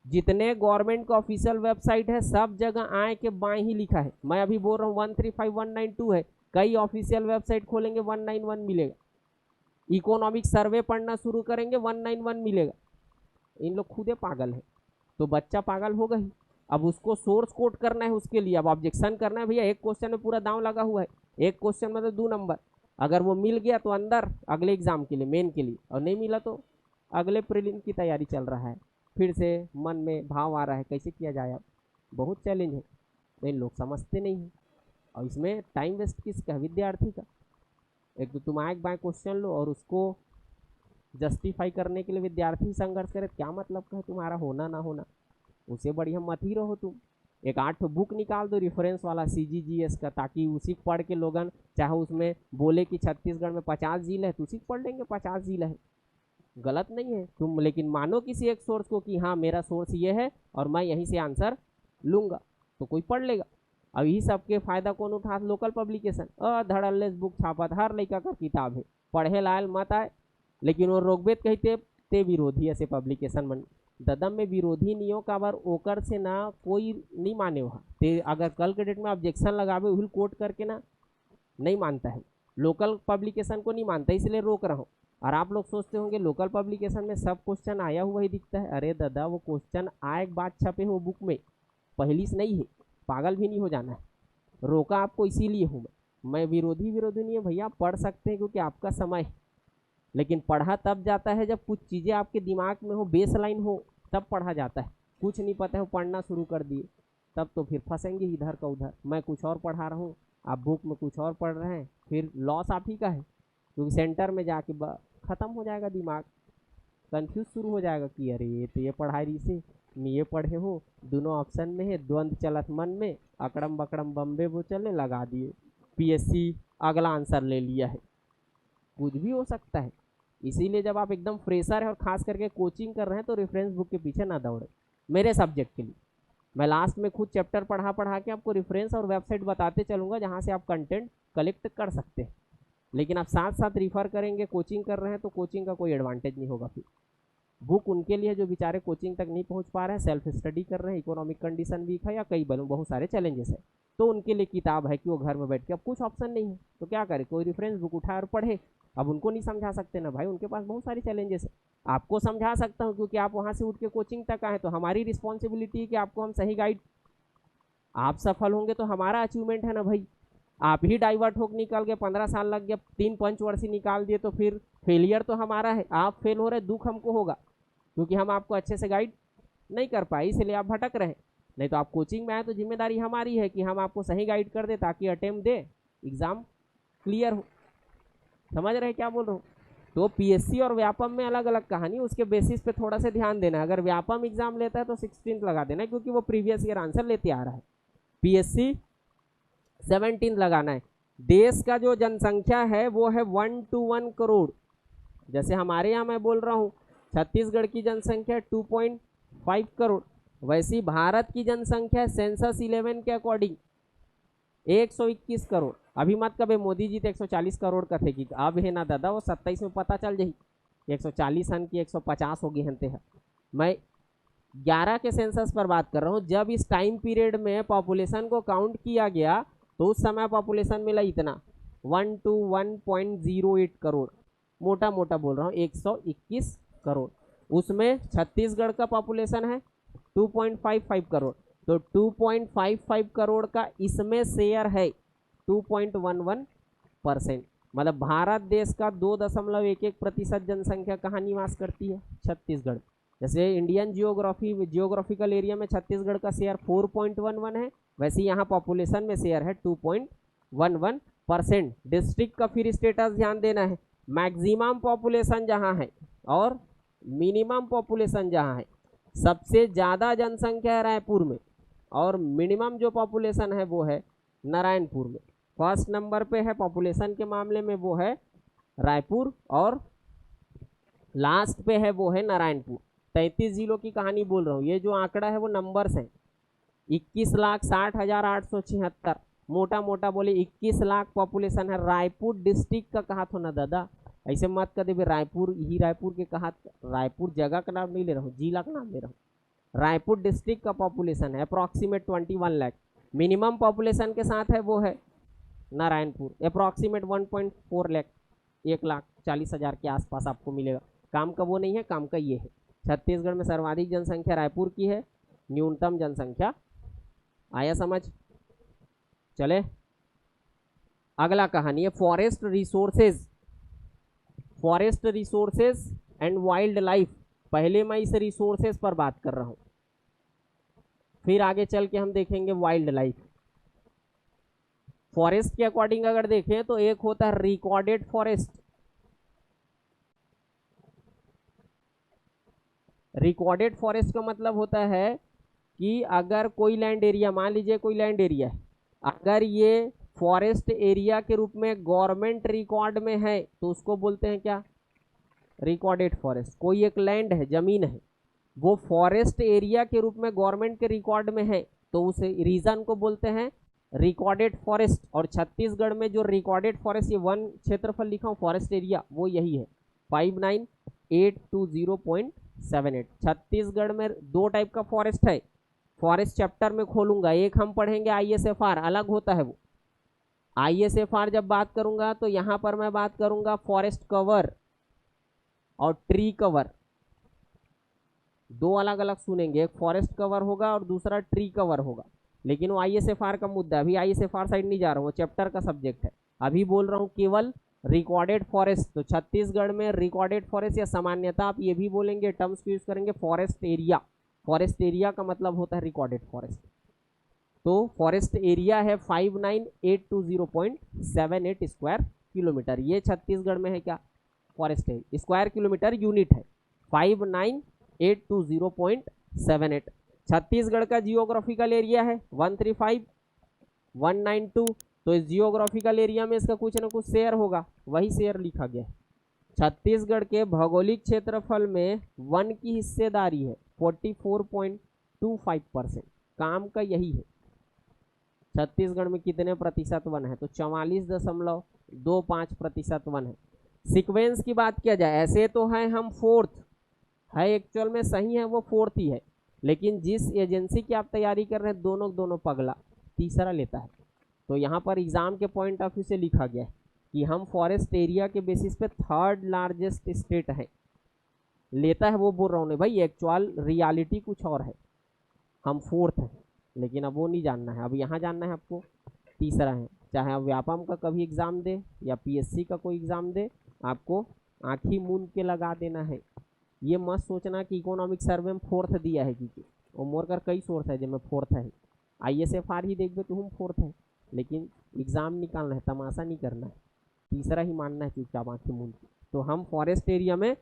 जितने गवर्नमेंट का ऑफिशियल वेबसाइट है सब जगह आए के बाएं ही लिखा है, मैं अभी बोल रहा हूँ 135192 है, कई ऑफिशियल वेबसाइट खोलेंगे 191 मिलेगा, इकोनॉमिक सर्वे पढ़ना शुरू करेंगे 191 मिलेगा। इन लोग खुदे पागल है, तो बच्चा पागल होगा ही। अब उसको सोर्स कोड करना है, उसके लिए अब ऑब्जेक्शन करना है, भैया एक क्वेश्चन में पूरा दांव लगा हुआ है, एक क्वेश्चन में तो 2 नंबर, अगर वो मिल गया तो अंदर अगले एग्जाम के लिए मेन के लिए, और नहीं मिला तो अगले प्रीलिम की तैयारी चल रहा है, फिर से मन में भाव आ रहा है कैसे किया जाए। अब बहुत चैलेंज है, लेकिन लोग समझते नहीं हैं, और इसमें टाइम वेस्ट किसका, विद्यार्थी का। एक तो तुम आए बाएँ क्वेश्चन लो और उसको जस्टिफाई करने के लिए विद्यार्थी संघर्ष करे, क्या मतलब का है तुम्हारा होना ना होना, उसे बढ़िया मत ही रहो तुम। एक 8 बुक निकाल दो रेफरेंस वाला सीजीजीएस का, ताकि उसी को पढ़ के लोगन चाहे उसमें बोले कि छत्तीसगढ़ में 50 जिले है तो उसी को पढ़ लेंगे 50 जिले है, गलत नहीं है। तुम लेकिन मानो किसी एक सोर्स को कि हाँ मेरा सोर्स ये है और मैं यहीं से आंसर लूँगा, तो कोई पढ़ लेगा। अब यही सबके फायदा कौन उठा? Local publication. धड़ल्लेस बुक छापत, हर लड़का का किताब है, पढ़े लायल मत आए। लेकिन वो रोकबेत कहते ते विरोधी ऐसे पब्लिकेशन मन ददम में विरोधी नियो का बार ओकर से ना कोई नहीं माने वहाँ ते, अगर कल के डेट में ऑब्जेक्शन लगावे उहिल कोर्ट करके ना नहीं मानता है, लोकल पब्लिकेशन को नहीं मानता, इसलिए रोक रहा हूँ। और आप लोग सोचते होंगे लोकल पब्लिकेशन में सब क्वेश्चन आया हुआ ही दिखता है। अरे दादा वो क्वेश्चन आए बाद छपे हो बुक में, पहली से नहीं है, पागल भी नहीं हो जाना है। रोका आपको इसीलिए हूँ मैं विरोधी नहीं है भैया, पढ़ सकते हैं क्योंकि आपका समय है। लेकिन पढ़ा तब जाता है जब कुछ चीज़ें आपके दिमाग में हो, बेस लाइन हो, तब पढ़ा जाता है। कुछ नहीं पता है पढ़ना शुरू कर दिए, तब तो फिर फंसेंगे इधर का उधर। मैं कुछ और पढ़ा रहा हूँ, आप बुक में कुछ और पढ़ रहे हैं, फिर लॉस आप ही का है, क्योंकि सेंटर में जाके ख़त्म हो जाएगा दिमाग, कंफ्यूज शुरू हो जाएगा कि अरे ये तो ये पढ़ाई रही से ये पढ़े हो, दोनों ऑप्शन में है, द्वंद्व चलत मन में, अकड़म बकड़म बम्बे वो चले लगा दिए, पीएससी अगला आंसर ले लिया है। कुछ भी हो सकता है। इसीलिए जब आप एकदम फ्रेशर है और खास करके कोचिंग कर रहे हैं तो रेफरेंस बुक के पीछे ना दौड़े। मेरे सब्जेक्ट के लिए मैं लास्ट में खुद चैप्टर पढ़ा के आपको रेफरेंस और वेबसाइट बताते चलूँगा जहाँ से आप कंटेंट कलेक्ट कर सकते हैं। लेकिन आप साथ साथ रिफ़र करेंगे, कोचिंग कर रहे हैं तो कोचिंग का कोई एडवांटेज नहीं होगा। फिर बुक उनके लिए जो बेचारे कोचिंग तक नहीं पहुंच पा रहे हैं, सेल्फ स्टडी कर रहे हैं, इकोनॉमिक कंडीशन वीक है या कई बहुत सारे चैलेंजेस है, तो उनके लिए किताब है कि वो घर में बैठ के, अब कुछ ऑप्शन नहीं है तो क्या करे, कोई रेफरेंस बुक उठाए और पढ़े। अब उनको नहीं समझा सकते ना भाई, उनके पास बहुत सारी चैलेंजेस है। आपको समझा सकता हूँ क्योंकि आप वहाँ से उठ के कोचिंग तक आए, तो हमारी रिस्पॉन्सिबिलिटी है कि आपको हम सही गाइड, आप सफल होंगे तो हमारा अचीवमेंट है ना भाई। आप ही डाइवर्ट होकर निकल गए, 15 साल लग गया, 3 पंचवर्षीय निकाल दिए, तो फिर फेलियर तो हमारा है। आप फेल हो रहे, दुख हमको होगा क्योंकि हम आपको अच्छे से गाइड नहीं कर पाए, इसलिए आप भटक रहे। नहीं तो आप कोचिंग में आए तो जिम्मेदारी हमारी है कि हम आपको सही गाइड कर दे ताकि अटेम्प्ट दे, एग्ज़ाम क्लियर हो। समझ रहे क्या बोल रहा हूँ? तो पीएससी और व्यापम में अलग अलग कहानी, उसके बेसिस पे थोड़ा सा ध्यान देना है। अगर व्यापम एग्जाम लेता है तो 16 लगा देना है क्योंकि वो प्रीवियस ईयर आंसर लेते आ रहा है। पीएससी 17 लगाना है। देश का जो जनसंख्या है वो है 1 to 1 करोड़। जैसे हमारे यहाँ मैं बोल रहा हूँ छत्तीसगढ़ की जनसंख्या 2.5 करोड़, वैसी भारत की जनसंख्या सेंसस 11 के अकॉर्डिंग 121 करोड़। अभी मत कभी मोदी जी तो 140 करोड़ का थे कि अब है ना दादा, वो 27 में पता चल जाही 140 हन की 150 होगी हनते है। मैं 11 के सेंसस पर बात कर रहा हूँ। जब इस टाइम पीरियड में पॉपुलेशन को काउंट किया गया तो उस समय पॉपुलेशन मिला इतना 1 to 1.08 करोड़, मोटा मोटा बोल रहा हूँ 121 करोड़। उसमें छत्तीसगढ़ का पॉपुलेशन है 2.55 करोड़, तो 2.55 करोड़ का इसमें शेयर है 2.11%। मतलब भारत देश का 2.11% जनसंख्या कहाँ निवास करती है? छत्तीसगढ़। जैसे इंडियन जियोग्राफिकल एरिया में छत्तीसगढ़ का शेयर 4.11 है, वैसे यहाँ पॉपुलेशन में शेयर है 2.11%। डिस्ट्रिक्ट का फिर स्टेटस ध्यान देना है, मैक्सिमम पॉपुलेशन जहाँ है और मिनिमम पॉपुलेशन जहाँ है। सबसे ज़्यादा जनसंख्या है रायपुर में और मिनिमम जो पॉपुलेशन है वो है नारायणपुर में। फर्स्ट नंबर पे है पॉपुलेशन के मामले में वो है रायपुर और लास्ट पे है वो है नारायणपुर। 33 जिलों की कहानी बोल रहा हूँ, ये जो आंकड़ा है वो नंबर्स हैं। 21,60,876, मोटा मोटा बोले 21 लाख पॉपुलेशन है। रायपुर डिस्ट्रिक्ट का कहा तो ना दादा, ऐसे मत कर दे रायपुर ही रायपुर के कहा, रायपुर जगह का नाम नहीं ले रहा हूँ, जिला का नाम ले रहा हूँ। रायपुर डिस्ट्रिक्ट का पॉपुलेशन है अप्रॉक्सीमेट 21 लाख। मिनिमम पॉपुलेशन के साथ है वो है नारायणपुर अप्रॉक्सीमेट 1.4 लाख, 1,40,000 के आसपास आपको मिलेगा। काम का वो नहीं है, काम का ये है। छत्तीसगढ़ में सर्वाधिक जनसंख्या रायपुर की है, न्यूनतम जनसंख्या। आया समझ? चले अगला कहानी है forest resources and wild life. पहले मैं इस रिसोर्सेज पर बात कर रहा हूं, फिर आगे चल के हम देखेंगे वाइल्ड लाइफ। फॉरेस्ट के अकॉर्डिंग अगर देखें तो एक होता है रिकॉर्डेड फॉरेस्ट। रिकॉर्डेड फॉरेस्ट का मतलब होता है कि अगर कोई लैंड एरिया, मान लीजिए कोई लैंड एरिया है, अगर ये फॉरेस्ट एरिया के रूप में गवर्नमेंट रिकॉर्ड में है तो उसको बोलते हैं क्या? रिकॉर्डेड फॉरेस्ट, कोई एक लैंड है, जमीन है, वो फॉरेस्ट एरिया के रूप में गवर्नमेंट के रिकॉर्ड में है, तो उस रीजन को बोलते हैं रिकॉर्डेड फॉरेस्ट। और छत्तीसगढ़ में जो रिकॉर्डेड फॉरेस्ट, ये वन क्षेत्रफल लिखा हूँ फॉरेस्ट एरिया, वो यही है 59820.78। छत्तीसगढ़ में दो टाइप का फॉरेस्ट है, फॉरेस्ट चैप्टर में खोलूंगा, एक हम पढ़ेंगे ISFR, अलग होता है वो। ISFR जब बात करूंगा तो यहां पर मैं बात करूंगा फॉरेस्ट कवर और ट्री कवर, दो अलग अलग सुनेंगे, एक फॉरेस्ट कवर होगा और दूसरा ट्री कवर होगा। लेकिन वो ISFR का मुद्दा, अभी ISFR साइड नहीं जा रहा हूँ, वो चैप्टर का सब्जेक्ट है। अभी बोल रहा हूँ केवल रिकॉर्डेड फॉरेस्ट। तो छत्तीसगढ़ में रिकॉर्डेड फॉरेस्ट या सामान्यता आप ये भी बोलेंगे, टर्म्स यूज करेंगे फॉरेस्ट एरिया। फॉरेस्ट एरिया का मतलब होता है रिकॉर्डेड फॉरेस्ट। तो फॉरेस्ट एरिया है 59820.78 स्क्वायर किलोमीटर। ये छत्तीसगढ़ में है क्या, फॉरेस्ट है, स्क्वायर किलोमीटर यूनिट है 59820.78। छत्तीसगढ़ का जियोग्राफिकल एरिया है 135,192। तो इस जियोग्राफिकल एरिया में इसका कुछ ना कुछ शेयर होगा, वही शेयर लिखा गया है। छत्तीसगढ़ के भौगोलिक क्षेत्रफल में वन की हिस्सेदारी है 44.25%। काम का यही है। छत्तीसगढ़ में कितने प्रतिशत वन है, तो 44.25% वन है। सीक्वेंस की बात किया जाए, ऐसे तो है हम फोर्थ है, एक्चुअल में सही है वो फोर्थ ही है, लेकिन जिस एजेंसी की आप तैयारी कर रहे हैं दोनों पगला तीसरा लेता है। तो यहाँ पर एग्जाम के पॉइंट ऑफ व्यू से लिखा गया है कि हम फॉरेस्ट एरिया के बेसिस पे थर्ड लार्जेस्ट स्टेट है, लेता है वो बोल रहा हूँ नहीं भाई, एक्चुअल रियलिटी कुछ और है, हम फोर्थ हैं, लेकिन अब वो नहीं जानना है, अब यहाँ जानना है आपको तीसरा है। चाहे आप व्यापम का कभी एग्ज़ाम दे या PSC का कोई एग्ज़ाम दे, आपको आँखी मूंद के लगा देना है। ये मत सोचना कि इकोनॉमिक सर्वे में फोर्थ दिया है, क्योंकि और मोर कर कई सोर्स है जिनमें फोर्थ है। ISFR ही देखबे तो हम फोर्थ है, लेकिन एग्ज़ाम निकालना है, तमाशा नहीं करना है, तीसरा ही मानना है चुपचाप आँखी मूंद के। तो हम फॉरेस्ट एरिया में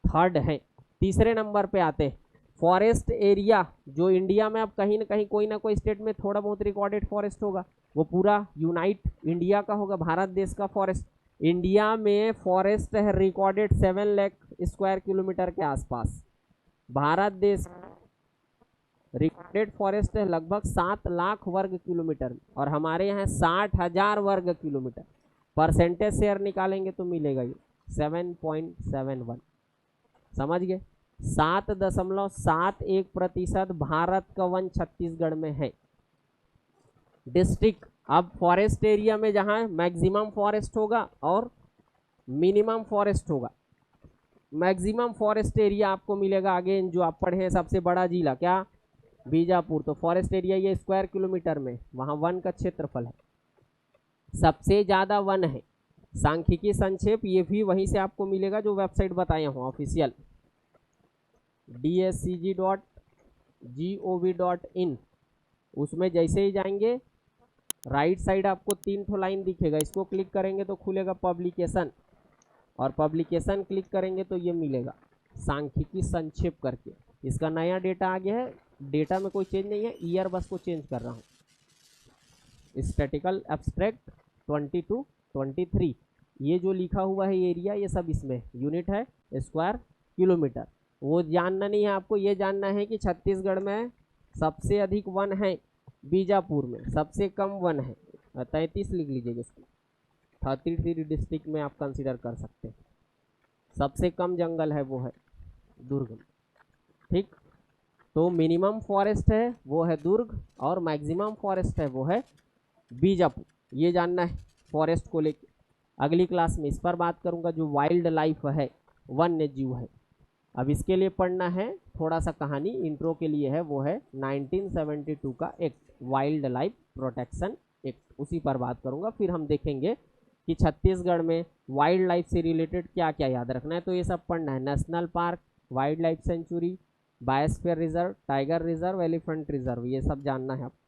थर्ड हैं। तीसरे नंबर पे आते हैं फॉरेस्ट एरिया, जो इंडिया में अब कहीं ना कहीं कोई ना कोई स्टेट में थोड़ा बहुत रिकॉर्डेड फॉरेस्ट होगा, वो पूरा यूनाइट इंडिया का होगा, भारत देश का फॉरेस्ट। इंडिया में फॉरेस्ट है रिकॉर्डेड 7 लाख स्क्वायर किलोमीटर के आसपास। भारत देश रिकॉर्डेड फॉरेस्ट है लगभग 7 लाख वर्ग किलोमीटर, और हमारे यहाँ 60,000 वर्ग किलोमीटर। परसेंटेज शेयर निकालेंगे तो मिलेगा ये 7.71, समझ गए। 7.71% भारत का वन छत्तीसगढ़ में है। डिस्ट्रिक्ट, अब फॉरेस्ट एरिया में जहाँ मैक्सिमम फॉरेस्ट होगा और मिनिमम फॉरेस्ट होगा। मैक्सिमम फॉरेस्ट एरिया आपको मिलेगा अगेन जो आप पढ़े हैं, सबसे बड़ा जिला क्या, बीजापुर। तो फॉरेस्ट एरिया ये स्क्वायर किलोमीटर में, वहाँ वन का क्षेत्रफल है, सबसे ज़्यादा वन है। सांख्यिकी संक्षेप ये भी वहीं से आपको मिलेगा जो वेबसाइट बताया हूँ ऑफिशियल, dscg.gov.in। उसमें जैसे ही जाएंगे राइट साइड आपको 3 ठो लाइन दिखेगा, इसको क्लिक करेंगे तो खुलेगा पब्लिकेशन, और पब्लिकेशन क्लिक करेंगे तो ये मिलेगा सांख्यिकी संक्षेप करके। इसका नया डेटा आ गया है, डेटा में कोई चेंज नहीं है, ईयर बस को चेंज कर रहा हूँ। स्टैटिकल एब्स्ट्रैक्ट 22-23, ये जो लिखा हुआ है एरिया, ये सब इसमें यूनिट है स्क्वायर किलोमीटर। वो जानना नहीं है आपको, ये जानना है कि छत्तीसगढ़ में सबसे अधिक वन है बीजापुर में, सबसे कम वन है 33 लिख लीजिएगा इसको, 33 डिस्ट्रिक्ट में आप कंसीडर कर सकते हैं। सबसे कम जंगल है वो है दुर्ग, ठीक। तो मिनिमम फॉरेस्ट है वो है दुर्ग, और मैक्सिमम फॉरेस्ट है वो है बीजापुर। ये जानना है फॉरेस्ट को लेकर। अगली क्लास में इस पर बात करूंगा, जो वाइल्ड लाइफ है, वन्य जीव है। अब इसके लिए पढ़ना है थोड़ा सा कहानी, इंट्रो के लिए है, वो है 1972 का act, wild life protection act, उसी पर बात करूंगा। फिर हम देखेंगे कि छत्तीसगढ़ में वाइल्ड लाइफ से रिलेटेड क्या क्या याद रखना है। तो ये सब पढ़ना है, national park, wild life sanctuary, biosphere reserve, tiger reserve, elephant reserve, ये सब जानना है आपको।